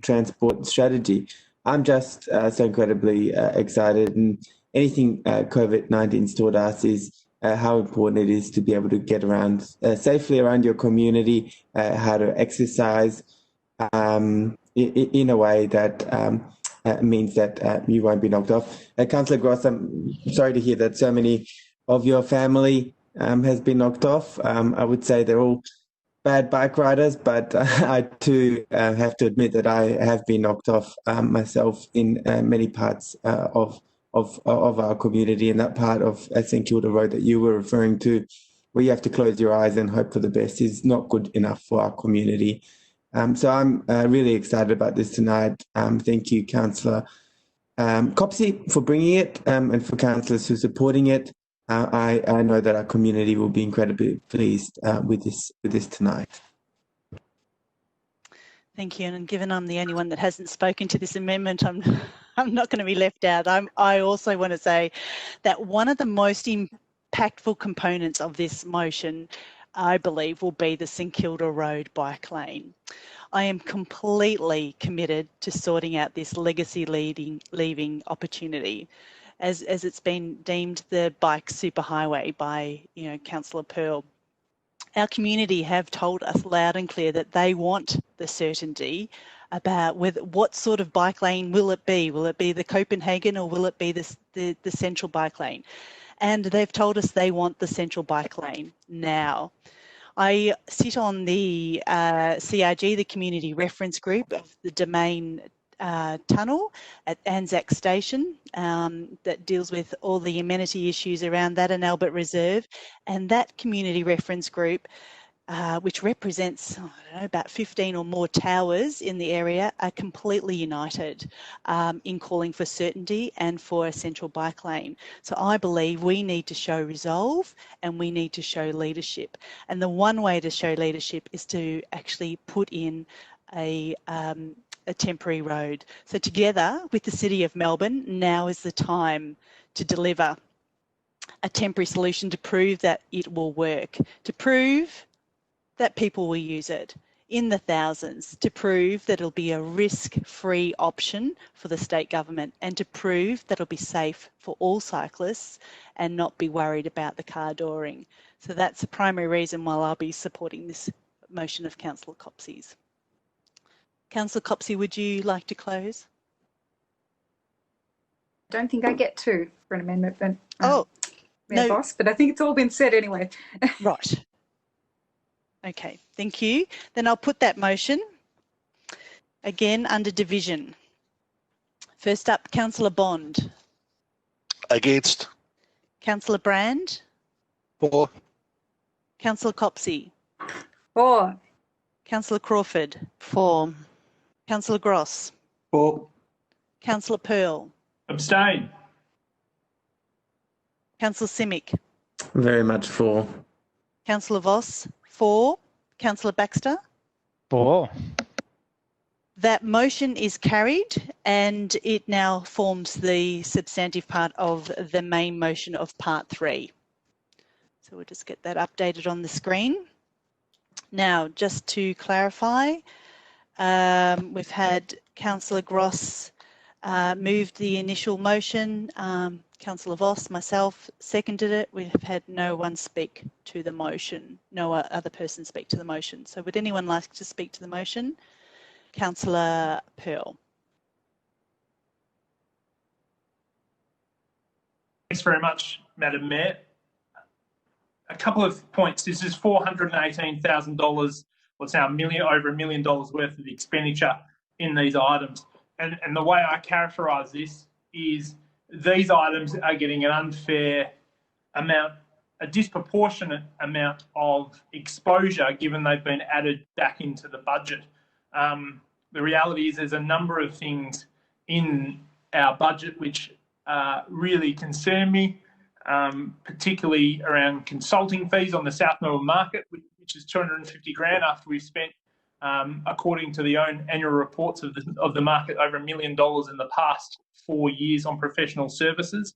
transport strategy. I'm just so incredibly excited, and anything COVID-19 taught us is how important it is to be able to get around safely around your community, how to exercise in a way that means that you won't be knocked off. Councillor Gross, I'm sorry to hear that so many of your family has been knocked off. I would say they're all bad bike riders, but I too have to admit that I have been knocked off myself in many parts of our community, and that part of St Kilda Road that you were referring to where you have to close your eyes and hope for the best is not good enough for our community. So I'm really excited about this tonight. Thank you, Councillor Copsey, for bringing it, and for councillors who are supporting it. I know that our community will be incredibly pleased with this tonight. Thank you. And given I'm the only one that hasn't spoken to this amendment, I'm not going to be left out. I also want to say that one of the most impactful components of this motion, I believe, will be the St Kilda Road bike lane. I am completely committed to sorting out this legacy leaving opportunity, as it's been deemed the bike superhighway by Councillor Pearl. Our community have told us loud and clear that they want the certainty about what sort of bike lane will it be. Will it be the Copenhagen or will it be the central bike lane? And they've told us they want the central bike lane now. I sit on the CRG, the Community Reference Group of the Domain Tunnel at Anzac Station, that deals with all the amenity issues around that and Albert Reserve. And that Community Reference Group, which represents about 15 or more towers in the area, are completely united in calling for certainty and for a central bike lane. So I believe we need to show resolve and we need to show leadership. And the one way to show leadership is to actually put in a temporary road. So together with the City of Melbourne, now is the time to deliver a temporary solution to prove that it will work, to prove that people will use it in the thousands, to prove that it'll be a risk-free option for the state government, and to prove that it'll be safe for all cyclists and not be worried about the car dooring. So that's the primary reason why I'll be supporting this motion of Councillor Copsey's. Councillor Copsey, would you like to close? I don't think I get to for an amendment, but no, boss, but I think it's all been said anyway. Right. Okay, thank you. Then I'll put that motion again under division. First up, Councillor Bond. Against. Councillor Brand. For. Councillor Copsey. For. Councillor Crawford. For. Councillor Gross. For. Councillor Pearl. Abstain. Councillor Simic. Very much for. Councillor Voss. For. Councillor Baxter. For. That motion is carried and it now forms the substantive part of the main motion of part 3. So we'll just get that updated on the screen. Now, just to clarify, we've had Councillor Gross moved the initial motion, Councillor Voss, myself, seconded it. We've had no one speak to the motion, no other person speak to the motion. So would anyone like to speak to the motion? Councillor Pearl. Thanks very much, Madam Mayor. A couple of points. This is $418,000, what's now over $1 million worth of expenditure in these items. And the way I characterise this is these items are getting an unfair amount, a disproportionate amount of exposure given they've been added back into the budget. The reality is there's a number of things in our budget which really concern me, particularly around consulting fees on the South Melbourne market, which is $250,000 after we've spent, according to the own annual reports of the market, over $1 million in the past 4 years on professional services.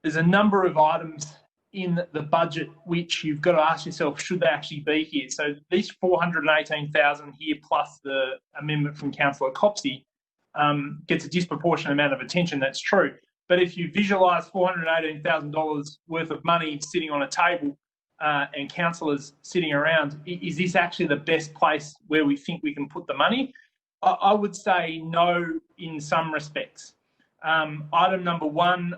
There's a number of items in the budget which you've got to ask yourself, should they actually be here? So these $418,000 here plus the amendment from Councillor Copsey gets a disproportionate amount of attention, that's true. But if you visualise $418,000 worth of money sitting on a table and councillors sitting around, is this actually the best place where we think we can put the money? I would say no in some respects. Item number one,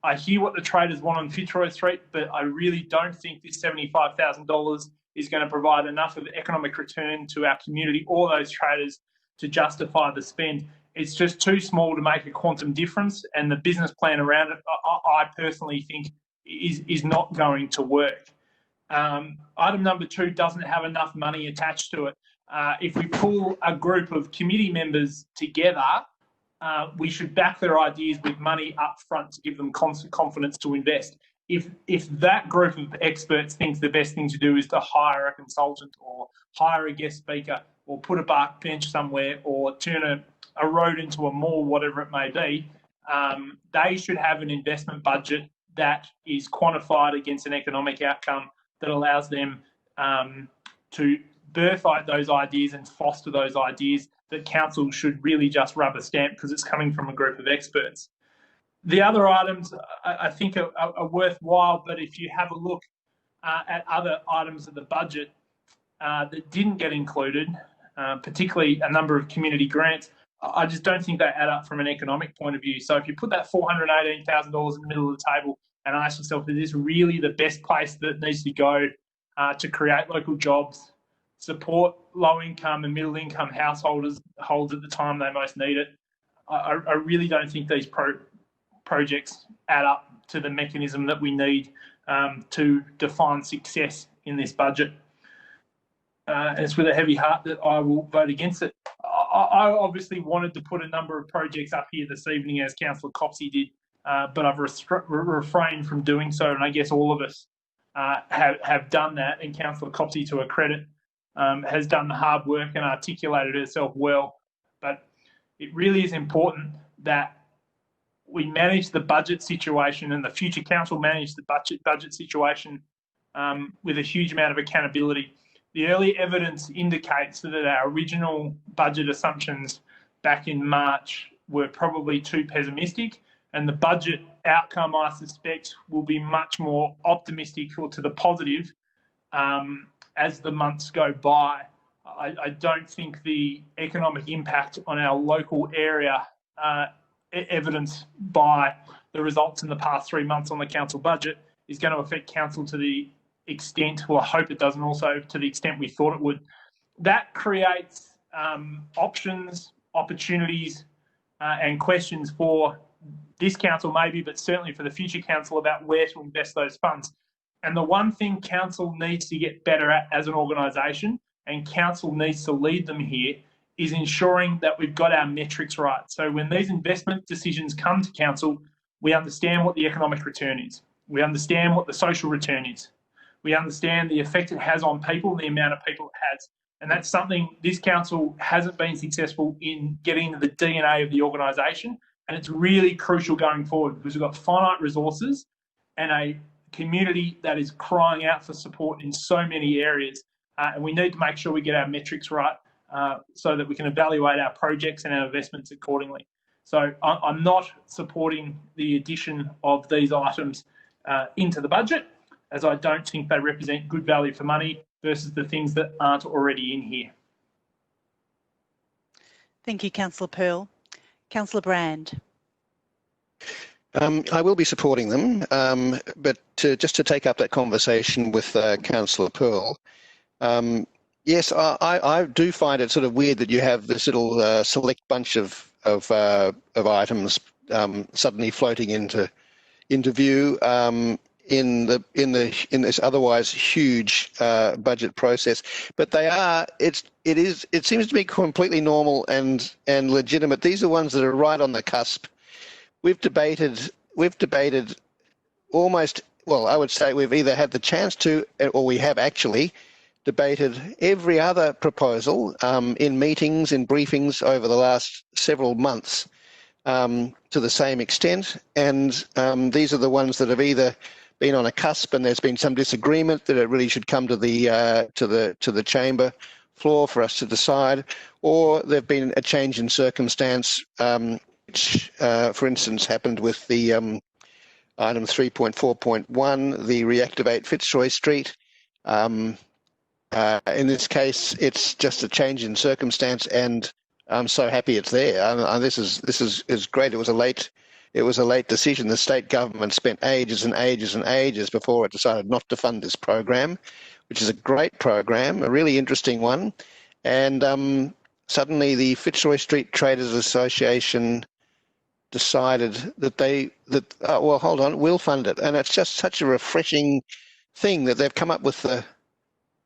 I hear what the traders want on Fitzroy Street, but I really don't think this $75,000 is going to provide enough of economic return to our community or those traders to justify the spend. It's just too small to make a quantum difference, and the business plan around it, I personally think is not going to work. Item number 2 doesn't have enough money attached to it. If we pull a group of committee members together, we should back their ideas with money up front to give them confidence to invest. If that group of experts thinks the best thing to do is to hire a consultant or hire a guest speaker or put a park bench somewhere or turn a road into a mall, whatever it may be, they should have an investment budget that is quantified against an economic outcome that allows them to birth out those ideas and foster those ideas that council should really just rubber stamp because it's coming from a group of experts. The other items I think are worthwhile, but if you have a look at other items of the budget that didn't get included, particularly a number of community grants, I just don't think they add up from an economic point of view. So if you put that $418,000 in the middle of the table and ask yourself, is this really the best place that needs to go to create local jobs, support low-income and middle-income households at the time they most need it, I really don't think these projects add up to the mechanism that we need to define success in this budget. And it's with a heavy heart that I will vote against it. I obviously wanted to put a number of projects up here this evening, as Councillor Copsey did, but I've refrained from doing so, and I guess all of us have done that, and Councillor Copsey, to her credit, has done the hard work and articulated herself well. But it really is important that we manage the budget situation and the future council manage the budget situation with a huge amount of accountability. The early evidence indicates that our original budget assumptions back in March were probably too pessimistic, and the budget outcome, I suspect, will be much more optimistic or to the positive as the months go by. I don't think the economic impact on our local area evidenced by the results in the past 3 months on the council budget is going to affect council to the extent, well, I hope it doesn't, also to the extent we thought it would. That creates options, opportunities and questions for this council maybe, but certainly for the future council about where to invest those funds. And the one thing council needs to get better at as an organisation, and council needs to lead them here, is ensuring that we've got our metrics right. So when these investment decisions come to council, we understand what the economic return is. We understand what the social return is. We understand the effect it has on people and the amount of people it has. And that's something this council hasn't been successful in getting into the DNA of the organisation. And it's really crucial going forward because we've got finite resources and a community that is crying out for support in so many areas. And we need to make sure we get our metrics right so that we can evaluate our projects and our investments accordingly. So I'm not supporting the addition of these items into the budget, as I don't think they represent good value for money versus the things that aren't already in here. Thank you, Councillor Pearl. Councillor Brand. I will be supporting them, but just to take up that conversation with Councillor Pearl, yes, I do find it sort of weird that you have this little select bunch of items suddenly floating into view in this otherwise huge budget process. But they are it seems to be completely normal and legitimate. These are ones that are right on the cusp. We've debated almost, well, I would say we've either had the chance to, or we have actually debated every other proposal in meetings, in briefings over the last several months to the same extent. And these are the ones that have either been on a cusp and there's been some disagreement that it really should come to the chamber floor for us to decide, or there've been a change in circumstance, which, for instance, happened with the item 3.4.1, the reactivate Fitzroy Street. In this case, it's just a change in circumstance, and I'm so happy it's there. This is great. It was a late decision. The state government spent ages and ages and ages before it decided not to fund this program, which is a great program, a really interesting one. And suddenly the Fitzroy Street Traders Association decided that well, hold on, we'll fund it, and it's just such a refreshing thing that they've come up with the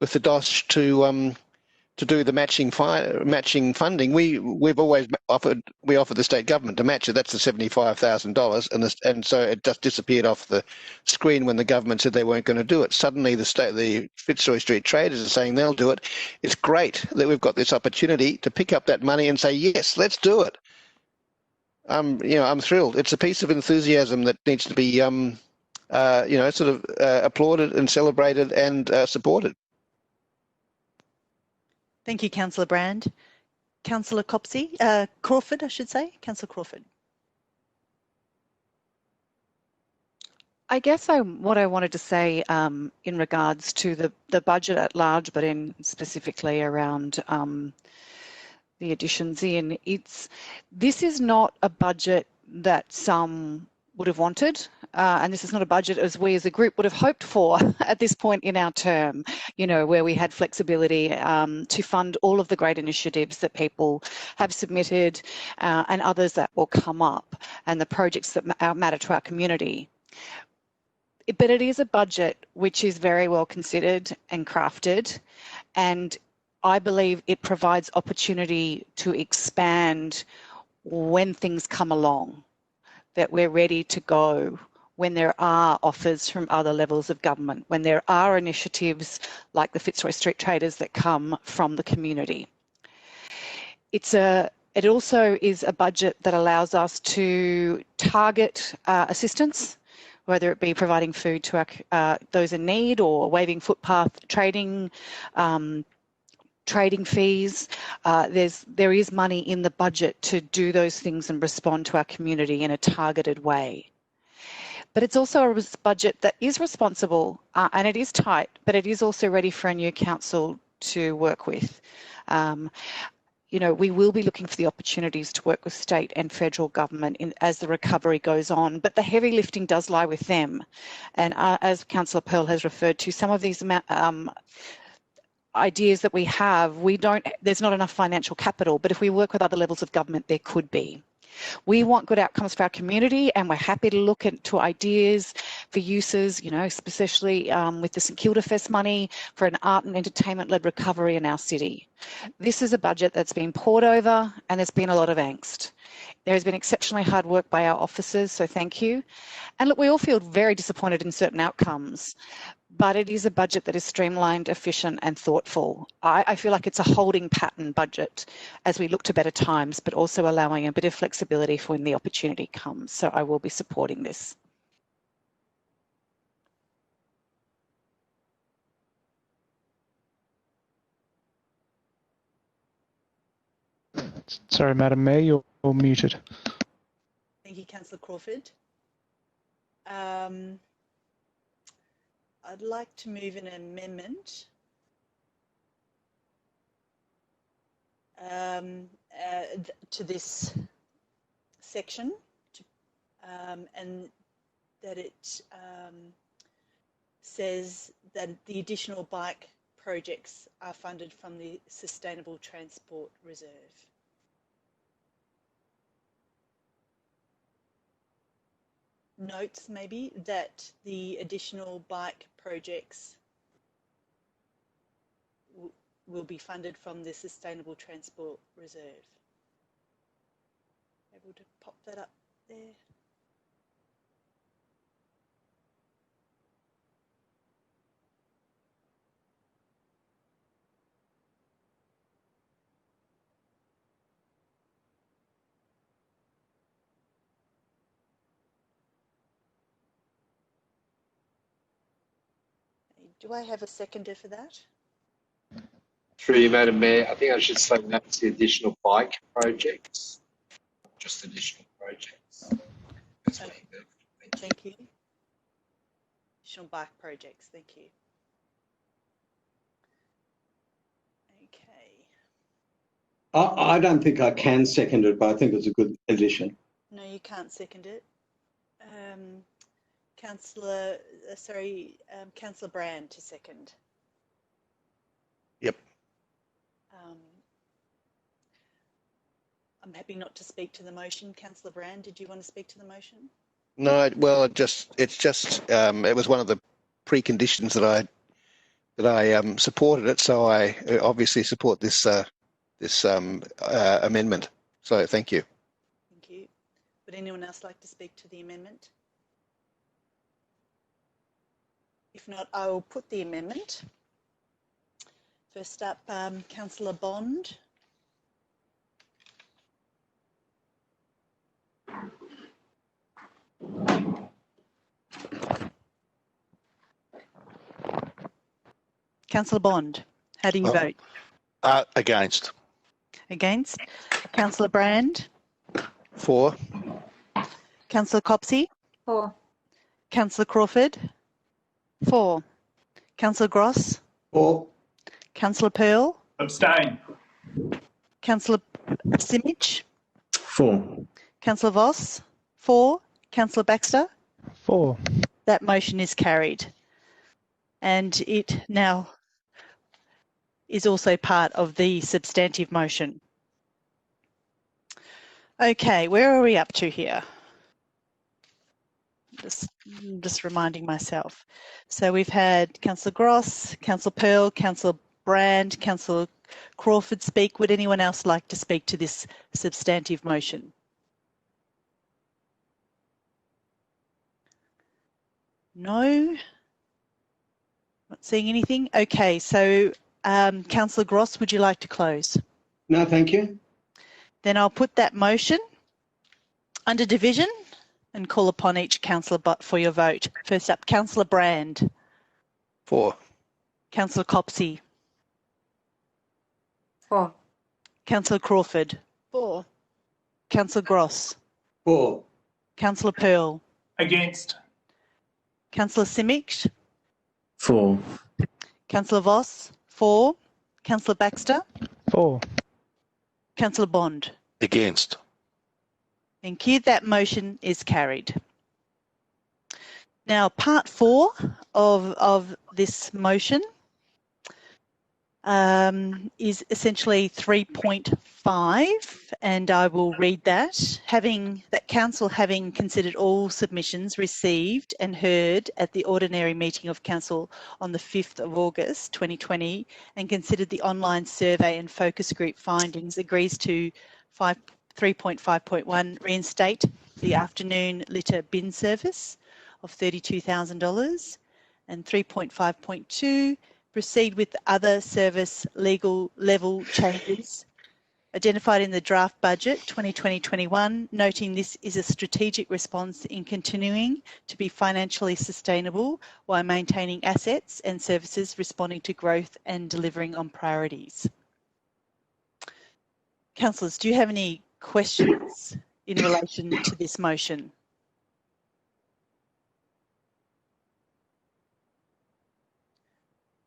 DOS to do the matching funding. We've always offered the state government to match it. That's the $75,000, and so it just disappeared off the screen when the government said they weren't going to do it. Suddenly, the Fitzroy Street traders are saying they'll do it. It's great that we've got this opportunity to pick up that money and say yes, let's do it. I'm thrilled. It's a piece of enthusiasm that needs to be applauded and celebrated and supported. Thank you, Councillor Brand. Councillor Crawford, I should say. Councillor Crawford. I guess what I wanted to say in regards to the budget at large, but in specifically around the additions in, this is not a budget that some would have wanted, and this is not a budget as we as a group would have hoped for at this point in our term, where we had flexibility to fund all of the great initiatives that people have submitted and others that will come up and the projects that matter to our community. But it is a budget which is very well considered and crafted, and I believe it provides opportunity to expand when things come along, that we're ready to go when there are offers from other levels of government, when there are initiatives like the Fitzroy Street Traders that come from the community. It also is a budget that allows us to target assistance, whether it be providing food to those in need or waiving footpath trading fees. There is money in the budget to do those things and respond to our community in a targeted way. But it's also a budget that is responsible and it is tight, but it is also ready for a new council to work with. We will be looking for the opportunities to work with state and federal government as the recovery goes on, but the heavy lifting does lie with them. And as Councillor Pearl has referred to, some of these ideas that we have, there's not enough financial capital, but if we work with other levels of government, there could be. We want good outcomes for our community, and we're happy to look into ideas for uses, especially with the St Kilda Fest money for an art and entertainment-led recovery in our city. This is a budget that's been poured over, and there's been a lot of angst. There has been exceptionally hard work by our officers, so thank you. And look, we all feel very disappointed in certain outcomes, but it is a budget that is streamlined, efficient and thoughtful. I feel like it's a holding pattern budget as we look to better times, but also allowing a bit of flexibility for when the opportunity comes. So I will be supporting this. Sorry, Madam Mayor, you're muted. Thank you, Councillor Crawford. I'd like to move an amendment to this section, and that it says that the additional bike projects are funded from the Sustainable Transport Reserve. Notes maybe that the additional bike projects will be funded from the Sustainable Transport Reserve. Able to pop that up there. Do I have a seconder for that? Through you, Madam Mayor, I think I should say that's the additional bike projects, just additional projects. Okay. Thank you. Additional bike projects, thank you. Okay. I don't think I can second it, but I think it's a good addition. No, you can't second it. Councillor Brand to second. Yep. I'm happy not to speak to the motion. Councillor Brand, did you want to speak to the motion? No, well, it was one of the preconditions that I supported it, so I obviously support this amendment. So thank you. Thank you. Would anyone else like to speak to the amendment? If not, I will put the amendment. First up, Councillor Bond. Councillor Bond, how do you vote? Against. Against. Councillor Brand. For. Councillor Copsey. For. Councillor Crawford. For. Councillor Gross. For. Councillor Pearl. Abstain. Councillor Simic. For. Councillor Voss. For. Councillor Baxter. For. That motion is carried. And it now is also part of the substantive motion. Okay, where are we up to here? Just reminding myself. So we've had Councillor Gross, Councillor Pearl, Councillor Brand, Councillor Crawford speak. Would anyone else like to speak to this substantive motion? No? Not seeing anything? Okay, so Councillor Gross, would you like to close? No, thank you. Then I'll put that motion under division and call upon each councillor for your vote. First up, Councillor Brand. For. Councillor Copsey. For. Councillor Crawford. For. Councillor Gross. For. Councillor Pearl. Against. Councillor Simic. For. Councillor Voss. For. Councillor Baxter. For. Councillor Bond. Against. Thank you. That motion is carried. Now, part 4 of this motion is essentially 3.5, and I will read that. Council having considered all submissions received and heard at the ordinary meeting of Council on the 5th of August 2020 and considered the online survey and focus group findings, agrees to 3.5.1 reinstate the afternoon litter bin service of $32,000, and 3.5.2 proceed with other service legal level changes identified in the draft budget 2020-21, noting this is a strategic response in continuing to be financially sustainable while maintaining assets and services responding to growth and delivering on priorities. Councillors, do you have any questions in relation to this motion?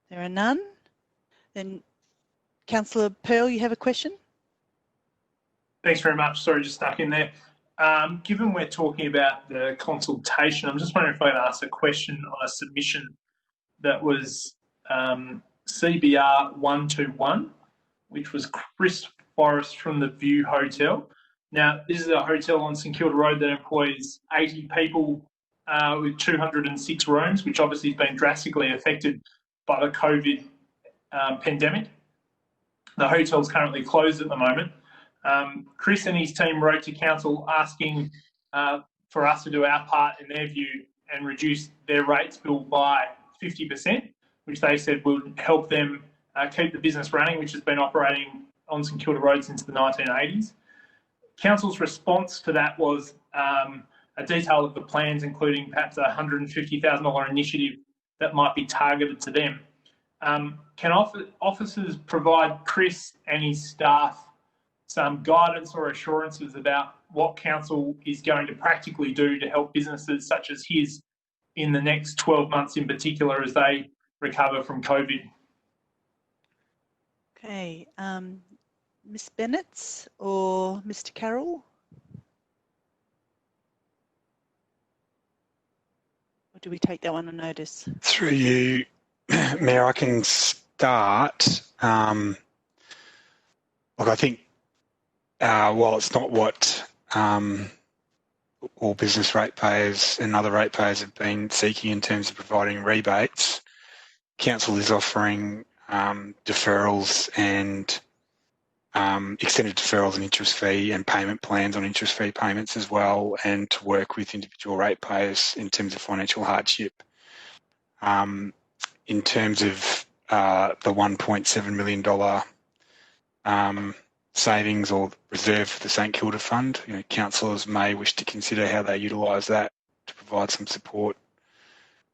There are none. Then, Councillor Pearl, you have a question? Thanks very much. Sorry, just stuck in there. Given we're talking about the consultation, I'm just wondering if I could ask a question on a submission that was CBR 121, which was Chris Forrest from the View Hotel. Now, this is a hotel on St Kilda Road that employs 80 people with 206 rooms, which obviously has been drastically affected by the COVID pandemic. The hotel is currently closed at the moment. Chris and his team wrote to council asking for us to do our part, in their view, and reduce their rates bill by 50%, which they said would help them keep the business running, which has been operating on St Kilda Road since the 1980s. Council's response to that was a detail of the plans, including perhaps a $150,000 initiative that might be targeted to them. Can officers provide Chris and his staff some guidance or assurances about what council is going to practically do to help businesses such as his in the next 12 months in particular as they recover from COVID? Okay, Ms Bennett or Mr Carroll? Or do we take that one on notice? Through you, Mayor, I can start. Look, I think while it's not what all business ratepayers and other ratepayers have been seeking in terms of providing rebates, Council is offering deferrals and extended deferrals and interest fee and payment plans on interest fee payments as well, and to work with individual ratepayers in terms of financial hardship. In terms of the $1.7 million savings or reserve for the St Kilda Fund, councillors may wish to consider how they utilise that to provide some support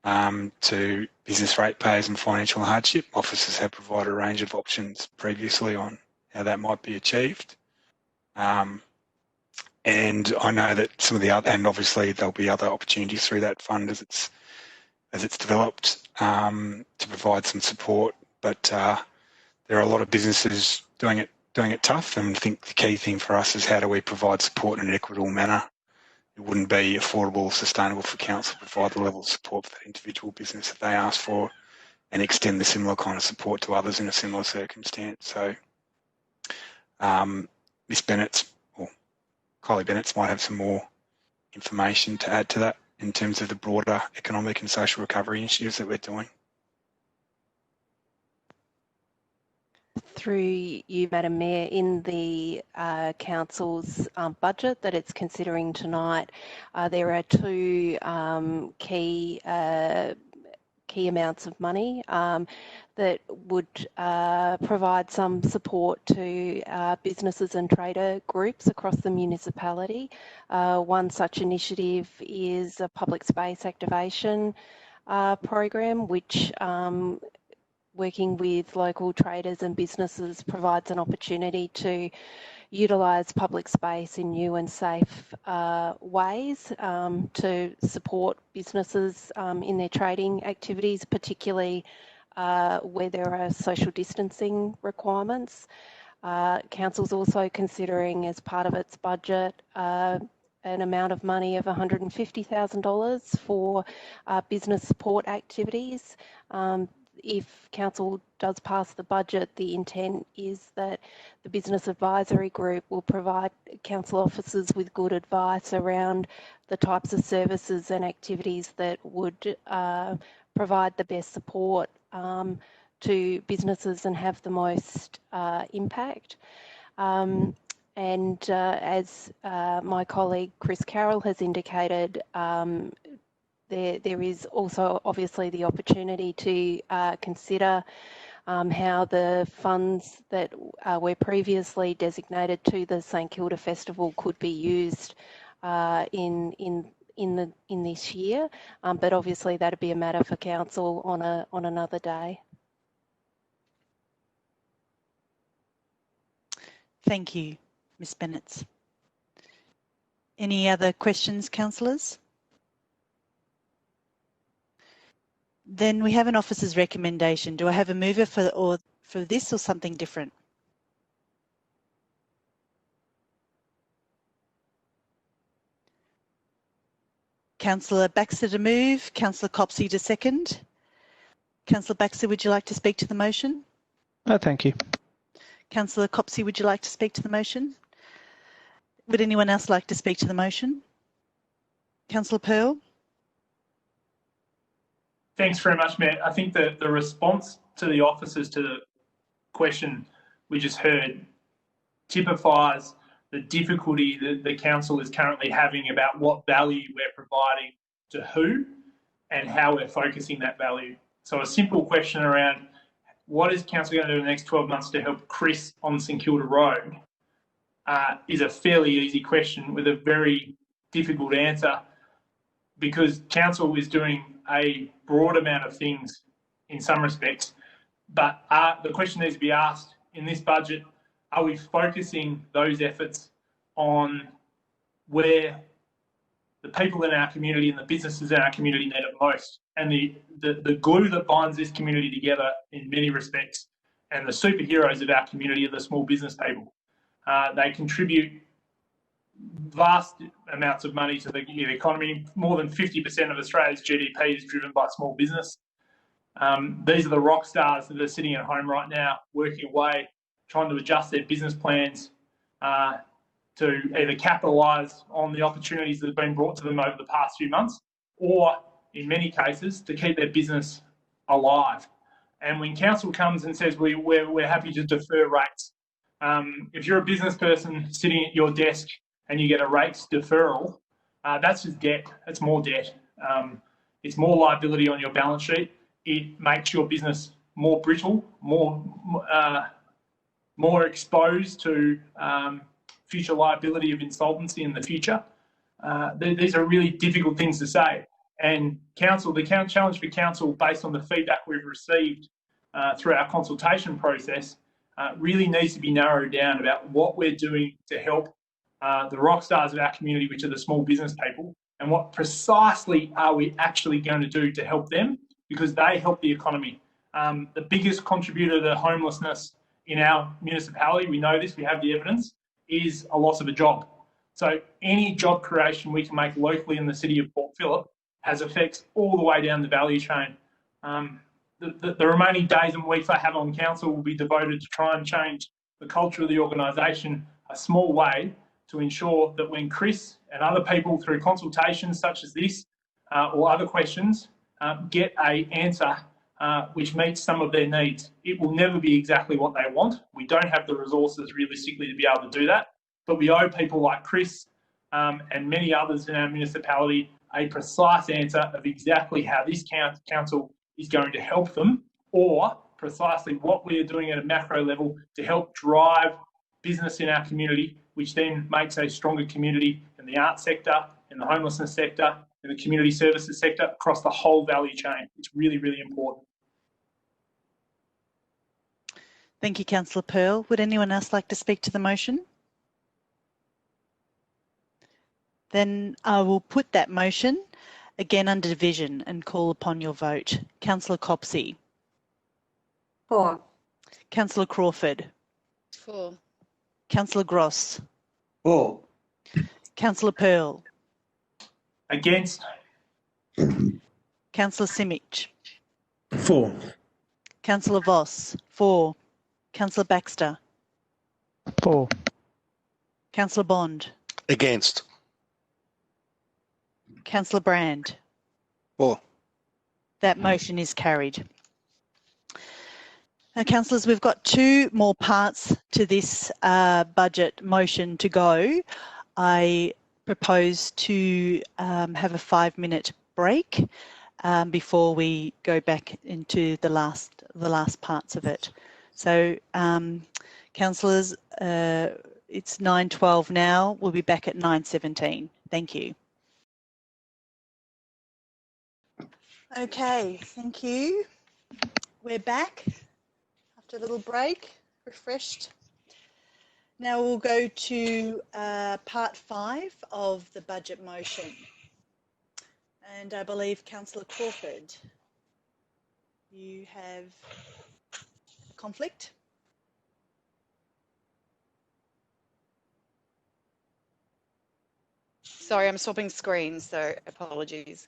to business ratepayers and financial hardship. Officers have provided a range of options previously on how that might be achieved. And I know that some of the other, and obviously there'll be other opportunities through that fund as it's developed to provide some support. But there are a lot of businesses doing it tough, and I think the key thing for us is how do we provide support in an equitable manner. It wouldn't be affordable or sustainable for council to provide the level of support for that individual business that they ask for and extend the similar kind of support to others in a similar circumstance. So Ms Bennett's or Kylie Bennett's might have some more information to add to that in terms of the broader economic and social recovery initiatives that we're doing. Through you, Madam Mayor, in the Council's budget that it's considering tonight, there are two key amounts of money that would provide some support to businesses and trader groups across the municipality. One such initiative is a public space activation program, which working with local traders and businesses provides an opportunity to utilise public space in new and safe ways to support businesses in their trading activities, particularly where there are social distancing requirements. Council's also considering, as part of its budget, an amount of money of $150,000 for business support activities. If Council does pass the budget, the intent is that the Business Advisory Group will provide Council officers with good advice around the types of services and activities that would provide the best support to businesses and have the most impact. As my colleague Chris Carroll has indicated, there is also obviously the opportunity to consider how the funds that were previously designated to the St Kilda Festival could be used in this year, but obviously that'd be a matter for council on another day. Thank you, Ms Bennett. Any other questions, councillors? Then we have an officer's recommendation. Do I have a mover for this or something different? Councillor Baxter to move, Councillor Copsey to second. Councillor Baxter, would you like to speak to the motion? Thank you. Councillor Copsey, would you like to speak to the motion? Would anyone else like to speak to the motion? Councillor Pearl? Thanks very much, Matt. I think that the response to the officers to the question we just heard typifies the difficulty that the council is currently having about what value we're providing to who and how we're focusing that value. So a simple question around what is council going to do in the next 12 months to help Chris on St Kilda Road is a fairly easy question with a very difficult answer, because council is doing a broad amount of things in some respects, but the question needs to be asked in this budget, are we focusing those efforts on where the people in our community and the businesses in our community need it most? And the glue that binds this community together in many respects, and the superheroes of our community are the small business people. They contribute vast amounts of money to the economy. More than 50% of Australia's GDP is driven by small business. These are the rock stars that are sitting at home right now, working away, trying to adjust their business plans to either capitalise on the opportunities that have been brought to them over the past few months, or in many cases to keep their business alive. And when council comes and says we're happy to defer rates, if you're a business person sitting at your desk and you get a rates deferral, that's just debt. It's more debt. It's more liability on your balance sheet. It makes your business more brittle, more exposed to future liability of insolvency in the future. These are really difficult things to say. And the challenge for council, based on the feedback we've received through our consultation process, really needs to be narrowed down about what we're doing to help the rock stars of our community, which are the small business people, and what precisely are we actually going to do to help them, because they help the economy. The biggest contributor to homelessness in our municipality, we know this, we have the evidence, is a loss of a job. So any job creation we can make locally in the city of Port Phillip has effects all the way down the value chain. The remaining days and weeks I have on council will be devoted to try and change the culture of the organisation a small way to ensure that when Chris and other people, through consultations such as this or other questions, get an answer which meets some of their needs. It will never be exactly what they want. We don't have the resources realistically to be able to do that, but we owe people like Chris and many others in our municipality a precise answer of exactly how this council is going to help them, or precisely what we are doing at a macro level to help drive business in our community, which then makes a stronger community in the arts sector, in the homelessness sector, in the community services sector, across the whole value chain. It's really, really important. Thank you, Councillor Pearl. Would anyone else like to speak to the motion? Then I will put that motion again under division and call upon your vote. Councillor Copsey. For. Councillor Crawford. For. Councillor Gross. For. Councillor Pearl. Against. Councillor Simic. For. Councillor Voss. For. Councillor Baxter. For. Councillor Bond. Against. Councillor Brand. For. That motion is carried. Now, councillors, we've got two more parts to this budget motion to go. I propose to have a 5-minute break before we go back into the last parts of it. So, councillors, it's 9:12 now. We'll be back at 9:17. Thank you. Okay, thank you. We're back after a little break, refreshed. Now we'll go to part 5 of the budget motion. And I believe Councillor Crawford, you have a conflict? Sorry, I'm swapping screens, so apologies.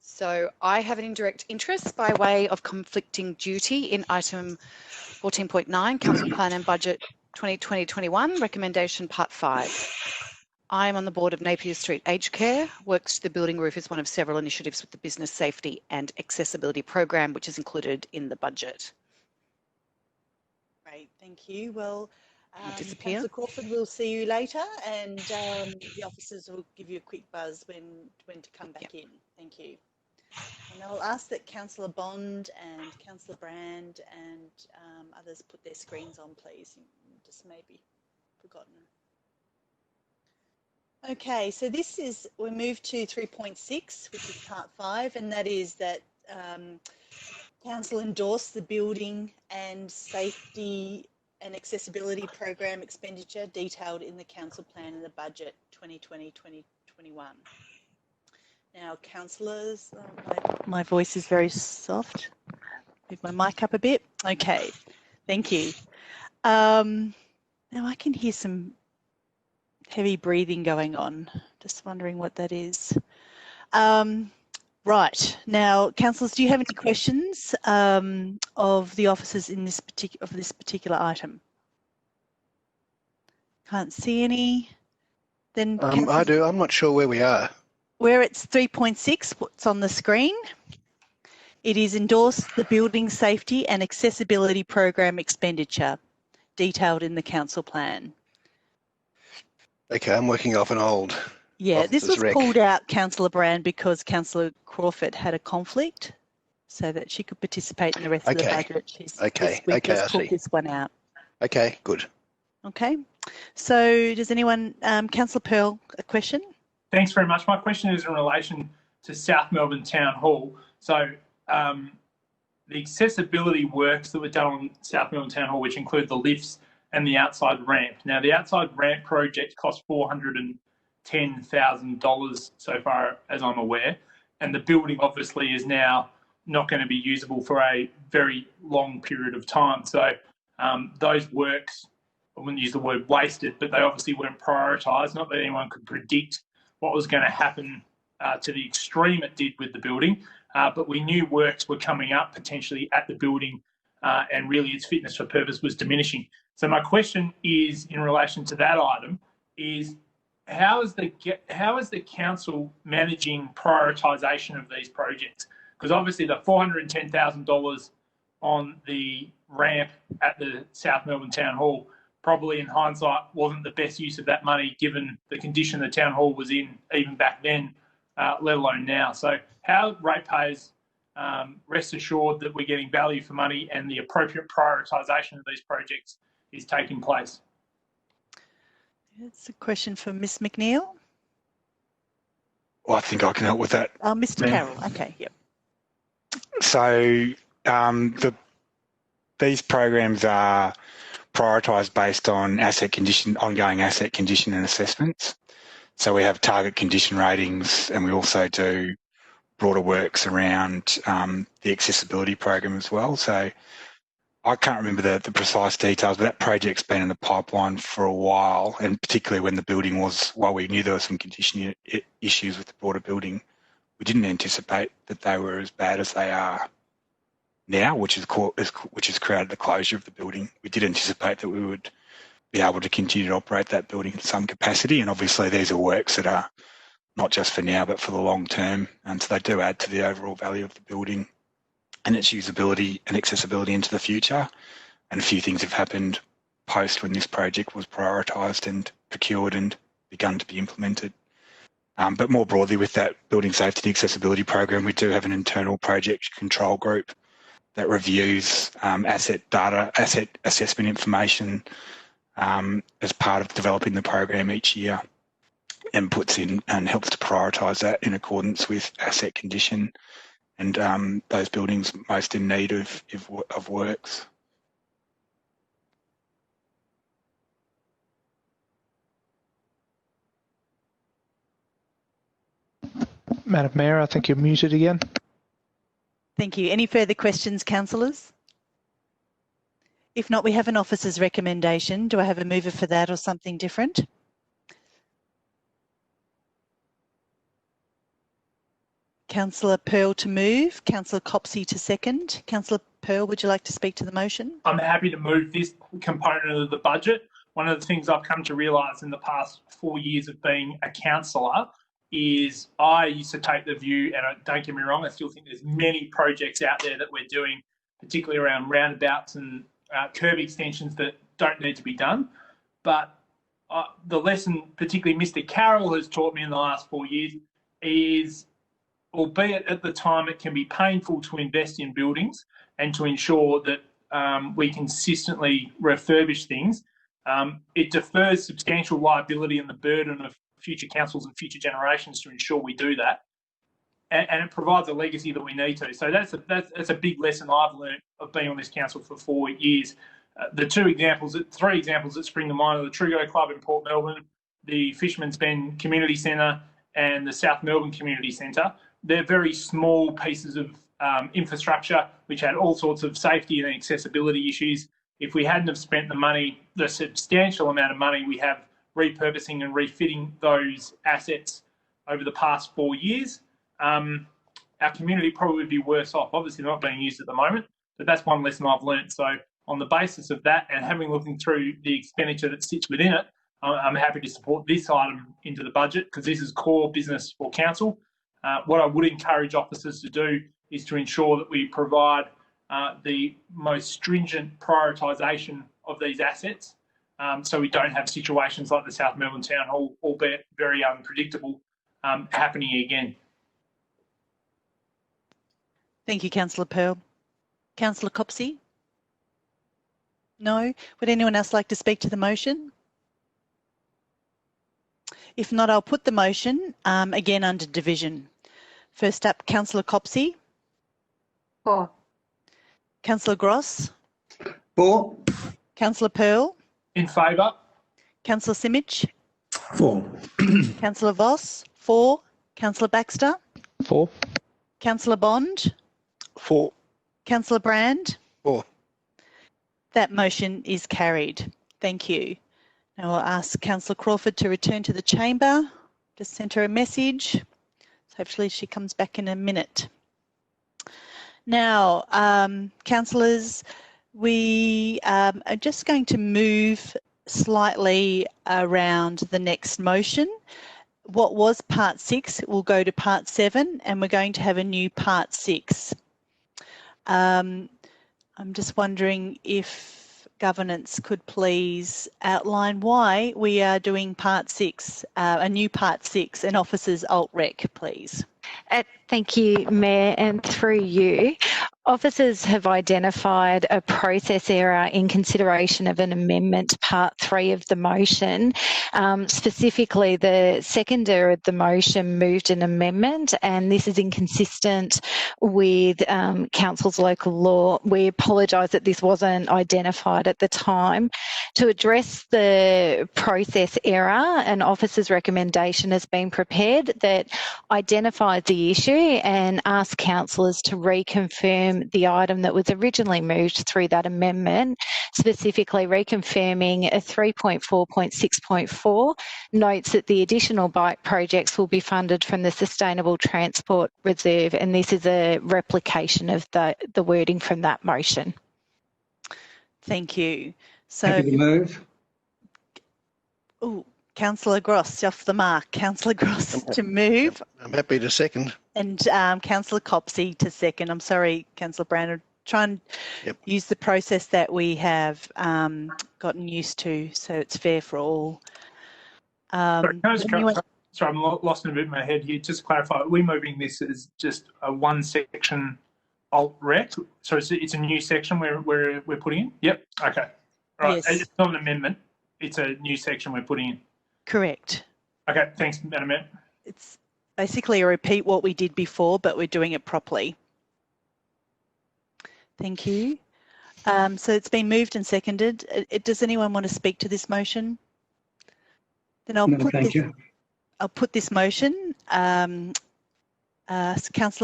So I have an indirect interest by way of conflicting duty in item 14.9, Council Plan and Budget 2020-21, recommendation part 5. I am on the board of Napier Street Aged Care. Works to the building roof is one of several initiatives with the Business Safety and Accessibility Program, which is included in the budget. Great, thank you. Well, disappear. Councillor Crawford, we'll see you later, and the officers will give you a quick buzz when to come back in. Thank you. And I'll ask that Councillor Bond and Councillor Brand and others put their screens on, please. Just maybe forgotten. Okay, so we move to 3.6, which is part 5, and that is that Council endorsed the building and safety and accessibility program expenditure detailed in the Council Plan and the Budget 2020-2021. Now, councillors, my voice is very soft. Move my mic up a bit. Okay, thank you. Now I can hear some heavy breathing going on. Just wondering what that is. Right, now, councillors, do you have any questions of the officers in this particular item? Can't see any. Then I do. I'm not sure where we are. Where it's 3.6, what's on the screen, it is endorsed the Building Safety and Accessibility Program expenditure, detailed in the council plan. Okay, I'm working off an old. Yeah, this was pulled out, Councillor Brand, because Councillor Crawford had a conflict, so that she could participate in the rest of the budget. We just pulled this one out. Okay, good. Okay, so does anyone, Councillor Pearl, a question? Thanks very much. My question is in relation to South Melbourne Town Hall. So the accessibility works that were done on South Melbourne Town Hall, which include the lifts and the outside ramp. Now, the outside ramp project cost $410,000 so far as I'm aware, and the building obviously is now not going to be usable for a very long period of time. So those works, I wouldn't use the word wasted, but they obviously weren't prioritised. Not that anyone could predict what was going to happen to the extreme it did with the building, but we knew works were coming up potentially at the building, and really its fitness for purpose was diminishing. So my question is, in relation to that item, is how is the council managing prioritisation of these projects? Because obviously the $410,000 on the ramp at the South Melbourne Town Hall probably in hindsight wasn't the best use of that money given the condition the town hall was in even back then, let alone now. So how ratepayers rest assured that we're getting value for money and the appropriate prioritisation of these projects is taking place? It's a question for Ms McNeil. Well, I think I can help with that. Mr Carroll, okay, yep. So these programs are prioritised based on ongoing asset condition and assessments. So we have target condition ratings, and we also do broader works around the accessibility program as well. So I can't remember the precise details, but that project's been in the pipeline for a while, and particularly when the building was, while we knew there were some condition issues with the broader building, we didn't anticipate that they were as bad as they are now, which has created the closure of the building. We did anticipate that we would be able to continue to operate that building in some capacity, and obviously these are works that are not just for now but for the long term, and so they do add to the overall value of the building and its usability and accessibility into the future. And a few things have happened post when this project was prioritised and procured and begun to be implemented. But more broadly, with that building safety and accessibility program, we do have an internal project control group that reviews asset assessment information as part of developing the program each year, and puts in and helps to prioritise that in accordance with asset condition and those buildings most in need of works. Madam Mayor, I think you're muted again. Thank you. Any further questions, councillors? If not, we have an officer's recommendation. Do I have a mover for that or something different? Councillor Pearl to move, Councillor Copsey to second. Councillor Pearl, would you like to speak to the motion? I'm happy to move this component of the budget. One of the things I've come to realise in the past 4 years of being a councillor is I used to take the view, and don't get me wrong, I still think there's many projects out there that we're doing, particularly around roundabouts and curb extensions that don't need to be done. But the lesson, particularly Mr. Carroll has taught me in the last 4 years is, albeit at the time it can be painful to invest in buildings and to ensure that we consistently refurbish things, it defers substantial liability and the burden of future councils and future generations to ensure we do that. And it provides a legacy that we need to. So that's a big lesson I've learned of being on this council for 4 years. The three examples that spring to mind are the Trugo Club in Port Melbourne, the Fisherman's Bend Community Centre, and the South Melbourne Community Centre. They're very small pieces of infrastructure which had all sorts of safety and accessibility issues. If we hadn't have spent the money, the substantial amount of money we have repurposing and refitting those assets over the past 4 years, our community probably would be worse off. Obviously not being used at the moment, but that's one lesson I've learned. So on the basis of that and having looking through the expenditure that sits within it, I'm happy to support this item into the budget because this is core business for council. What I would encourage officers to do is to ensure that we provide the most stringent prioritisation of these assets, so we don't have situations like the South Melbourne Town Hall, albeit very unpredictable, happening again. Thank you, Councillor Pearl. Councillor Copsey? No? Would anyone else like to speak to the motion? If not, I'll put the motion again under division. First up, Councillor Copsey. For. Councillor Gross. For. Councillor Pearl. In favour. Councillor Simic. For. Councillor Voss. For. Councillor Baxter. For. Councillor Bond. For. Councillor Brand. For. That motion is carried. Thank you. Now I'll ask Councillor Crawford to return to the chamber. Just sent her a message. So hopefully she comes back in a minute. Now, councillors, we are just going to move slightly around the next motion. What was part 6 will go to part 7, and we're going to have a new part 6. I'm just wondering if governance could please outline why we are doing part 6, a new part 6, and officers alt rec, please. Thank you, Mayor, and through you. Officers have identified a process error in consideration of an amendment to Part 3 of the motion. Specifically, the seconder of the motion moved an amendment, and this is inconsistent with Council's local law. We apologise that this wasn't identified at the time. To address the process error, an officer's recommendation has been prepared that identifies the issue and asks councillors to reconfirm the item that was originally moved through that amendment, specifically reconfirming a 3.4.6.4 notes that the additional bike projects will be funded from the Sustainable Transport Reserve, and this is a replication of the wording from that motion. Thank you. So, happy to move. Oh, Councillor Gross, off the mark. Councillor Gross to move. I'm happy to second. And Councillor Copsey to second. I'm sorry, Councillor Brand. Try and use the process that we have gotten used to, so it's fair for all. Sorry, I'm lost in a bit in my head here. Just to clarify, are we moving this as just a one section alt rec? So it's a new section we're putting in? Yep. Okay. All right. Yes. It's not an amendment. It's a new section we're putting in. Correct. Okay. Thanks, Madam Mayor. It's basically a repeat what we did before, but we're doing it properly. Thank you. So it's been moved and seconded. Does anyone want to speak to this motion? Then I'll put this motion. Councillor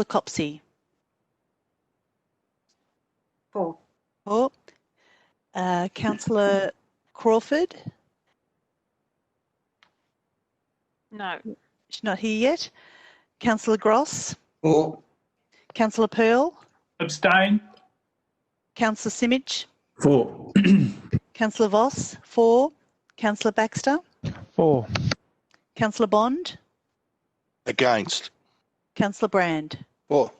Copsey. For. Councillor Crawford. No. She's not here yet. Councillor Gross. For. Councillor Pearl. Abstain. Councillor Simic. For. Councillor Voss. For. Councillor Baxter. For. Councillor Bond. Against. Councillor Brand. For.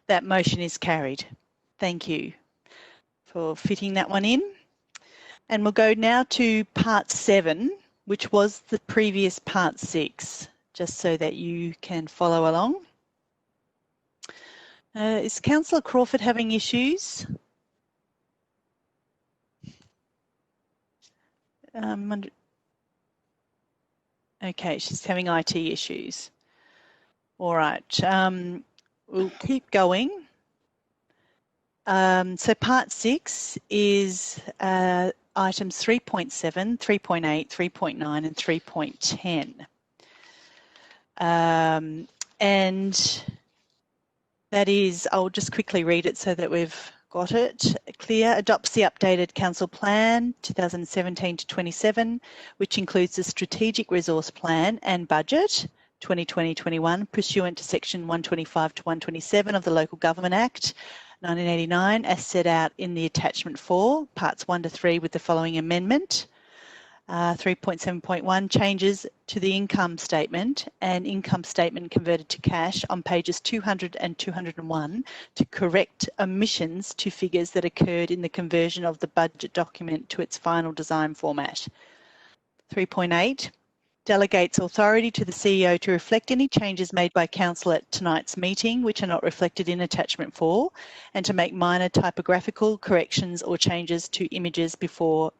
That motion is carried. Thank you for fitting that one in. And we'll go now to part 7, which was the previous part 6, just so that you can follow along. Is Councillor Crawford having issues? Okay, she's having IT issues. All right, we'll keep going. So part 6 is items 3.7, 3.8, 3.9 and 3.10. And that is, I'll just quickly read it so that we've got it clear. Adopts the updated Council Plan 2017 to 27, which includes the Strategic Resource Plan and Budget 2020-21 pursuant to Section 125 to 127 of the Local Government Act 1989 as set out in the attachment 4, parts 1 to 3 with the following amendment. 3.7.1 changes to the income statement and income statement converted to cash on pages 200 and 201 to correct omissions to figures that occurred in the conversion of the budget document to its final design format. 3.8 delegates authority to the CEO to reflect any changes made by Council at tonight's meeting which are not reflected in attachment 4 and to make minor typographical corrections or changes to images before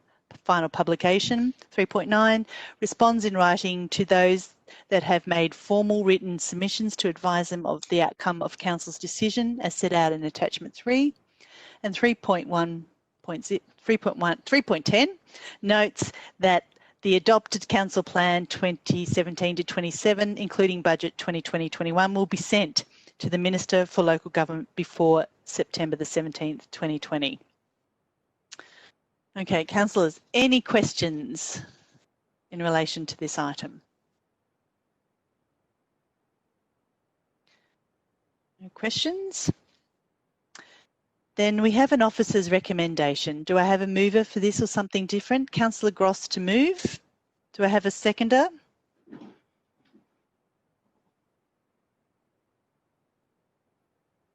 final publication. 3.9 responds in writing to those that have made formal written submissions to advise them of the outcome of Council's decision as set out in attachment 3. And 3.10 notes that the adopted Council Plan 2017 to 27, including Budget 2020-21, will be sent to the Minister for Local Government before September the 17th, 2020. Okay, councillors, any questions in relation to this item? No questions? Then we have an officer's recommendation. Do I have a mover for this or something different? Councillor Gross to move. Do I have a seconder?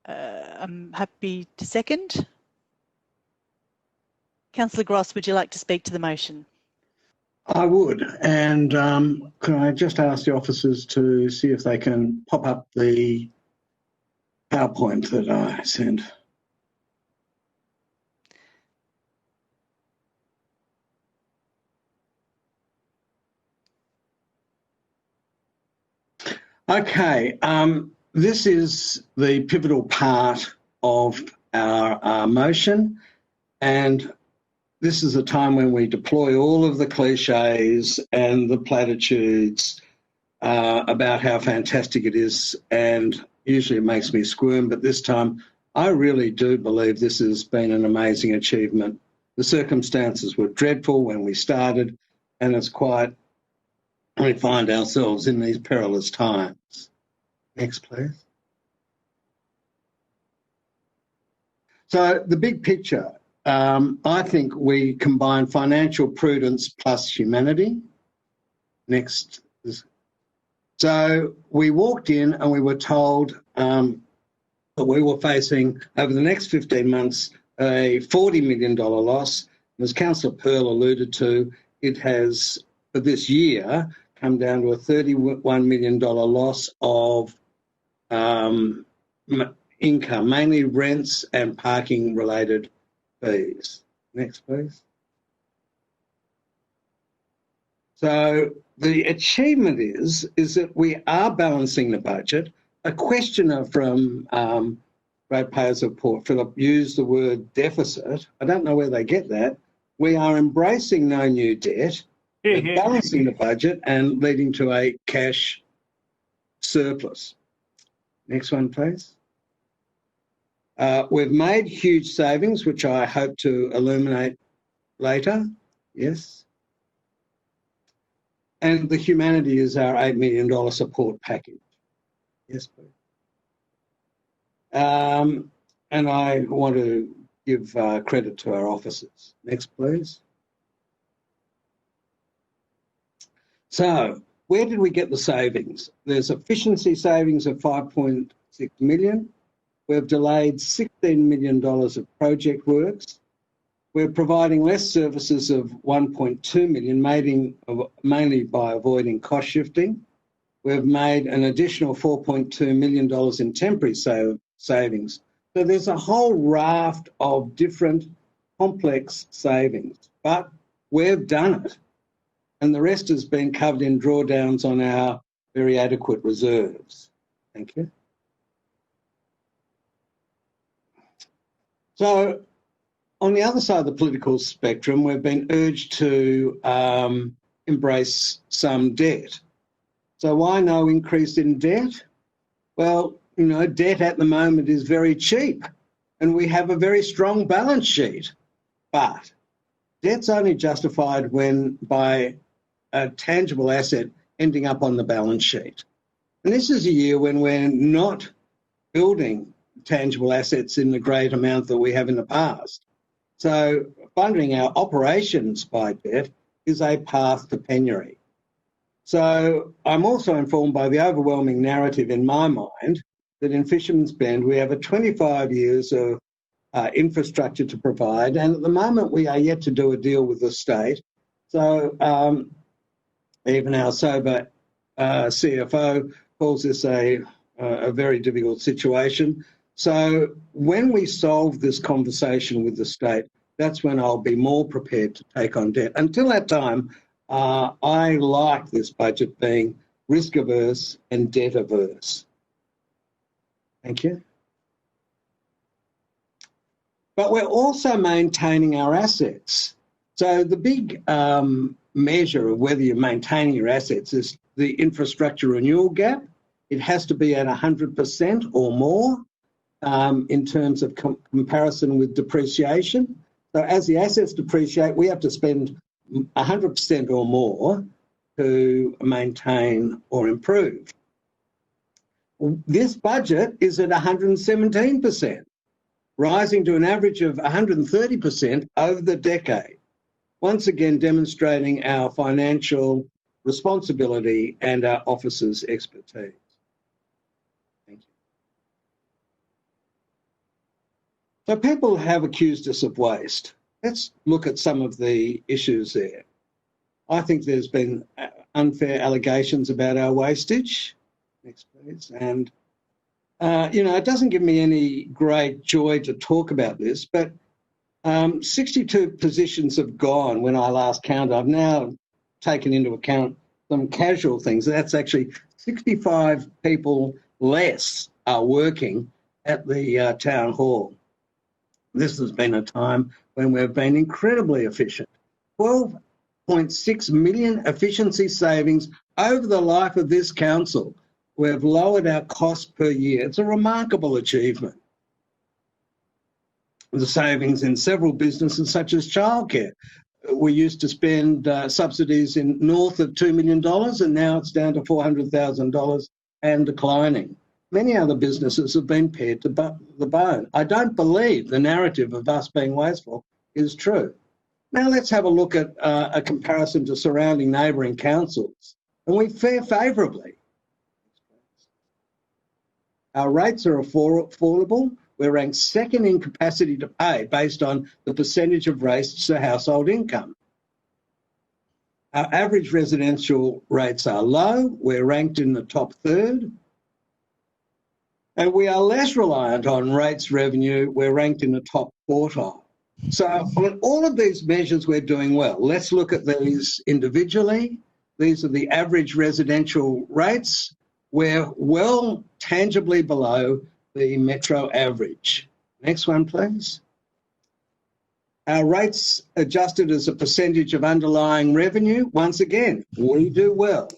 I'm happy to second. Councillor Gross, would you like to speak to the motion? I would, and could I just ask the officers to see if they can pop up the PowerPoint that I sent. Okay, this is the pivotal part of our motion, and this is a time when we deploy all of the cliches and the platitudes about how fantastic it is, and usually it makes me squirm, but this time I really do believe this has been an amazing achievement. The circumstances were dreadful when we started, and it's quite, we find ourselves in these perilous times. Next, please. So the big picture, I think we combine financial prudence plus humanity. Next. So we walked in and we were told that we were facing, over the next 15 months, a $40 million loss. As Councillor Pearl alluded to, it has, for this year, come down to a $31 million loss of income, mainly rents and parking-related fees. Next, please. So the achievement is that we are balancing the budget. A questioner from ratepayers of Port Phillip used the word deficit. I don't know where they get that. We are embracing no new debt, balancing the budget and leading to a cash surplus. Next one, please. We've made huge savings, which I hope to illuminate later. Yes. And the humanity is our $8 million support package. Yes, please. And I want to give credit to our officers. Next, please. So where did we get the savings? There's efficiency savings of $5.6 million. We've delayed $16 million of project works. We're providing less services of $1.2 million, mainly by avoiding cost shifting. We've made an additional $4.2 million in temporary savings. So there's a whole raft of different complex savings, but we've done it. And the rest has been covered in drawdowns on our very adequate reserves. Thank you. So on the other side of the political spectrum, we've been urged to embrace some debt. So why no increase in debt? Well, you know, debt at the moment is very cheap and we have a very strong balance sheet. But debt's only justified when by a tangible asset ending up on the balance sheet. And this is a year when we're not building tangible assets in the great amount that we have in the past. So funding our operations by debt is a path to penury. So I'm also informed by the overwhelming narrative in my mind that in Fisherman's Bend we have a 25 years of infrastructure to provide, and at the moment we are yet to do a deal with the state. So even our sober CFO calls this a very difficult situation. So when we solve this conversation with the state, that's when I'll be more prepared to take on debt. Until that time, I like this budget being risk averse and debt averse. Thank you. But we're also maintaining our assets. So the big measure of whether you're maintaining your assets is the infrastructure renewal gap. It has to be at 100% or more in terms of comparison with depreciation. So as the assets depreciate, we have to spend 100% or more to maintain or improve. This budget is at 117%, rising to an average of 130% over the decade, once again demonstrating our financial responsibility and our officers' expertise. Thank you. So people have accused us of waste. Let's look at some of the issues there. I think there's been unfair allegations about our wastage. Next, please. And, you know, it doesn't give me any great joy to talk about this, but 62 positions have gone when I last counted. I've now taken into account some casual things. That's actually 65 people less are working at the town hall. This has been a time when we've been incredibly efficient. 12.6 million efficiency savings over the life of this council. We've lowered our cost per year. It's a remarkable achievement. The savings in several businesses such as childcare. We used to spend subsidies in north of $2 million and now it's down to $400,000 and declining. Many other businesses have been pared to the bone. I don't believe the narrative of us being wasteful is true. Now let's have a look at a comparison to surrounding neighbouring councils. And we fare favourably. Our rates are affordable. We're ranked second in capacity to pay based on the percentage of rates to household income. Our average residential rates are low. We're ranked in the top third. And we are less reliant on rates revenue. We're ranked in the top quartile. So on all of these measures, we're doing well. Let's look at these individually. These are the average residential rates. We're well tangibly below the metro average. Next one, please. Our rates adjusted as a percentage of underlying revenue. Once again, we do well.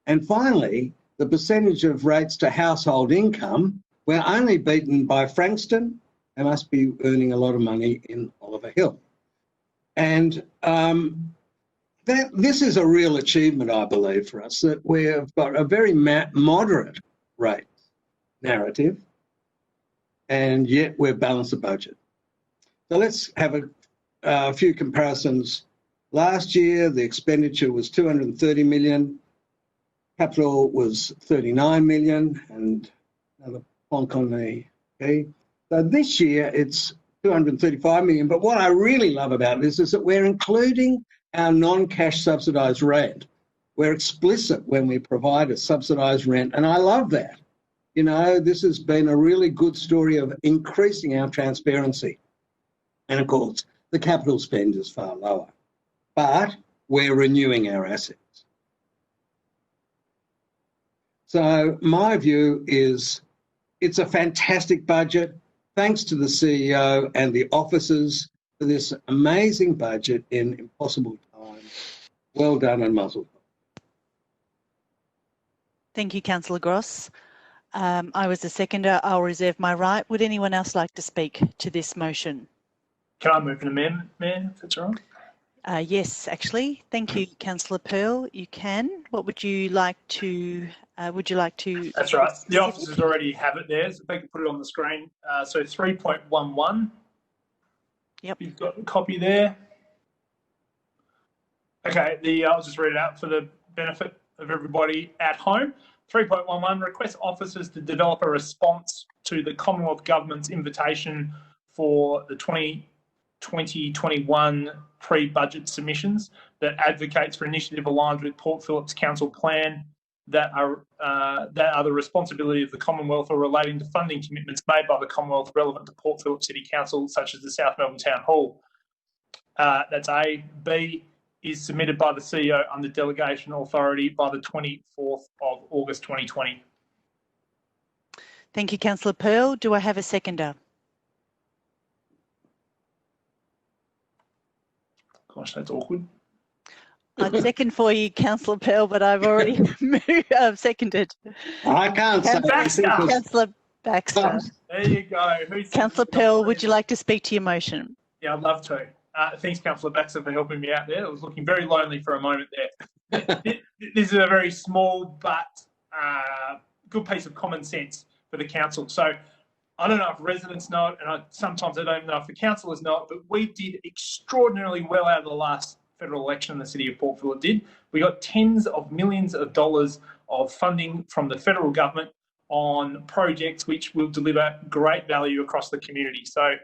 And finally, the percentage of rates to household income, we're only beaten by Frankston. They must be earning a lot of money in Oliver Hill. And this is a real achievement, I believe, for us, that we've got a very moderate rate narrative, and yet we've balanced the budget. So let's have a few comparisons. Last year, the expenditure was $230 million. Capital was 39 million and another plonk on the key. So this year it's 235 million. But what I really love about this is that we're including our non-cash subsidised rent. We're explicit when we provide a subsidised rent, and I love that. You know, this has been a really good story of increasing our transparency. And of course, the capital spend is far lower, but we're renewing our assets. So my view is it's a fantastic budget. Thanks to the CEO and the officers for this amazing budget in impossible times. Well done and muzzle. Thank you, Councillor Gross. I was the seconder. I'll reserve my right. Would anyone else like to speak to this motion? Can I move an amendment, Mayor, if that's all right? Yes, actually. Thank you, Councillor Pearl. You can. What would you like to? Would you like to? That's right. The officers already have it there, so if they can put it on the screen. So 3.11. Yep. You've got a copy there. Okay, I'll just read it out for the benefit of everybody at home. 3.11, request officers to develop a response to the Commonwealth Government's invitation for the 2021 pre-budget submissions that advocates for initiative aligned with Port Phillip's council plan that are the responsibility of the Commonwealth or relating to funding commitments made by the Commonwealth relevant to Port Phillip City Council, such as the South Melbourne Town Hall. That's A. B is submitted by the CEO under delegation authority by the 24th of August 2020. Thank you, Councillor Pearl. Do I have a seconder? Gosh, that's awkward. I'd second for you, Councillor Pearl, but I've already seconded. I can't say Councillor Baxter. There you go. Councillor Pearl, would you like to speak to your motion? Yeah, I'd love to. Thanks, Councillor Baxter, for helping me out there. I was looking very lonely for a moment there. This is a very small but good piece of common sense for the council. So I don't know if residents know it, and sometimes I don't know if the councillors know it, but we did extraordinarily well out of the last federal election the City of Port Phillip did. We got tens of millions of dollars of funding from the federal government on projects which will deliver great value across the community. So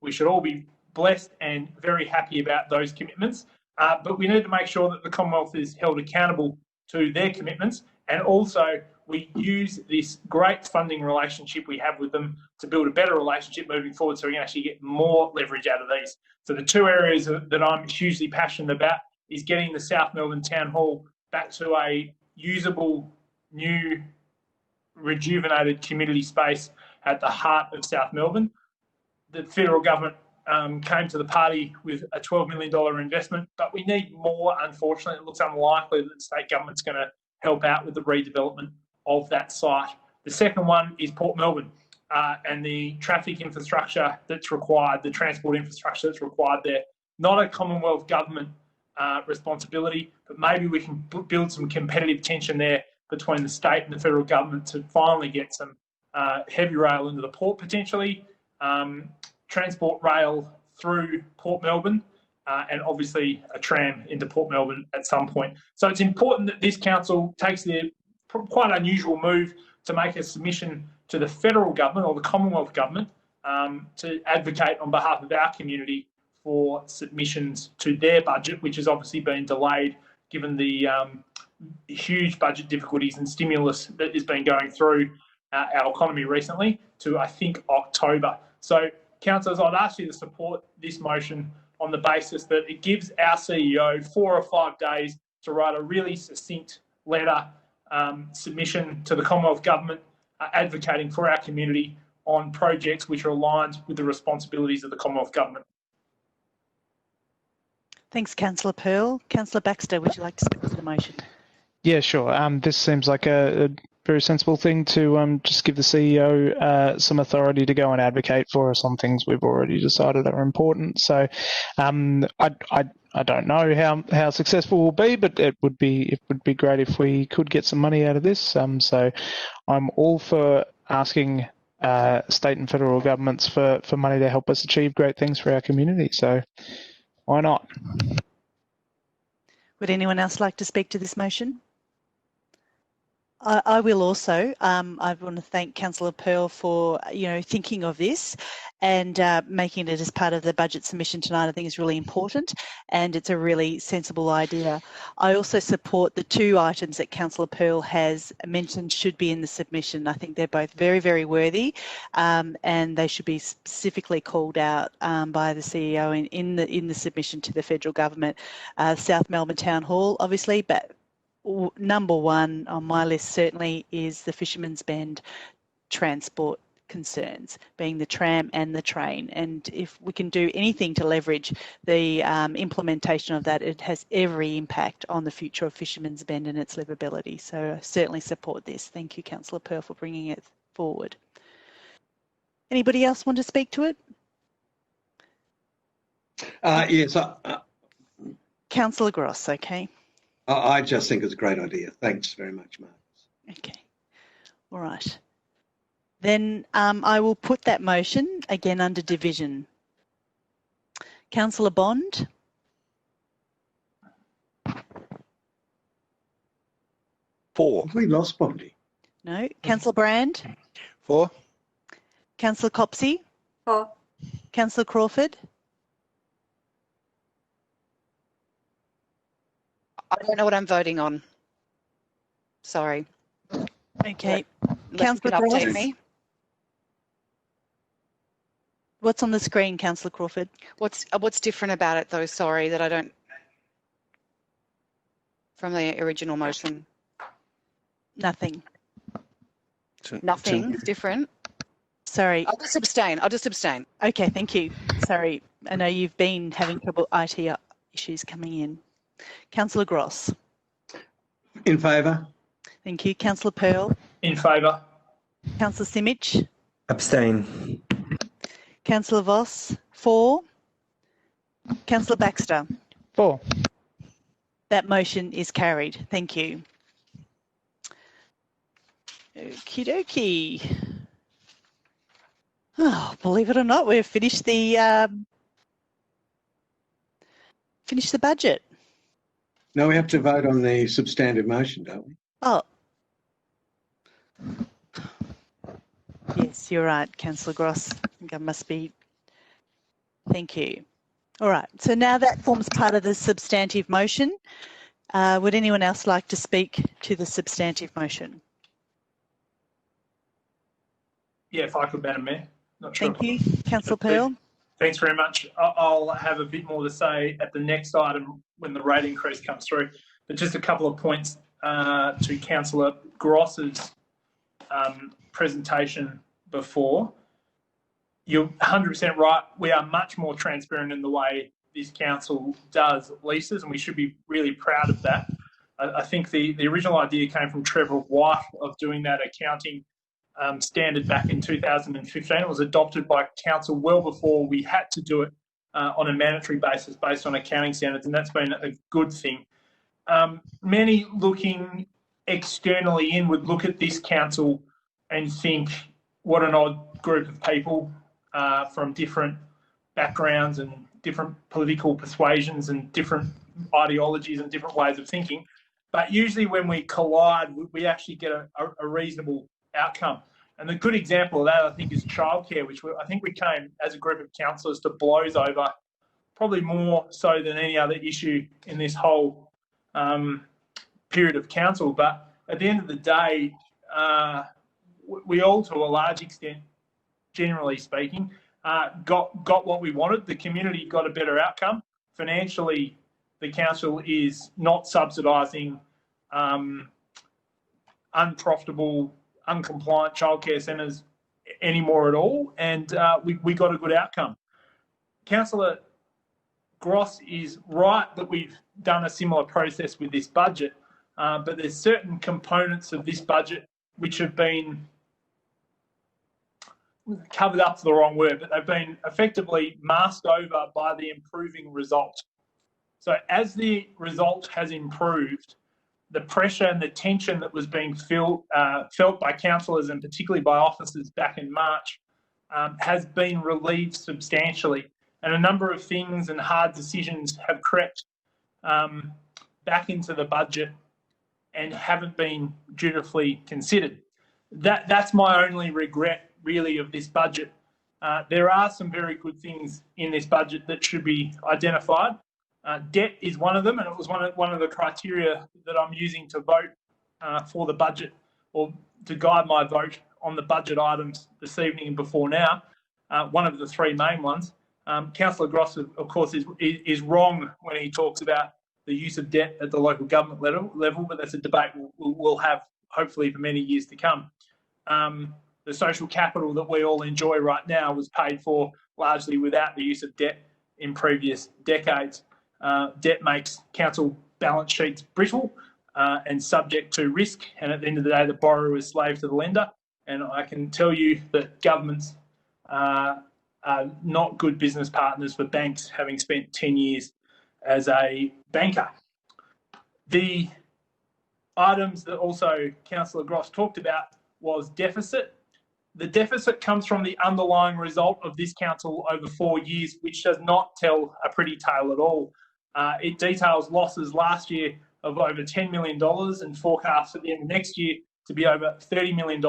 we should all be blessed and very happy about those commitments, but we need to make sure that the Commonwealth is held accountable to their commitments, and also we use this great funding relationship we have with them to build a better relationship moving forward, so we can actually get more leverage out of these. So the two areas that I'm hugely passionate about is getting the South Melbourne Town Hall back to a usable, new, rejuvenated community space at the heart of South Melbourne. The federal government came to the party with a $12 million investment, but we need more. Unfortunately, it looks unlikely that the state government's going to help out with the redevelopment of that site. The second one is Port Melbourne and the traffic infrastructure that's required, the transport infrastructure that's required there. Not a Commonwealth government responsibility, but maybe we can build some competitive tension there between the state and the federal government to finally get some heavy rail into the port potentially, transport rail through Port Melbourne, and obviously a tram into Port Melbourne at some point. So it's important that this council takes the quite unusual move to make a submission to the federal government or the Commonwealth government to advocate on behalf of our community for submissions to their budget, which has obviously been delayed given the huge budget difficulties and stimulus that has been going through our economy recently, to, I think, October. So, councillors, I'd ask you to support this motion on the basis that it gives our CEO 4 or 5 days to write a really succinct letter submission to the Commonwealth Government advocating for our community on projects which are aligned with the responsibilities of the Commonwealth Government. Thanks, Councillor Pearl. Councillor Baxter, would you like to speak to the motion? Yeah, sure. This seems like a very sensible thing to just give the CEO some authority to go and advocate for us on things we've already decided are important. So I don't know how successful we'll be, but it would be great if we could get some money out of this. So I'm all for asking state and federal governments for money to help us achieve great things for our community. So why not? Would anyone else like to speak to this motion? I will also. I want to thank Councillor Pearl for thinking of this and making it as part of the budget submission tonight. I think is really important, and it's a really sensible idea. I also support the 2 items that Councillor Pearl has mentioned should be in the submission. I think they're both very, very worthy, and they should be specifically called out by the CEO in the submission to the federal government. South Melbourne Town Hall, obviously, but number 1 on my list certainly is the Fisherman's Bend transport concerns, being the tram and the train. And if we can do anything to leverage the implementation of that, it has every impact on the future of Fisherman's Bend and its livability. So I certainly support this. Thank you, Councillor Pearl, for bringing it forward. Anybody else want to speak to it? Yes. Councillor Gross, okay. I just think it's a great idea. Thanks very much, Marcus. Okay. All right. Then I will put that motion again under division. Councillor Bond? 4. Have we lost Bondi? No. Councillor Brand? 4. Councillor Copsey? 4. Councillor Crawford? I don't know what I'm voting on. Sorry. Okay. Unless you could Councillor update Gross? me. What's on the screen, Councillor Crawford? What's different about it though? Sorry that I don't. From the original motion. Nothing. Nothing different. Sorry. I'll just abstain. Okay, thank you. Sorry. I know you've been having trouble IT issues coming in. Councillor Gross? In favour. Thank you. Councillor Pearl? In favour. Councillor Simic? Abstain. Councillor Voss? 4. Councillor Baxter? 4. That motion is carried. Thank you. Okie dokie. Oh, believe it or not, we've finished the budget. Now we have to vote on the substantive motion, don't we? Oh. Yes, you're right, Councillor Gross. I think I must be. Thank you. All right, so now that forms part of the substantive motion. Would anyone else like to speak to the substantive motion? Yeah, if I could, Madam Mayor. Not sure. Thank you. Councillor Pearl? Thanks very much. I'll have a bit more to say at the next item when the rate increase comes through. But just a couple of points to Councillor Gross's presentation before. You're 100% right. We are much more transparent in the way this council does leases, and we should be really proud of that. I think the original idea came from Trevor White of doing that accounting standard back in 2015. It was adopted by council well before we had to do it on a mandatory basis based on accounting standards, and that's been a good thing. Many looking externally in would look at this council and think, what an odd group of people from different backgrounds and different political persuasions and different ideologies and different ways of thinking. But usually when we collide, we actually get a reasonable outcome. And the good example of that, I think, is childcare, which I think we came as a group of councillors to blows over, probably more so than any other issue in this whole period of council. But at the end of the day, we all, to a large extent, generally speaking, got what we wanted. The community got a better outcome. Financially, the council is not subsidising unprofitable, uncompliant childcare centres anymore at all, and we got a good outcome. Councillor Gross is right that we've done a similar process with this budget, but there's certain components of this budget which have been covered up, to the wrong word, but they've been effectively masked over by the improving result. So as the result has improved, the pressure and the tension that was being felt by councillors and particularly by officers back in March has been relieved substantially. And a number of things and hard decisions have crept back into the budget and haven't been dutifully considered. That's my only regret, really, of this budget. There are some very good things in this budget that should be identified. Debt is one of them, and it was one of the criteria that I'm using to vote for the budget, or to guide my vote on the budget items this evening and before now. One of the three main ones. Councillor Gross, of course, is wrong when he talks about the use of debt at the local government level, but that's a debate we'll have hopefully for many years to come. The social capital that we all enjoy right now was paid for largely without the use of debt in previous decades. Debt makes council balance sheets brittle and subject to risk, and at the end of the day, the borrower is slave to the lender. And I can tell you that governments are not good business partners for banks, having spent 10 years as a banker. The items that also Councillor Gross talked about was deficit. The deficit comes from the underlying result of this council over 4 years, which does not tell a pretty tale at all. It details losses last year of over $10 million and forecast at the end of next year to be over $30 million.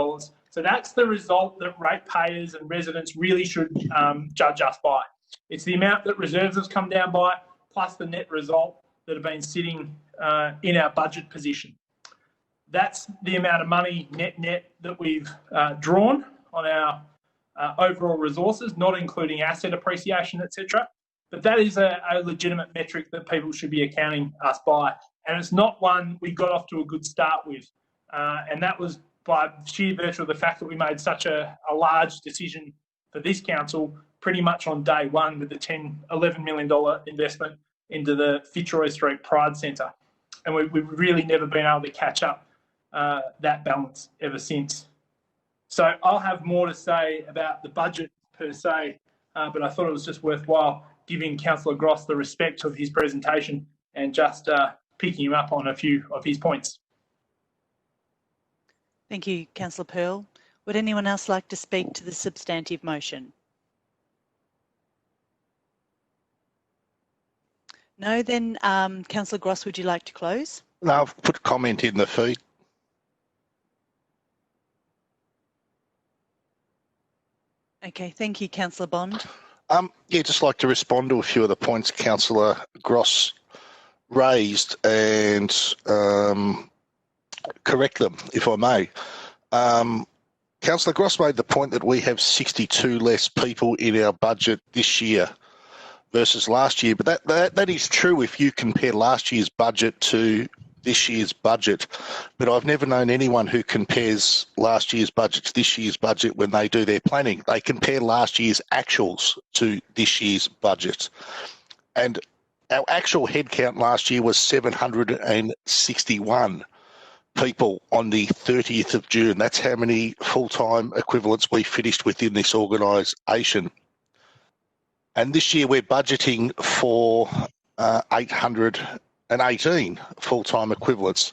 So that's the result that ratepayers and residents really should judge us by. It's the amount that reserves have come down by, plus the net result that have been sitting in our budget position. That's the amount of money net that we've drawn on our overall resources, not including asset appreciation, etc. But that is a legitimate metric that people should be accounting us by. And it's not one we got off to a good start with. And that was by sheer virtue of the fact that we made such a large decision for this council pretty much on day one with the $11 million investment into the Fitzroy Street Pride Centre. And we've really never been able to catch up that balance ever since. So I'll have more to say about the budget per se, but I thought it was just worthwhile giving Councillor Gross the respect of his presentation and just picking him up on a few of his points. Thank you, Councillor Pearl. Would anyone else like to speak to the substantive motion? No, then Councillor Gross, would you like to close? No, I've put a comment in the feed. Okay, thank you, Councillor Bond. Yeah, just like to respond to a few of the points Councillor Gross raised and correct them, if I may. Councillor Gross made the point that we have 62 less people in our budget this year versus last year, but that is true if you compare last year's budget to this year's budget. But I've never known anyone who compares last year's budget to this year's budget when they do their planning. They compare last year's actuals to this year's budget. And our actual headcount last year was 761 people on the 30th of June. That's how many full-time equivalents we finished within this organisation. And this year we're budgeting for 818 full-time equivalents.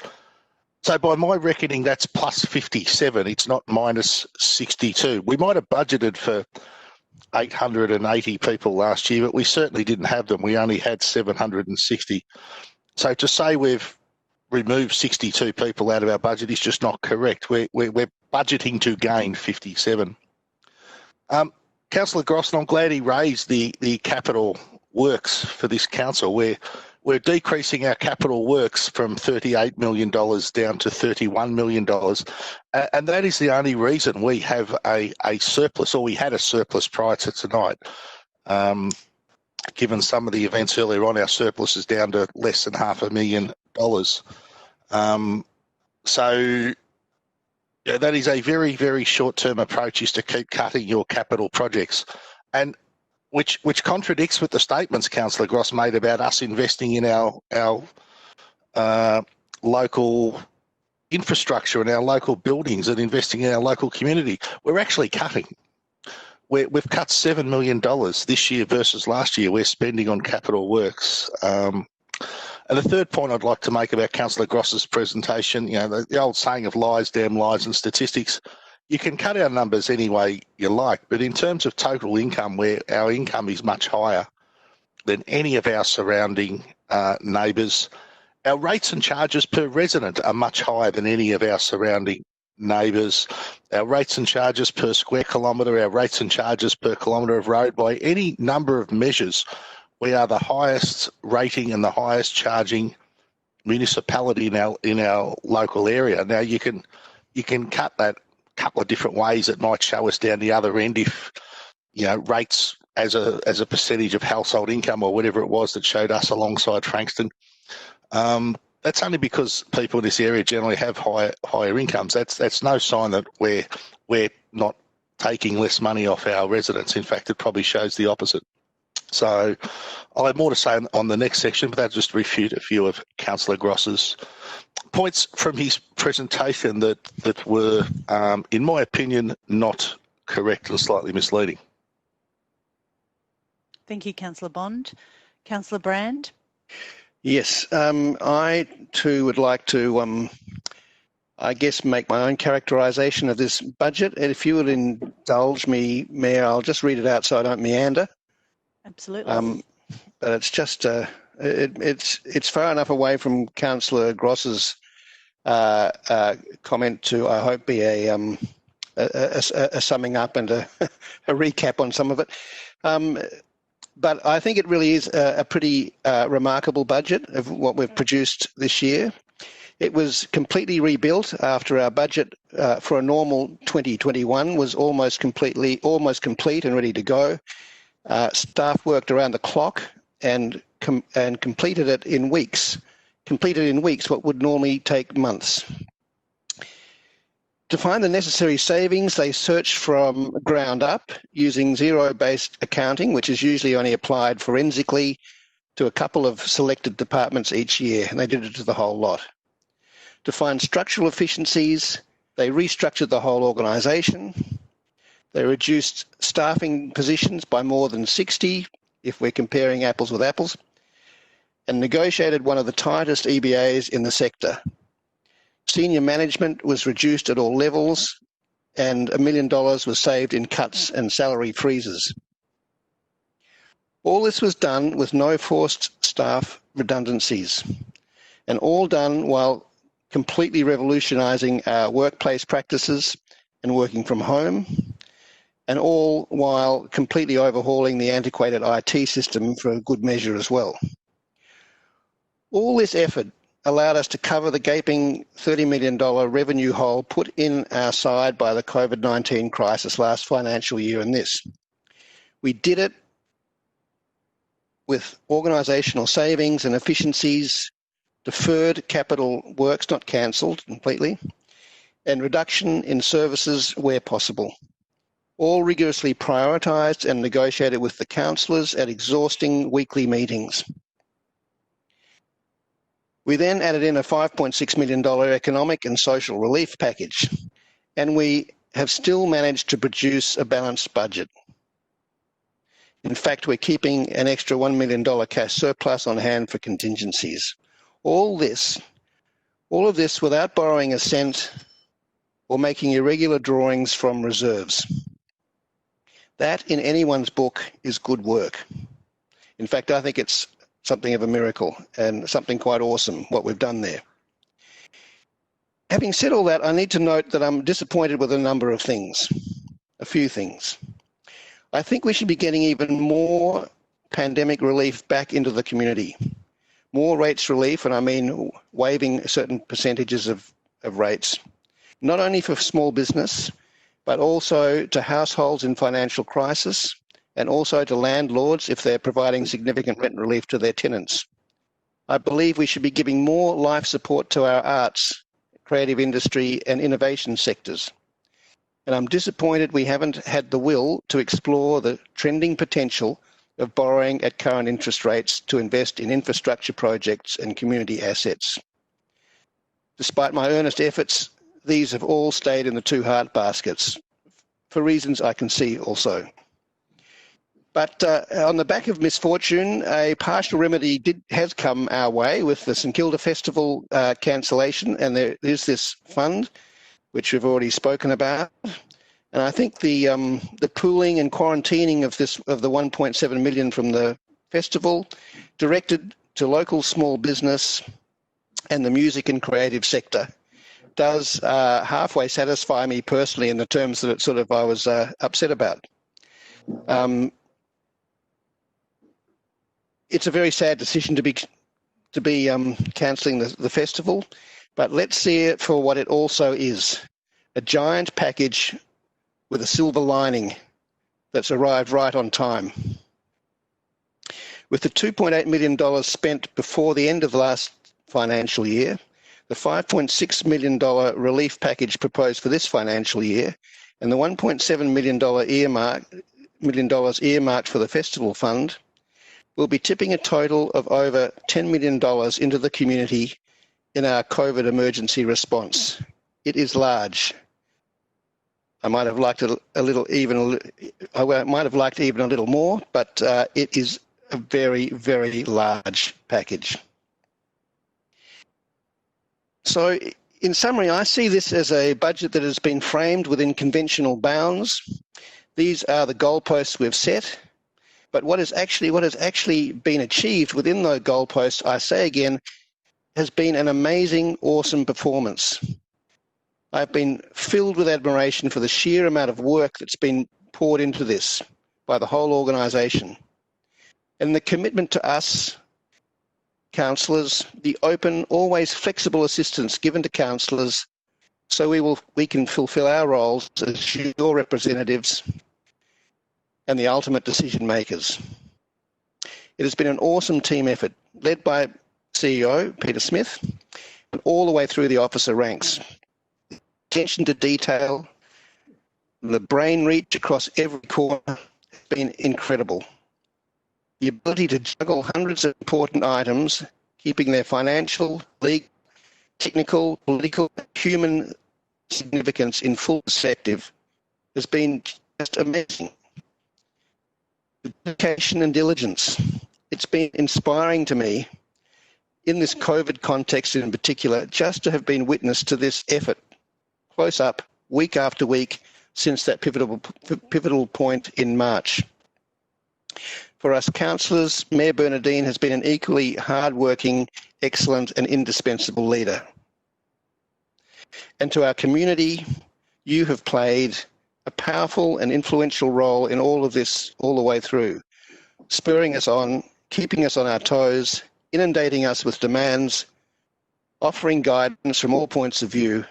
So by my reckoning, that's plus 57. It's not minus 62. We might have budgeted for 880 people last year, but we certainly didn't have them. We only had 760. So to say we've removed 62 people out of our budget is just not correct. We're budgeting to gain 57. Councillor Gross, I'm glad he raised the capital works for this council. We're decreasing our capital works from $38 million down to $31 million. And that is the only reason we have a surplus, or we had a surplus prior to tonight. Given some of the events earlier on, our surplus is down to less than $500,000. So yeah, that is a very, very short-term approach, is to keep cutting your capital projects. And which contradicts with the statements Councillor Gross made about us investing in our local infrastructure and our local buildings and investing in our local community. We're actually cutting. We've cut $7 million this year versus last year we're spending on capital works. And the third point I'd like to make about Councillor Gross's presentation, you know, the old saying of lies, damn lies and statistics, you can cut our numbers any way you like, but in terms of total income, where our income is much higher than any of our surrounding neighbours, our rates and charges per resident are much higher than any of our surrounding neighbours. Our rates and charges per square kilometre, our rates and charges per kilometre of road, by any number of measures, we are the highest rating and the highest charging municipality in our local area. Now you can cut that a couple of different ways. It might show us down the other end if, you know, rates as a percentage of household income or whatever it was that showed us alongside Frankston. That's only because people in this area generally have higher incomes. That's no sign that we're not taking less money off our residents. In fact, it probably shows the opposite. So I'll have more to say on the next section, but that'll just refute a few of Councillor Gross's points from his presentation that were, in my opinion, not correct and slightly misleading. Thank you, Councillor Bond. Councillor Brand? Yes, I too would like to, I guess, make my own characterisation of this budget. And if you would indulge me, Mayor, I'll just read it out so I don't meander. Absolutely. But it's just It's far enough away from Councillor Gross's comment to, I hope, be a summing up and a recap on some of it. But I think it really is a pretty remarkable budget of what we've produced this year. It was completely rebuilt after our budget for a normal 2021 was almost complete and ready to go. Staff worked around the clock and completed it in weeks. Completed in weeks what would normally take months. To find the necessary savings, they searched from ground up using zero-based accounting, which is usually only applied forensically to a couple of selected departments each year, and they did it to the whole lot. To find structural efficiencies, they restructured the whole organisation. They reduced staffing positions by more than 60, if we're comparing apples with apples, and negotiated one of the tightest EBAs in the sector. Senior management was reduced at all levels, and $1 million was saved in cuts and salary freezes. All this was done with no forced staff redundancies, and all done while completely revolutionising our workplace practices and working from home, and all while completely overhauling the antiquated IT system for a good measure as well. All this effort allowed us to cover the gaping $30 million revenue hole put in our side by the COVID-19 crisis last financial year and this. We did it with organisational savings and efficiencies, deferred capital works, not cancelled completely, and reduction in services where possible. All rigorously prioritised and negotiated with the councillors at exhausting weekly meetings. We then added in a $5.6 million economic and social relief package, and we have still managed to produce a balanced budget. In fact, we're keeping an extra $1 million cash surplus on hand for contingencies. All of this without borrowing a cent or making irregular drawings from reserves. That, in anyone's book, is good work. In fact, I think it's something of a miracle and something quite awesome, what we've done there. Having said all that, I need to note that I'm disappointed with a number of things, a few things. I think we should be getting even more pandemic relief back into the community. More rates relief, and I mean waiving certain percentages of rates, not only for small business, but also to households in financial crisis, and also to landlords if they're providing significant rent relief to their tenants. I believe we should be giving more life support to our arts, creative industry and innovation sectors. And I'm disappointed we haven't had the will to explore the trending potential of borrowing at current interest rates to invest in infrastructure projects and community assets. Despite my earnest efforts, these have all stayed in the two heart baskets, for reasons I can see also. But on the back of misfortune, a partial remedy has come our way with the St Kilda Festival cancellation, and there is this fund, which we've already spoken about. And I think the pooling and quarantining of the 1.7 million from the festival, directed to local small business and the music and creative sector, does halfway satisfy me personally in the terms that I was upset about. It's a very sad decision to be cancelling the festival, but let's see it for what it also is, a giant package with a silver lining that's arrived right on time. With the $2.8 million spent before the end of last financial year, the $5.6 million relief package proposed for this financial year, and the $1.7 million earmarked for the festival fund, we'll be tipping a total of over $10 million into the community in our COVID emergency response. It is large. I might have liked it I might have liked even a little more, but it is a very, very large package. So, in summary, I see this as a budget that has been framed within conventional bounds. These are the goalposts we've set. But what has actually been achieved within those goalposts, I say again, has been an amazing, awesome performance. I've been filled with admiration for the sheer amount of work that's been poured into this by the whole organisation. And the commitment to us, councillors, the open, always flexible assistance given to councillors so we can fulfil our roles as your representatives and the ultimate decision makers. It has been an awesome team effort led by CEO Peter Smith and all the way through the officer ranks. Attention to detail, the brain reach across every corner has been incredible. The ability to juggle hundreds of important items, keeping their financial, legal, technical, political, human significance in full perspective has been just amazing. The dedication and diligence. It's been inspiring to me in this COVID context in particular, just to have been witness to this effort close up week after week since that pivotal point in March. For us councillors, Mayor Bernardine has been an equally hard-working, excellent and indispensable leader. And to our community, you have played a powerful and influential role in all of this all the way through, spurring us on, keeping us on our toes, inundating us with demands, offering guidance from all points of view,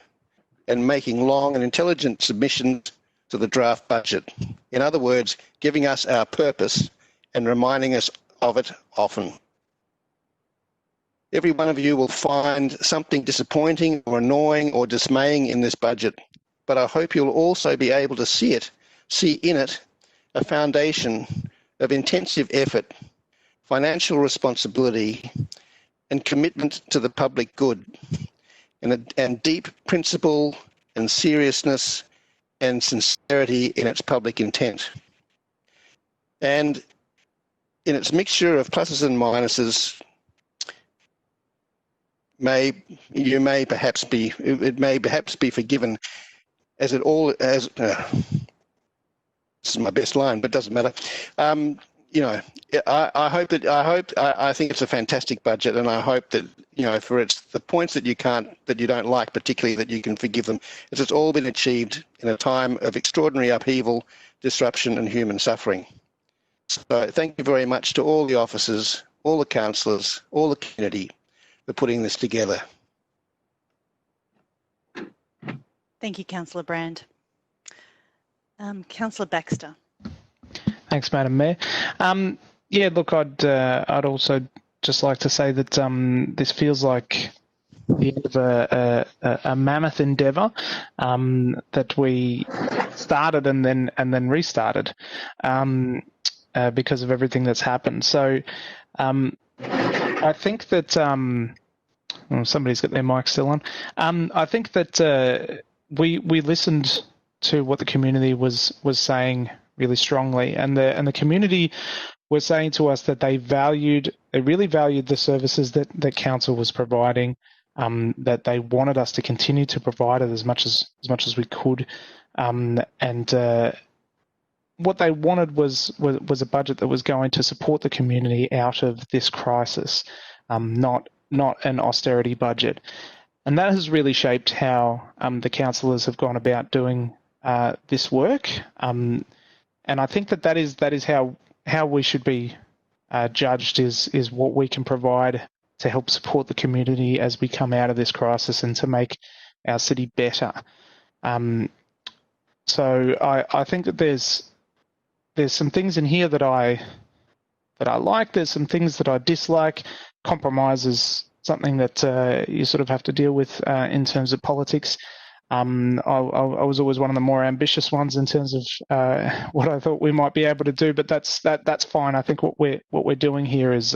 and making long and intelligent submissions to the draft budget. In other words, giving us our purpose and reminding us of it often. Every one of you will find something disappointing or annoying or dismaying in this budget, but I hope you'll also be able to see in it a foundation of intensive effort, financial responsibility, and commitment to the public good, and deep principle and seriousness and sincerity in its public intent. And in its mixture of pluses and minuses, it may perhaps be forgiven as it all as this is my best line, but it doesn't matter. I think it's a fantastic budget, and I hope that for the points that you don't like particularly, that you can forgive them, as it's all been achieved in a time of extraordinary upheaval, disruption, and human suffering. So thank you very much to all the officers, all the councillors, all the community for putting this together. Thank you, Councillor Brand. Councillor Baxter. Thanks, Madam Mayor. Yeah, look, I'd also just like to say that this feels like the end of a mammoth endeavour that we started and then restarted because of everything that's happened. So I think that somebody's got their mic still on. I think that we listened to what the community was saying really strongly, and the community was saying to us that they really valued the services that council was providing, that they wanted us to continue to provide it as much as we could, and what they wanted was a budget that was going to support the community out of this crisis, not an austerity budget. And that has really shaped how the councillors have gone about doing this work. And I think that is how we should be judged, is what we can provide to help support the community as we come out of this crisis and to make our city better. So I think that there's some things in here that I like. There's some things that I dislike. Compromise is something that you sort of have to deal with in terms of politics. I was always one of the more ambitious ones in terms of what I thought we might be able to do, but that's fine. I think what we're doing here is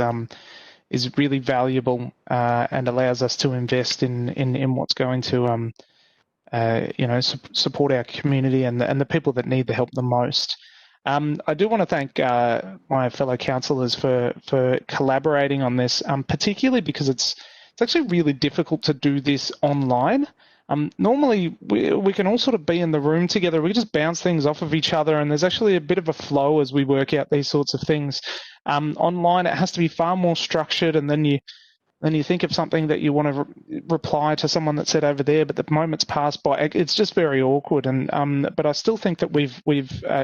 really valuable and allows us to invest in what's going to support our community and the people that need the help the most. I do want to thank my fellow councillors for collaborating on this, particularly because it's actually really difficult to do this online. normally we can all sort of be in the room together. We just bounce things off of each other, and there's actually a bit of a flow as we work out these sorts of things. Online, it has to be far more structured, and then you think of something that you want to reply to someone that said over there, but the moment's passed by. It's just very awkward. But I still think that we've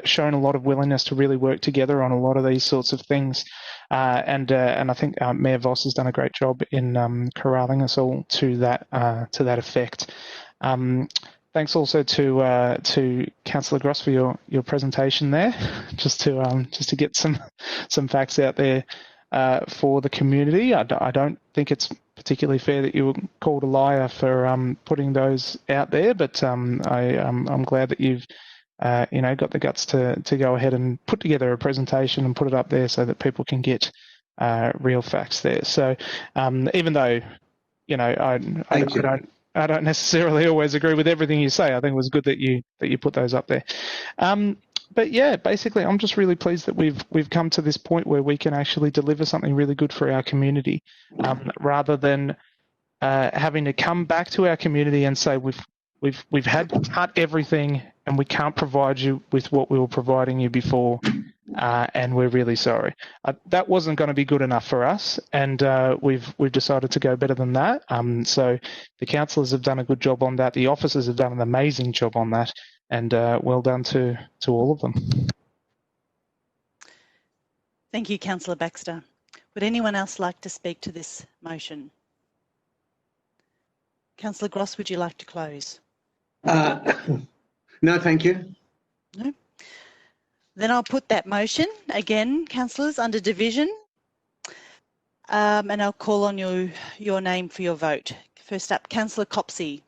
shown a lot of willingness to really work together on a lot of these sorts of things. And I think Mayor Voss has done a great job in corralling us all to that effect. Thanks also to Councillor Gross for your presentation there, just to get some facts out there. For the community, I don't think it's particularly fair that you were called a liar for putting those out there, but I'm glad that you've got the guts to go ahead and put together a presentation and put it up there so that people can get real facts there. So even though I don't necessarily always agree with everything you say, I think it was good that you put those up there. But yeah, basically, I'm just really pleased that we've come to this point where we can actually deliver something really good for our community, rather than having to come back to our community and say we've had to cut everything and we can't provide you with what we were providing you before, and we're really sorry. That wasn't going to be good enough for us, and we've decided to go better than that. So the councillors have done a good job on that. The officers have done an amazing job on that. And well done to all of them. Thank you, Councillor Baxter. Would anyone else like to speak to this motion? Councillor Gross, would you like to close? No, thank you. No. Then I'll put that motion again, councillors, under division, and I'll call on your name for your vote. First up, Councillor Copsey.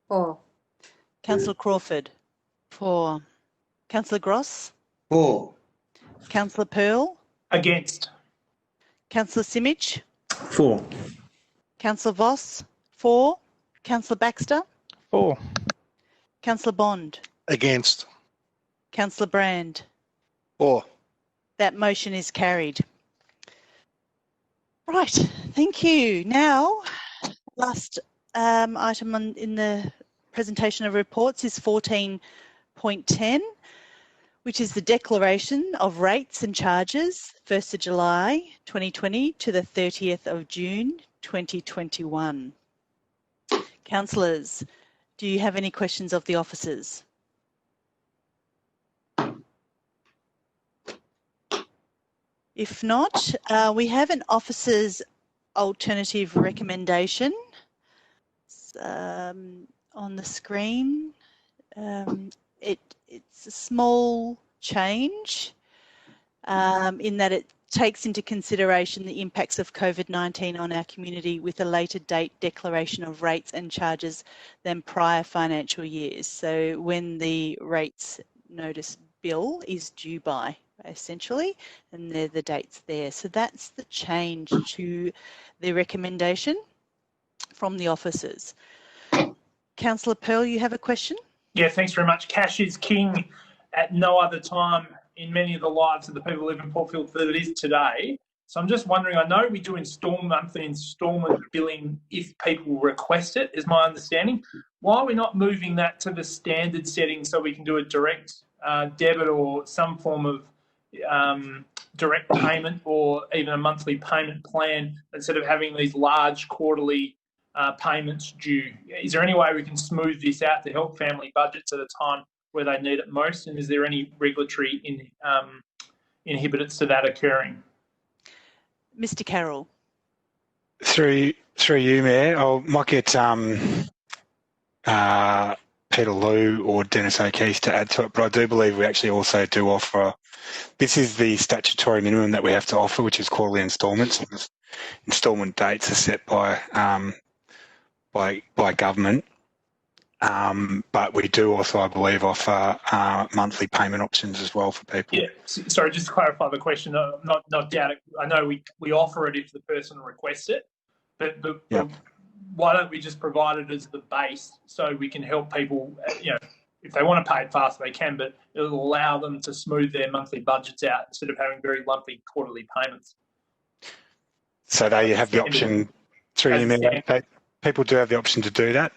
For. Councillor Crawford. For. Councillor Gross. For. Councillor Pearl. Against. Councillor Simic. For. Councillor Voss. For. Councillor Baxter. For. Councillor Bond. Against. Councillor Brand. For. That motion is carried. Right, thank you. Now, last item in the presentation of reports is 14.10, which is the declaration of rates and charges 1st of July 2020 to the 30th of June 2021. Councillors, do you have any questions of the officers? If not, we have an officer's alternative recommendation on the screen. It's a small change in that it takes into consideration the impacts of COVID-19 on our community with a later date declaration of rates and charges than prior financial years. So when the rates notice bill is due by, essentially, and they're the dates there. So that's the change to the recommendation from the officers. Councillor Pearl, you have a question? Yeah, thanks very much. Cash is king at no other time in many of the lives of the people who live in Port Phillip than it is today. So I'm just wondering, I know we do monthly instalment billing if people request it, is my understanding. Why are we not moving that to the standard setting so we can do a direct debit or some form of direct payment or even a monthly payment plan instead of having these large quarterly payments due? Is there any way we can smooth this out to help family budgets at a time where they need it most? And is there any regulatory inhibitors to that occurring? Mr. Carroll. Through you, Mayor, I might get Peter Liu or Dennis O'Keefe to add to it, but I do believe we actually also do offer, this is the statutory minimum that we have to offer, which is quarterly instalments. Instalment dates are set by government, but we do also, I believe, offer monthly payment options as well for people. Yeah, sorry, just to clarify the question, not doubting. I know we offer it if the person requests it, but why don't we just provide it as the base so we can help people, if they want to pay it fast, they can, but it'll allow them to smooth their monthly budgets out instead of having very lumpy quarterly payments. So there you have the option through you, Mayor, people do have the option to do that,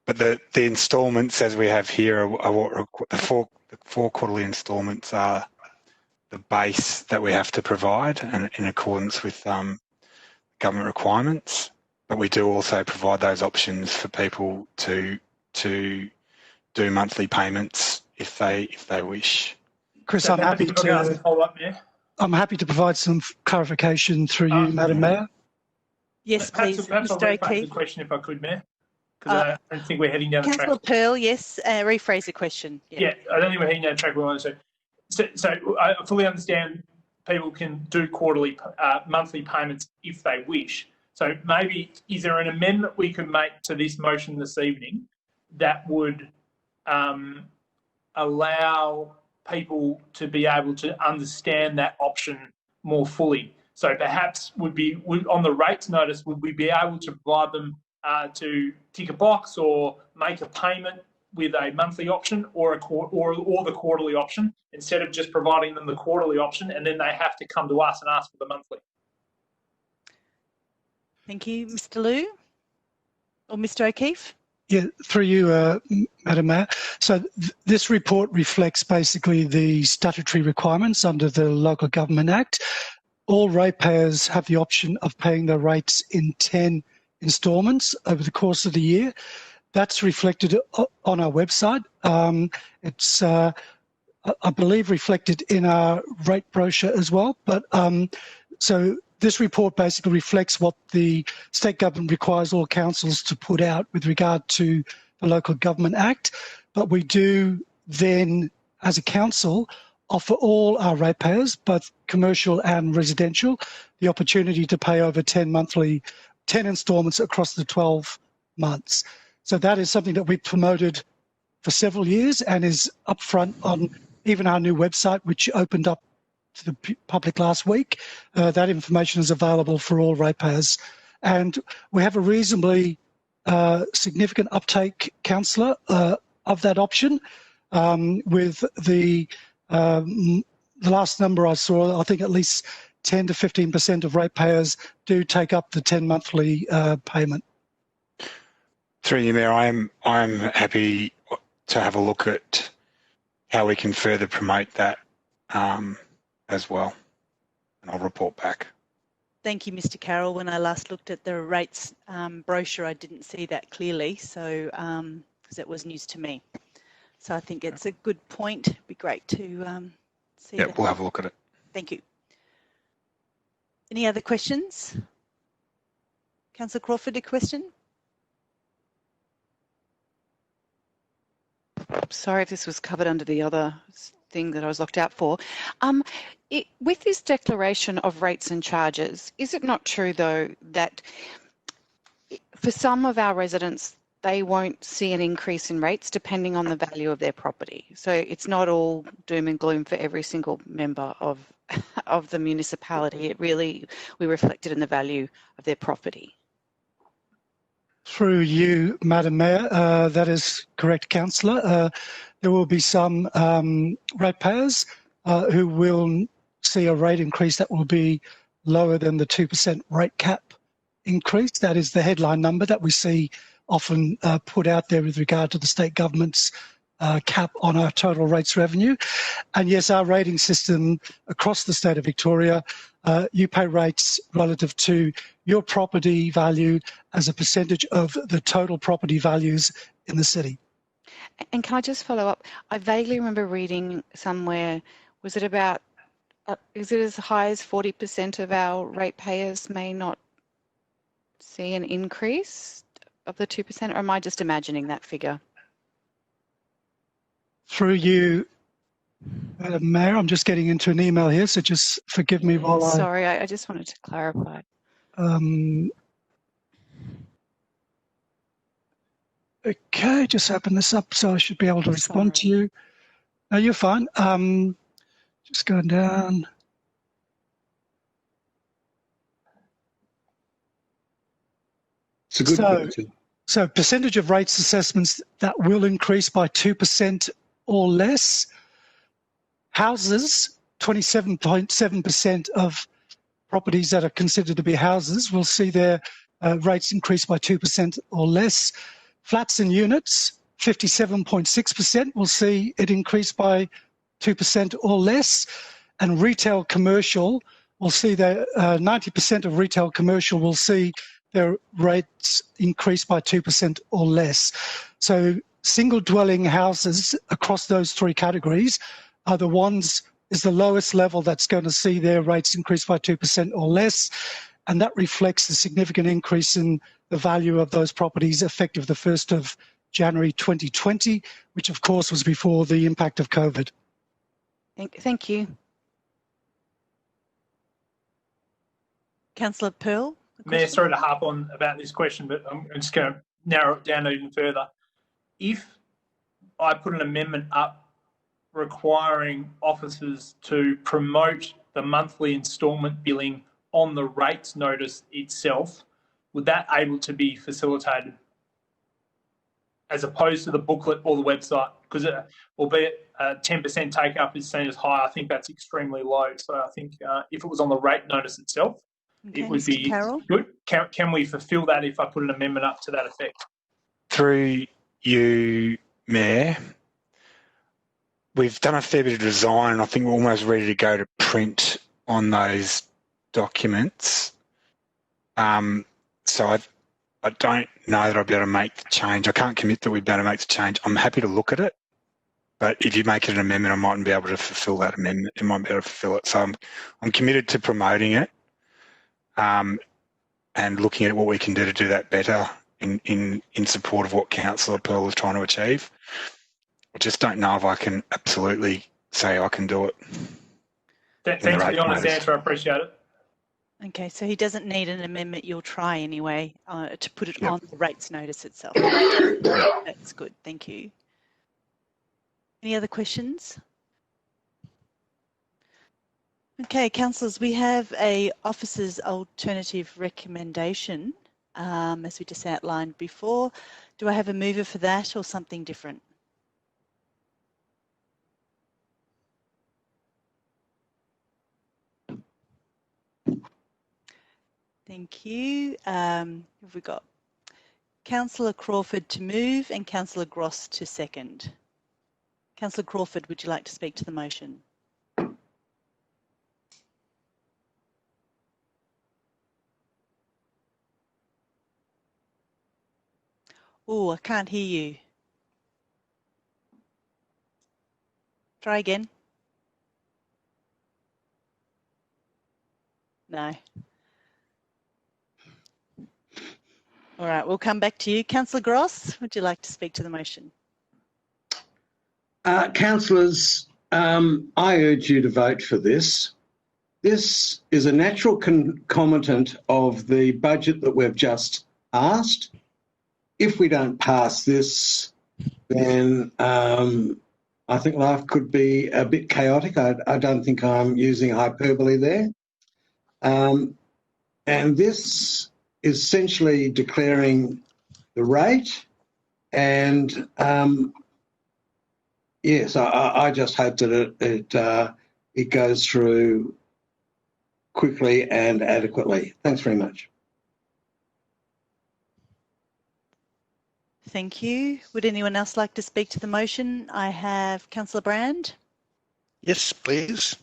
but the instalments as we have here are what the four quarterly instalments are the base that we have to provide, and in accordance with government requirements. But we do also provide those options for people to do monthly payments if they wish. Chris, I'm happy to follow up there. I'm happy to provide some clarification through you, Madam Mayor. Yes, please, Perhaps I'll Mr. rephrase O'Keefe. the question if I could, Mayor, because I don't think we're heading down the Councillor track. Pearl, yes, rephrase the question. Yeah, I don't think we're heading down the track we want to. So I fully understand people can do quarterly, monthly payments if they wish. So maybe is there an amendment we could make to this motion this evening that would allow people to be able to understand that option more fully? So perhaps on the rates notice, would we be able to provide them to tick a box or make a payment with a monthly option or the quarterly option, instead of just providing them the quarterly option and then they have to come to us and ask for the monthly? Thank you, Mr. Liu or Mr. O'Keefe. Yeah, through you, Madam Mayor. So this report reflects basically the statutory requirements under the Local Government Act. All ratepayers have the option of paying their rates in 10 instalments over the course of the year. That's reflected on our website. It's, I believe, reflected in our rate brochure as well. But so this report basically reflects what the state government requires all councils to put out with regard to the Local Government Act. But we do then, as a council, offer all our ratepayers, both commercial and residential, the opportunity to pay over 10 instalments across the 12 months. So that is something that we've promoted for several years and is upfront on even our new website, which opened up to the public last week. That information is available for all ratepayers. And we have a reasonably significant uptake, Councillor, of that option. With the last number I saw, I think at least 10 to 15% of ratepayers do take up the 10 monthly payment. Through you, Mayor, I'm happy to have a look at how we can further promote that as well, and I'll report back. Thank you, Mr. Carroll. When I last looked at the rates brochure, I didn't see that clearly, so because it was news to me. So I think it's a good point. It'd be great to see. Yeah, we'll have a look at it. Thank you. Any other questions? Councillor Crawford, a question? Sorry if this was covered under the other thing that I was locked out for. With this declaration of rates and charges, is it not true, though, that for some of our residents, they won't see an increase in rates depending on the value of their property? So it's not all doom and gloom for every single member of the municipality. It really, we reflect it in the value of their property. Through you, Madam Mayor, that is correct, Councillor. There will be some ratepayers who will see a rate increase that will be lower than the 2% rate cap increase. That is the headline number that we see often put out there with regard to the state government's cap on our total rates revenue. And yes, our rating system across the state of Victoria, you pay rates relative to your property value as a percentage of the total property values in the city. And can I just follow up? I vaguely remember reading somewhere, was it about, is it as high as 40% of our ratepayers may not see an increase of the 2%, or am I just imagining that figure? Through you, Madam Mayor, I'm just getting into an email here, so just forgive me while Sorry, I just wanted to clarify. Okay, just open this up so I should be able to respond to you. No, you're fine. Just going down. It's a good question. So percentage of rates assessments that will increase by 2% or less. Houses, 27.7% of properties that are considered to be houses will see their rates increase by 2% or less. Flats and units, 57.6% will see it increase by 2% or less. And retail commercial will see that 90% of retail commercial will see their rates increase by 2% or less. So single dwelling houses across those three categories are the ones is the lowest level that's going to see their rates increase by 2% or less. And that reflects the significant increase in the value of those properties effective the 1st of January 2020, which of course was before the impact of COVID. Thank you. Councillor Pearl? Mayor, sorry to harp on about this question, but I'm just going to narrow it down even further. If I put an amendment up requiring officers to promote the monthly instalment billing on the rates notice itself, would that able to be facilitated as opposed to the booklet or the website? Because albeit 10% take up is seen as high, I think that's extremely low. So I think if it was on the rate notice itself, it would be good. Can we fulfil that if I put an amendment up to that effect? Through you, Mayor, we've done a fair bit of design. I think we're almost ready to go to print on those documents. So I don't know that I'll be able to make the change. I can't commit that we'd be able to make the change. I'm happy to look at it, but if you make it an amendment, I mightn't be able to fulfil that amendment. It might be able to fulfil it. So I'm committed to promoting it and looking at what we can do to do that better in support of what Councillor Pearl is trying to achieve. I just don't know if I can absolutely say I can do it. Thanks for the honest answer. I appreciate it. Okay, so he doesn't need an amendment. You'll try anyway to put it on the rates notice itself. That's good. Thank you. Any other questions? Okay, councillors, we have a officer's alternative recommendation, as we just outlined before. Do I have a mover for that or something different? Thank you. Have we got Councillor Crawford to move and Councillor Gross to second? Councillor Crawford, would you like to speak to the motion? Oh, I can't hear you. Try again. No. All right, we'll come back to you. Councillor Gross, would you like to speak to the motion? Councillors, I urge you to vote for this. This is a natural concomitant of the budget that we've just passed. If we don't pass this, then I think life could be a bit chaotic. I don't think I'm using hyperbole there. And this is essentially declaring the rate, and yes, I just hope that it goes through quickly and adequately. Thanks very much. Thank you. Would anyone else like to speak to the motion? I have Councillor Brand. Yes, please.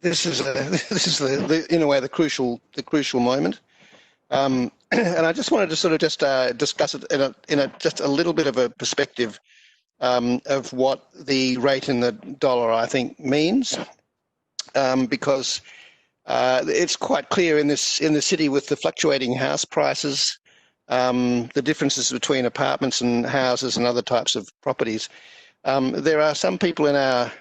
This is in a way the crucial moment, and I just wanted to sort of just discuss it in a just a little bit of a perspective of what the rate in the dollar I think means, because it's quite clear in the city with the fluctuating house prices, the differences between apartments and houses and other types of properties. There are some people in our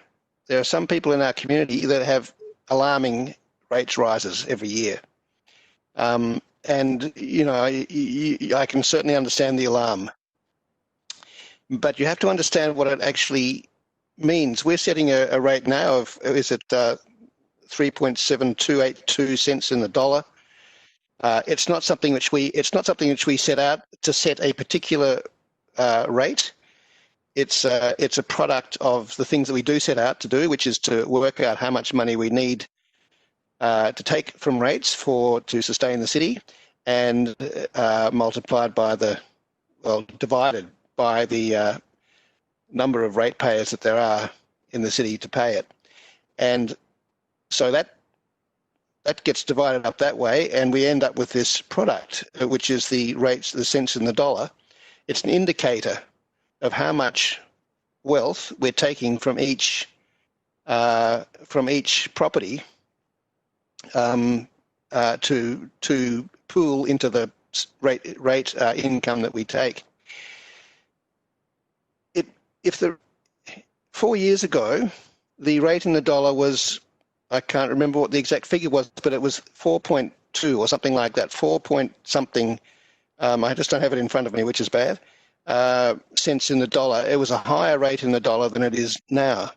community that have alarming rates rises every year, and you know I can certainly understand the alarm, but you have to understand what it actually means. We're setting a rate now of 3.7282 cents in the dollar. It's not something which we set out to set a particular rate. It's a product of the things that we do set out to do, which is to work out how much money we need to take from rates to sustain the city, and multiplied by divided by the number of ratepayers that there are in the city to pay it. And so that gets divided up that way, and we end up with this product, which is the rates, the cents in the dollar. It's an indicator of how much wealth we're taking from each property to pool into the rate income that we take. 4 years ago, the rate in the dollar was, I can't remember what the exact figure was, but it was 4.2 or something like that, 4 point something. I just don't have it in front of me, which is bad. Cents in the dollar. It was a higher rate in the dollar than it is now.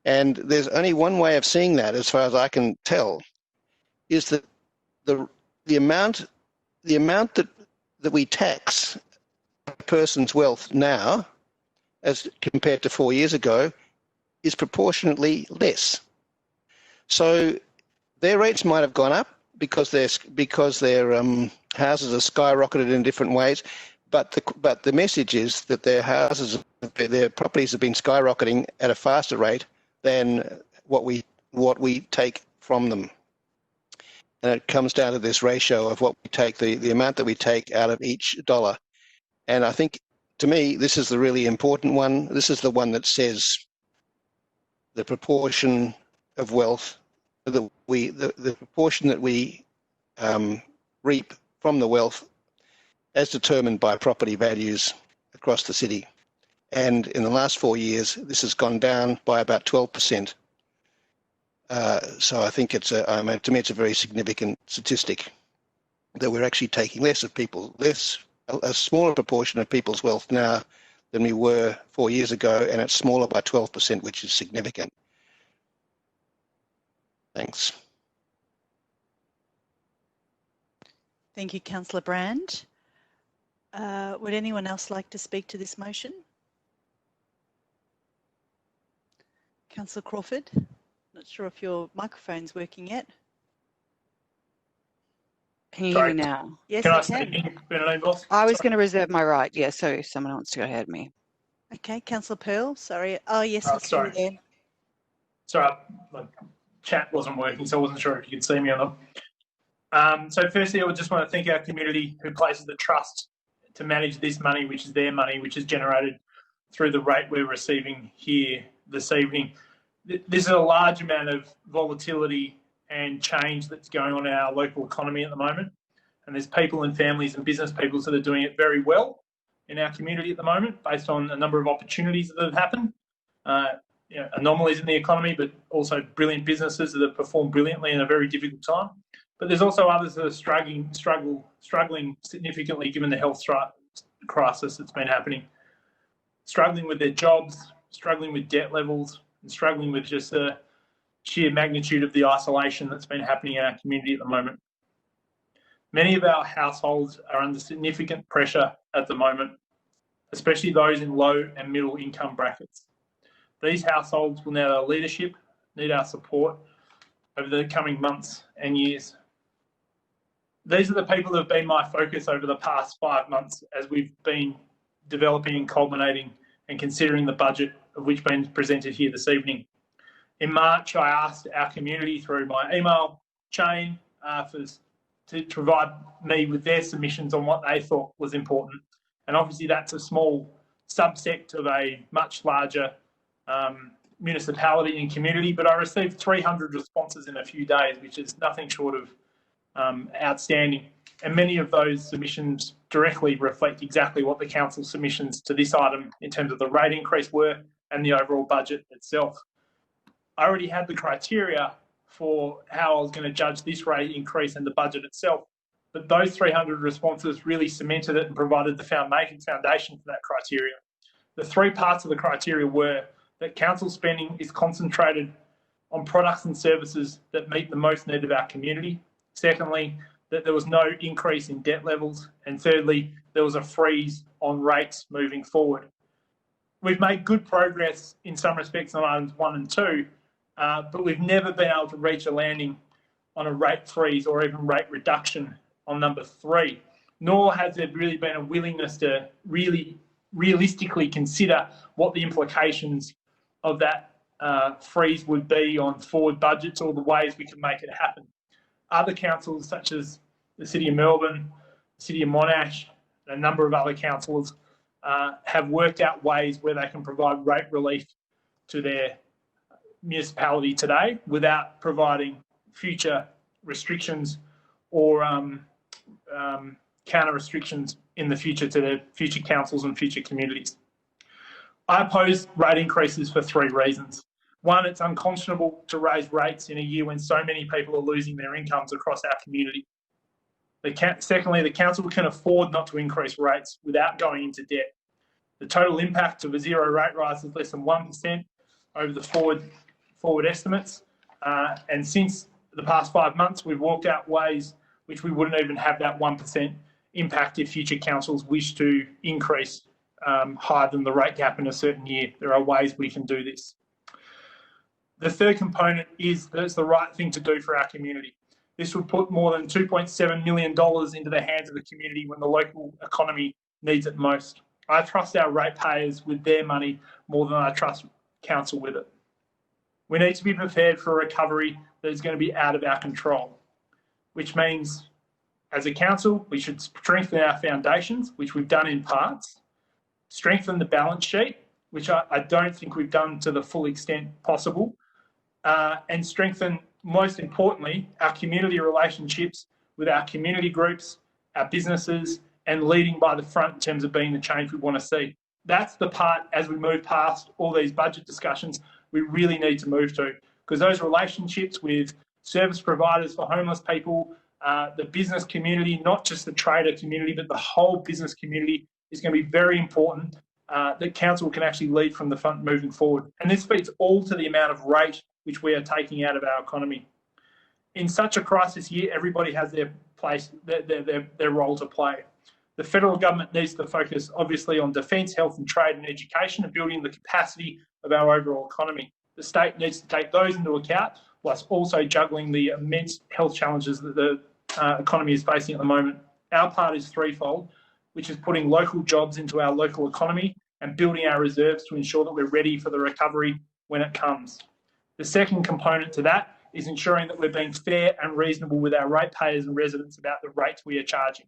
And there's only one way of seeing that, as far as I can tell, is that the amount that we tax a person's wealth now, as compared to 4 years ago, is proportionately less. So their rates might have gone up because their houses are skyrocketed in different ways, but the message is that their properties have been skyrocketing at a faster rate than what we take from them. And it comes down to this ratio of what we take, the amount that we take out of each dollar. And I think, to me, this is the really important one. This is the one that says the proportion of wealth, the proportion that we reap from the wealth as determined by property values across the city. And in the last 4 years, this has gone down by about 12%. So I think to me, it's a very significant statistic that we're actually taking a smaller proportion of people's wealth now than we were 4 years ago, and it's smaller by 12%, which is significant. Thanks. Thank you, Councillor Brand. Would anyone else like to speak to this motion? Councillor Crawford, not sure if your microphone's working yet. Can you hear me now? Yes, Can I I speak can. in, Bernadette Boss? I was going to reserve my right, yeah, so if someone wants to go ahead of me. Okay, Councillor Pearl, sorry. Oh, yes, I see sorry. you there. Sorry, my chat wasn't working, so I wasn't sure if you could see me or not. So firstly, I would just want to thank our community who places the trust to manage this money, which is their money, which is generated through the rate we're receiving here this evening. This is a large amount of volatility and change that's going on in our local economy at the moment. And there's people and families and business people that are doing it very well in our community at the moment, based on a number of opportunities that have happened. Anomalies in the economy, but also brilliant businesses that have performed brilliantly in a very difficult time. But there's also others that are struggling significantly given the health crisis that's been happening. Struggling with their jobs, struggling with debt levels, and struggling with just the sheer magnitude of the isolation that's been happening in our community at the moment. Many of our households are under significant pressure at the moment, especially those in low and middle income brackets. These households will need our leadership, need our support over the coming months and years. These are the people that have been my focus over the past 5 months as we've been developing and culminating and considering the budget of which been presented here this evening. In March, I asked our community through my email chain to provide me with their submissions on what they thought was important. And obviously that's a small subsect of a much larger municipality and community, but I received 300 responses in a few days, which is nothing short of outstanding. And many of those submissions directly reflect exactly what the council submissions to this item in terms of the rate increase were and the overall budget itself. I already had the criteria for how I was going to judge this rate increase and the budget itself, but those 300 responses really cemented it and provided the foundation for that criteria. The three parts of the criteria were that council spending is concentrated on products and services that meet the most need of our community. Secondly, that there was no increase in debt levels. And thirdly, there was a freeze on rates moving forward. We've made good progress in some respects on items 1 and 2, but we've never been able to reach a landing on a rate freeze or even rate reduction on number 3, nor has there really been a willingness to really realistically consider what the implications of that freeze would be on forward budgets or the ways we can make it happen. Other councils, such as the City of Melbourne, the City of Monash, and a number of other councils, have worked out ways where they can provide rate relief to their municipality today without providing future restrictions or counter restrictions in the future to their future councils and future communities. I oppose rate increases for 3 reasons. One, it's unconscionable to raise rates in a year when so many people are losing their incomes across our community. Secondly, the council can afford not to increase rates without going into debt. The total impact of a 0 rate rise is less than 1% over the forward estimates. And since the past 5 months, we've walked out ways which we wouldn't even have that 1% impact if future councils wish to increase higher than the rate gap in a certain year. There are ways we can do this. The third component is that it's the right thing to do for our community. This would put more than $2.7 million into the hands of the community when the local economy needs it most. I trust our ratepayers with their money more than I trust council with it. We need to be prepared for a recovery that is going to be out of our control, which means as a council, we should strengthen our foundations, which we've done in parts, strengthen the balance sheet, which I don't think we've done to the full extent possible, and strengthen, most importantly, our community relationships with our community groups, our businesses, and leading by the front in terms of being the change we want to see. That's the part, as we move past all these budget discussions, we really need to move to, because those relationships with service providers for homeless people, the business community, not just the trader community, but the whole business community is going to be very important that council can actually lead from the front moving forward. And this speaks all to the amount of rate which we are taking out of our economy. In such a crisis year, everybody has their place, their role to play. The federal government needs to focus obviously on defence, health and trade and education and building the capacity of our overall economy. The state needs to take those into account whilst also juggling the immense health challenges that the economy is facing at the moment. Our part is threefold, which is putting local jobs into our local economy and building our reserves to ensure that we're ready for the recovery when it comes. The second component to that is ensuring that we're being fair and reasonable with our ratepayers and residents about the rates we are charging.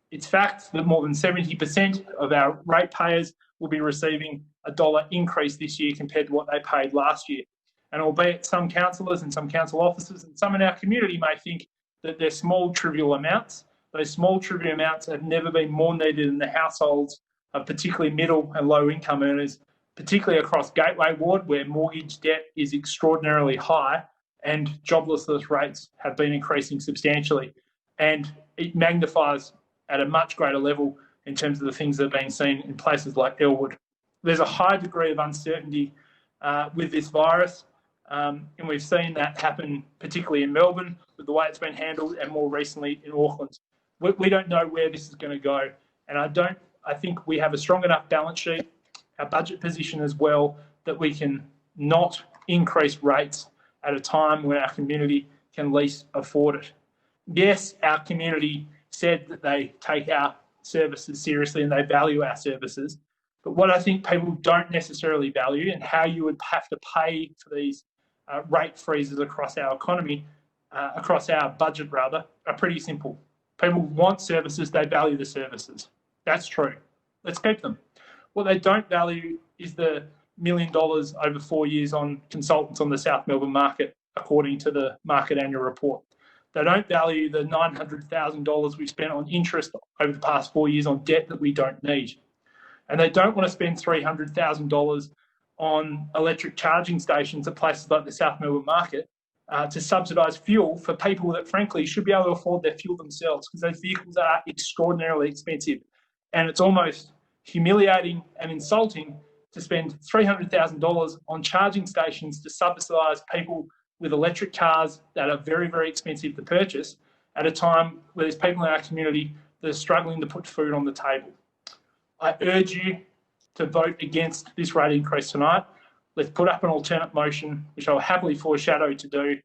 It's fact that more than 70% of our ratepayers will be receiving a $1 increase this year compared to what they paid last year. And albeit some councillors and some council officers and some in our community may think that they're small trivial amounts, those small trivial amounts have never been more needed in the households of particularly middle and low income earners, particularly across Gateway Ward where mortgage debt is extraordinarily high and joblessness rates have been increasing substantially. And it magnifies at a much greater level in terms of the things that are being seen in places like Elwood. There's a high degree of uncertainty with this virus, and we've seen that happen particularly in Melbourne with the way it's been handled and more recently in Auckland. We don't know where this is going to go, and I think we have a strong enough balance sheet, our budget position as well, that we can not increase rates at a time when our community can least afford it. Yes, our community said that they take our services seriously and they value our services, but what I think people don't necessarily value and how you would have to pay for these rate freezes across our economy, across our budget rather, are pretty simple. People want services, they value the services. That's true. Let's keep them. What they don't value is the $1 million over 4 years on consultants on the South Melbourne market, according to the market annual report. They don't value the $900,000 we've spent on interest over the past 4 years on debt that we don't need. And they don't want to spend $300,000 on electric charging stations at places like the South Melbourne market to subsidise fuel for people that frankly should be able to afford their fuel themselves, because those vehicles are extraordinarily expensive. And it's almost humiliating and insulting to spend $300,000 on charging stations to subsidise people with electric cars that are very, very expensive to purchase at a time where there's people in our community that are struggling to put food on the table. I urge you to vote against this rate increase tonight. Let's put up an alternate motion, which I'll happily foreshadow to do,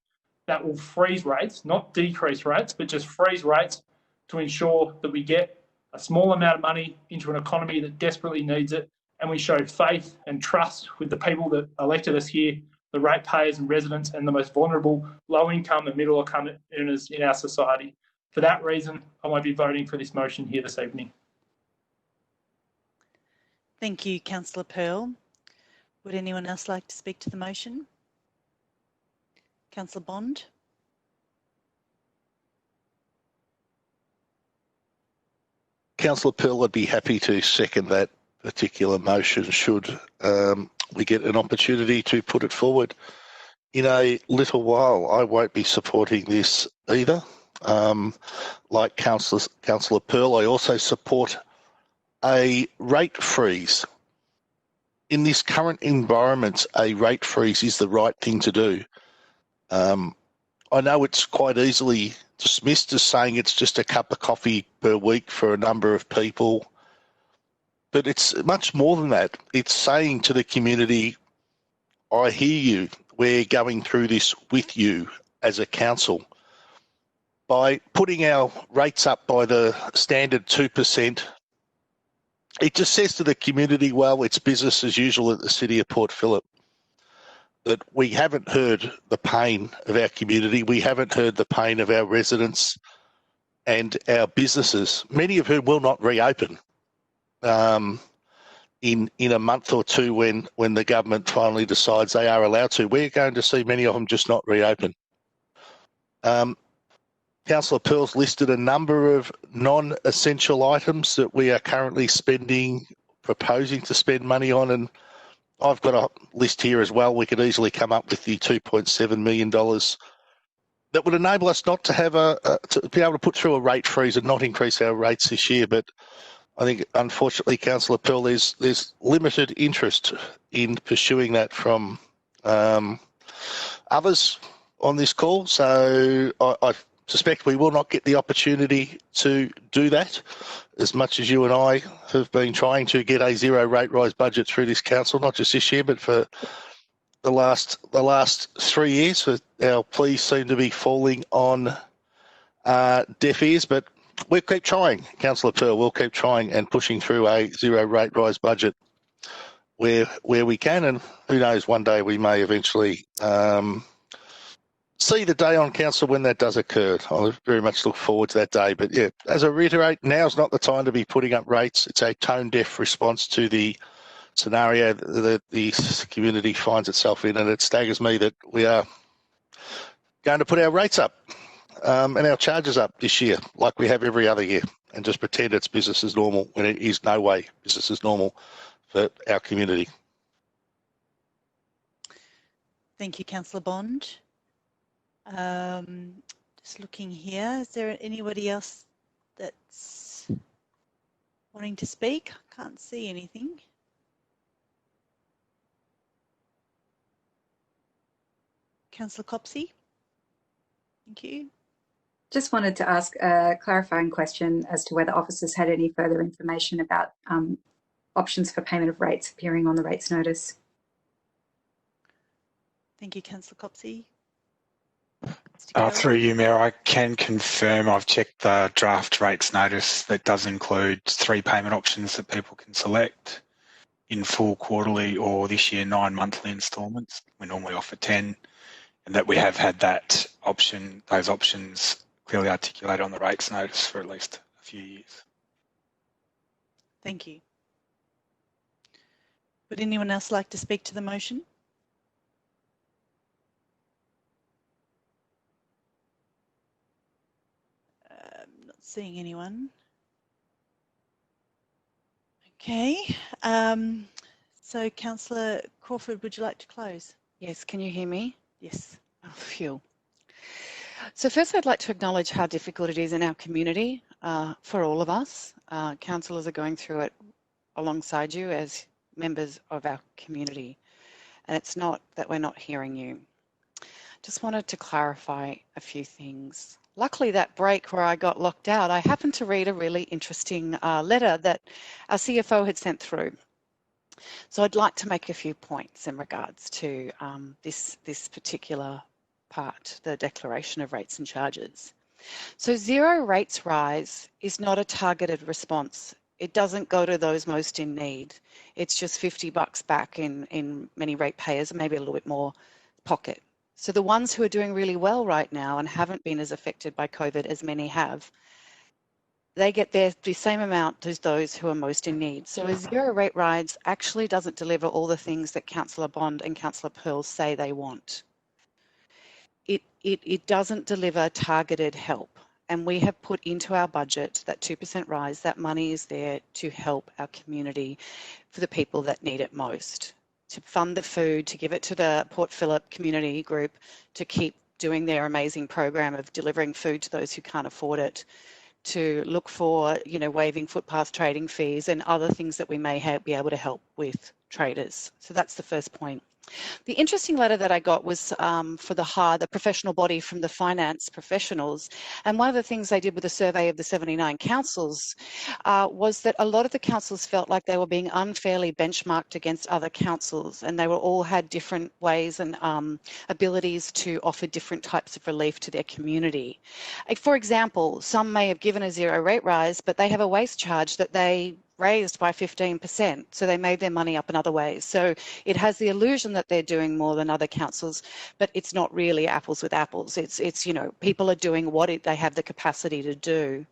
that will freeze rates, not decrease rates, but just freeze rates to ensure that we get a small amount of money into an economy that desperately needs it, and we show faith and trust with the people that elected us here, the ratepayers and residents, and the most vulnerable low-income and middle-income earners in our society. For that reason, I won't be voting for this motion here this evening. Thank you, Councillor Pearl. Would anyone else like to speak to the motion? Councillor Bond. Councillor Pearl, I'd be happy to second that particular motion should we get an opportunity to put it forward. In a little while, I won't be supporting this either. Like Councillor Pearl, I also support a rate freeze. In this current environment, a rate freeze is the right thing to do. I know it's quite easily dismissed as saying it's just a cup of coffee per week for a number of people, but it's much more than that. It's saying to the community, I hear you, we're going through this with you as a council. By putting our rates up by the standard 2%, it just says to the community, well, it's business as usual at the City of Port Phillip. That we haven't heard the pain of our community, we haven't heard the pain of our residents and our businesses, many of whom will not reopen in a month or two when the government finally decides they are allowed to. We're going to see many of them just not reopen. Councillor Pearl's listed a number of non-essential items that we are currently proposing to spend money on, and I've got a list here as well. We could easily come up with the $2.7 million that would enable us not to have to be able to put through a rate freeze and not increase our rates this year. But I think, unfortunately, Councillor Pearl, there's limited interest in pursuing that from others on this call. So I suspect we will not get the opportunity to do that, as much as you and I have been trying to get a zero rate rise budget through this council, not just this year, but for the last 3 years. Our pleas seem to be falling on deaf ears, but we'll keep trying, Councillor Pearl, we'll keep trying and pushing through a zero rate rise budget where we can, and who knows, one day we may eventually see the day on council when that does occur. I very much look forward to that day. But yeah, as I reiterate, now's not the time to be putting up rates. It's a tone-deaf response to the scenario that the community finds itself in, and it staggers me that we are going to put our rates up and our charges up this year like we have every other year, and just pretend it's business as normal when it is no way business as normal for our community. Thank you, Councillor Bond. Just looking here, is there anybody else that's wanting to speak? I can't see anything. Councillor Copsey. Thank you. Just wanted to ask a clarifying question as to whether officers had any further information about options for payment of rates appearing on the rates notice. Thank you, Councillor Copsey. Through you, Mayor, I can confirm I've checked the draft rates notice that does include 3 payment options that people can select in full, quarterly, or this year 9 monthly instalments. We normally offer 10, and that we have had that option, those options clearly articulated on the rates notice for at least a few years. Thank you. Would anyone else like to speak to the motion? Seeing anyone. Okay, so Councillor Crawford, would you like to close? Yes, can you hear me? Yes. Oh, phew. So first I'd like to acknowledge how difficult it is in our community for all of us. Councillors are going through it alongside you as members of our community, and it's not that we're not hearing you. Just wanted to clarify a few things. Luckily, that break where I got locked out, I happened to read a really interesting letter that our CFO had sent through. So I'd like to make a few points in regards to this particular part, the declaration of rates and charges. So zero rates rise is not a targeted response. It doesn't go to those most in need. It's just $50 back in many ratepayers, maybe a little bit more pocket. So the ones who are doing really well right now and haven't been as affected by COVID as many have, they get the same amount as those who are most in need. So a zero rate rise actually doesn't deliver all the things that Councillor Bond and Councillor Pearl say they want. It doesn't deliver targeted help. And we have put into our budget that 2% rise. That money is there to help our community for the people that need it most, to fund the food, to give it to the Port Phillip community group, to keep doing their amazing program of delivering food to those who can't afford it, to look for, waiving footpath trading fees and other things that we may be able to help with traders. So that's the first point. The interesting letter that I got was for the professional body from the finance professionals. And one of the things they did with a survey of the 79 councils was that a lot of the councils felt like they were being unfairly benchmarked against other councils, and they were all had different ways and abilities to offer different types of relief to their community. For example, some may have given a zero rate rise, but they have a waste charge that they raised by 15%, so they made their money up in other ways. So it has the illusion that they're doing more than other councils, but it's not really apples with apples. It's people are doing what they have the capacity to do.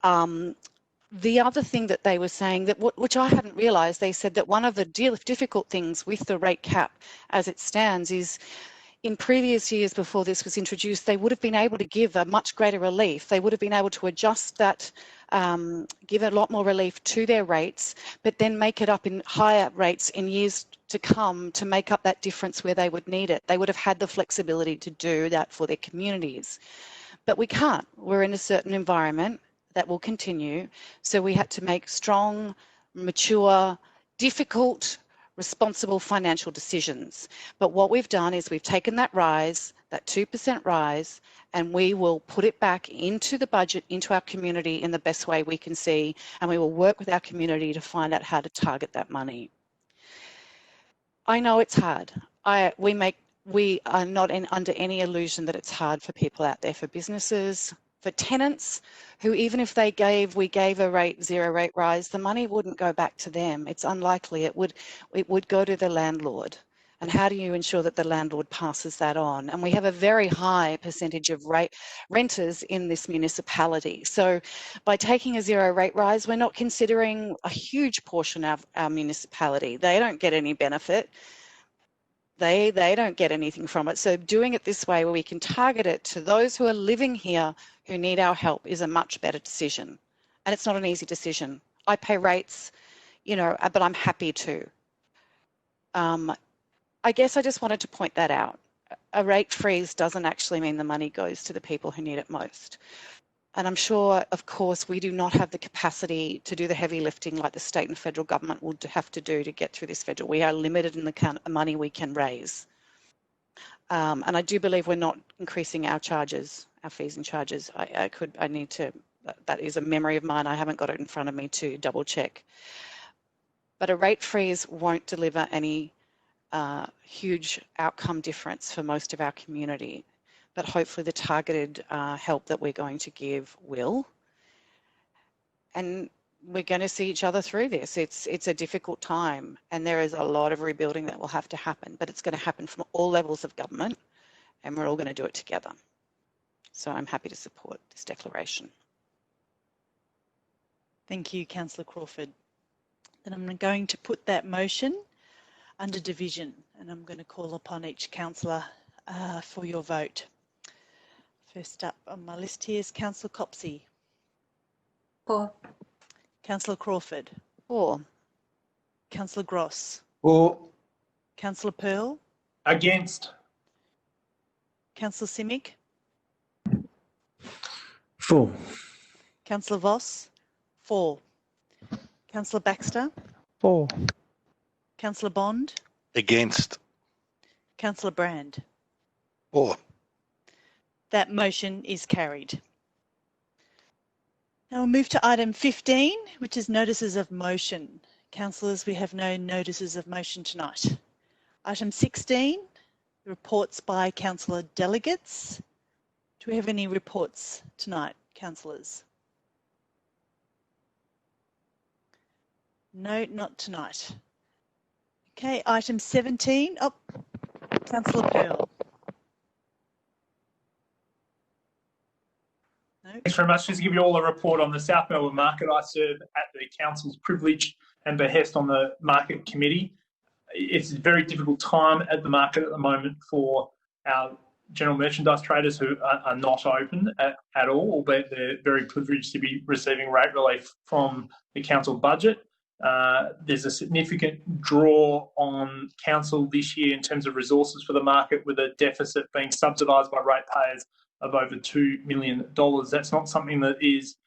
The other thing that they were saying, which I hadn't realised, they said that one of the difficult things with the rate cap as it stands is, in previous years before this was introduced, they would have been able to give a much greater relief. They would have been able to adjust that, give a lot more relief to their rates, but then make it up in higher rates in years to come to make up that difference where they would need it. They would have had the flexibility to do that for their communities. But we can't. We're in a certain environment that will continue. So we had to make strong, mature, difficult, responsible financial decisions. But what we've done is we've taken that rise, that 2% rise, and we will put it back into the budget, into our community in the best way we can see, and we will work with our community to find out how to target that money. I know it's hard. We are not under any illusion that it's hard for people out there, for businesses, for tenants who, even if we gave a zero rate rise, the money wouldn't go back to them. It's unlikely. It would go to the landlord. And how do you ensure that the landlord passes that on? And we have a very high percentage of renters in this municipality. So by taking a zero rate rise, we're not considering a huge portion of our municipality. They don't get any benefit. They don't get anything from it. So doing it this way, where we can target it to those who are living here who need our help, is a much better decision. And it's not an easy decision. I pay rates, but I'm happy to. I guess I just wanted to point that out. A rate freeze doesn't actually mean the money goes to the people who need it most. And I'm sure, of course, we do not have the capacity to do the heavy lifting like the state and federal government would have to do to get through this federal. We are limited in the amount of money we can raise. And I do believe we're not increasing our charges, our fees and charges. I need to, that is a memory of mine. I haven't got it in front of me to double check. But a rate freeze won't deliver any huge outcome difference for most of our community. But hopefully the targeted help that we're going to give will. And we're going to see each other through this. It's a difficult time, and there is a lot of rebuilding that will have to happen, but it's going to happen from all levels of government, and we're all going to do it together. So I'm happy to support this declaration. Thank you, Councillor Crawford. Then I'm going to put that motion under division, and I'm going to call upon each councillor for your vote. First up on my list here is Councillor Copsey. For. Councillor Crawford. For. Councillor Gross. For. Councillor Pearl. Against. Councillor Simic. For. Councillor Voss. For. Councillor Baxter. For. Councillor Bond. Against. Councillor Brand. For. That motion is carried. Now we'll move to item 15, which is notices of motion. Councillors, we have no notices of motion tonight. Item 16, Reports by Councillor Delegates. Do we have any reports tonight, councillors? No, not tonight. Okay, item 17. Oh, Councillor Pearl. No. Thanks very much. Just to give you all a report on the South Melbourne market, I serve at the council's privilege and behest on the market committee. It's a very difficult time at the market at the moment for our general merchandise traders who are not open at all, albeit they're very privileged to be receiving rate relief from the council budget. There's a significant draw on council this year in terms of resources for the market, with a deficit being subsidised by ratepayers of over $2 million. That's not something that is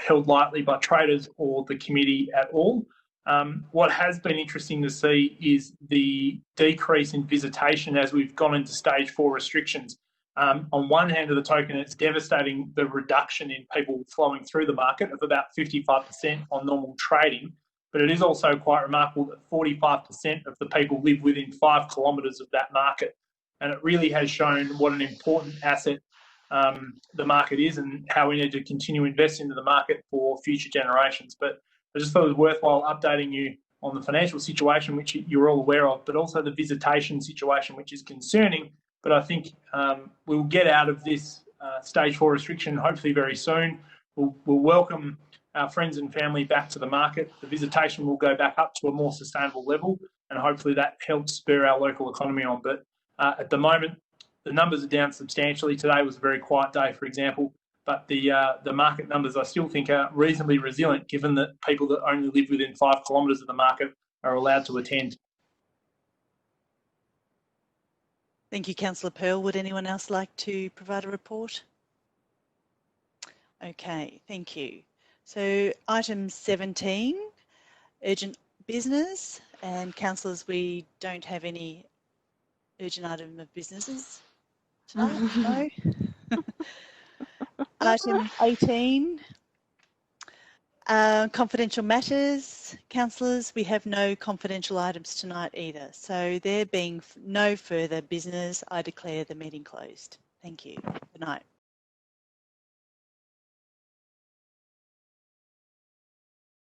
held lightly by traders or the committee at all. What has been interesting to see is the decrease in visitation as we've gone into stage 4 restrictions. On one hand of the token, it's devastating the reduction in people flowing through the market of about 55% on normal trading, but it is also quite remarkable that 45% of the people live within 5 kilometres of that market. And it really has shown what an important asset the market is and how we need to continue investing into the market for future generations. But I just thought it was worthwhile updating you on the financial situation, which you're all aware of, but also the visitation situation, which is concerning. But I think we'll get out of this stage 4 restriction hopefully very soon. We'll welcome our friends and family back to the market. The visitation will go back up to a more sustainable level, and hopefully that helps spur our local economy on. But at the moment, the numbers are down substantially. Today was a very quiet day, for example, but the market numbers I still think are reasonably resilient, given that people that only live within 5 kilometres of the market are allowed to attend. Thank you, Councillor Pearl. Would anyone else like to provide a report? Okay, thank you. So item 17, urgent business, and councillors, we don't have any urgent item of businesses tonight. No. Item 18, confidential matters. Councillors, we have no confidential items tonight either. So there being no further business, I declare the meeting closed. Thank you. Good night.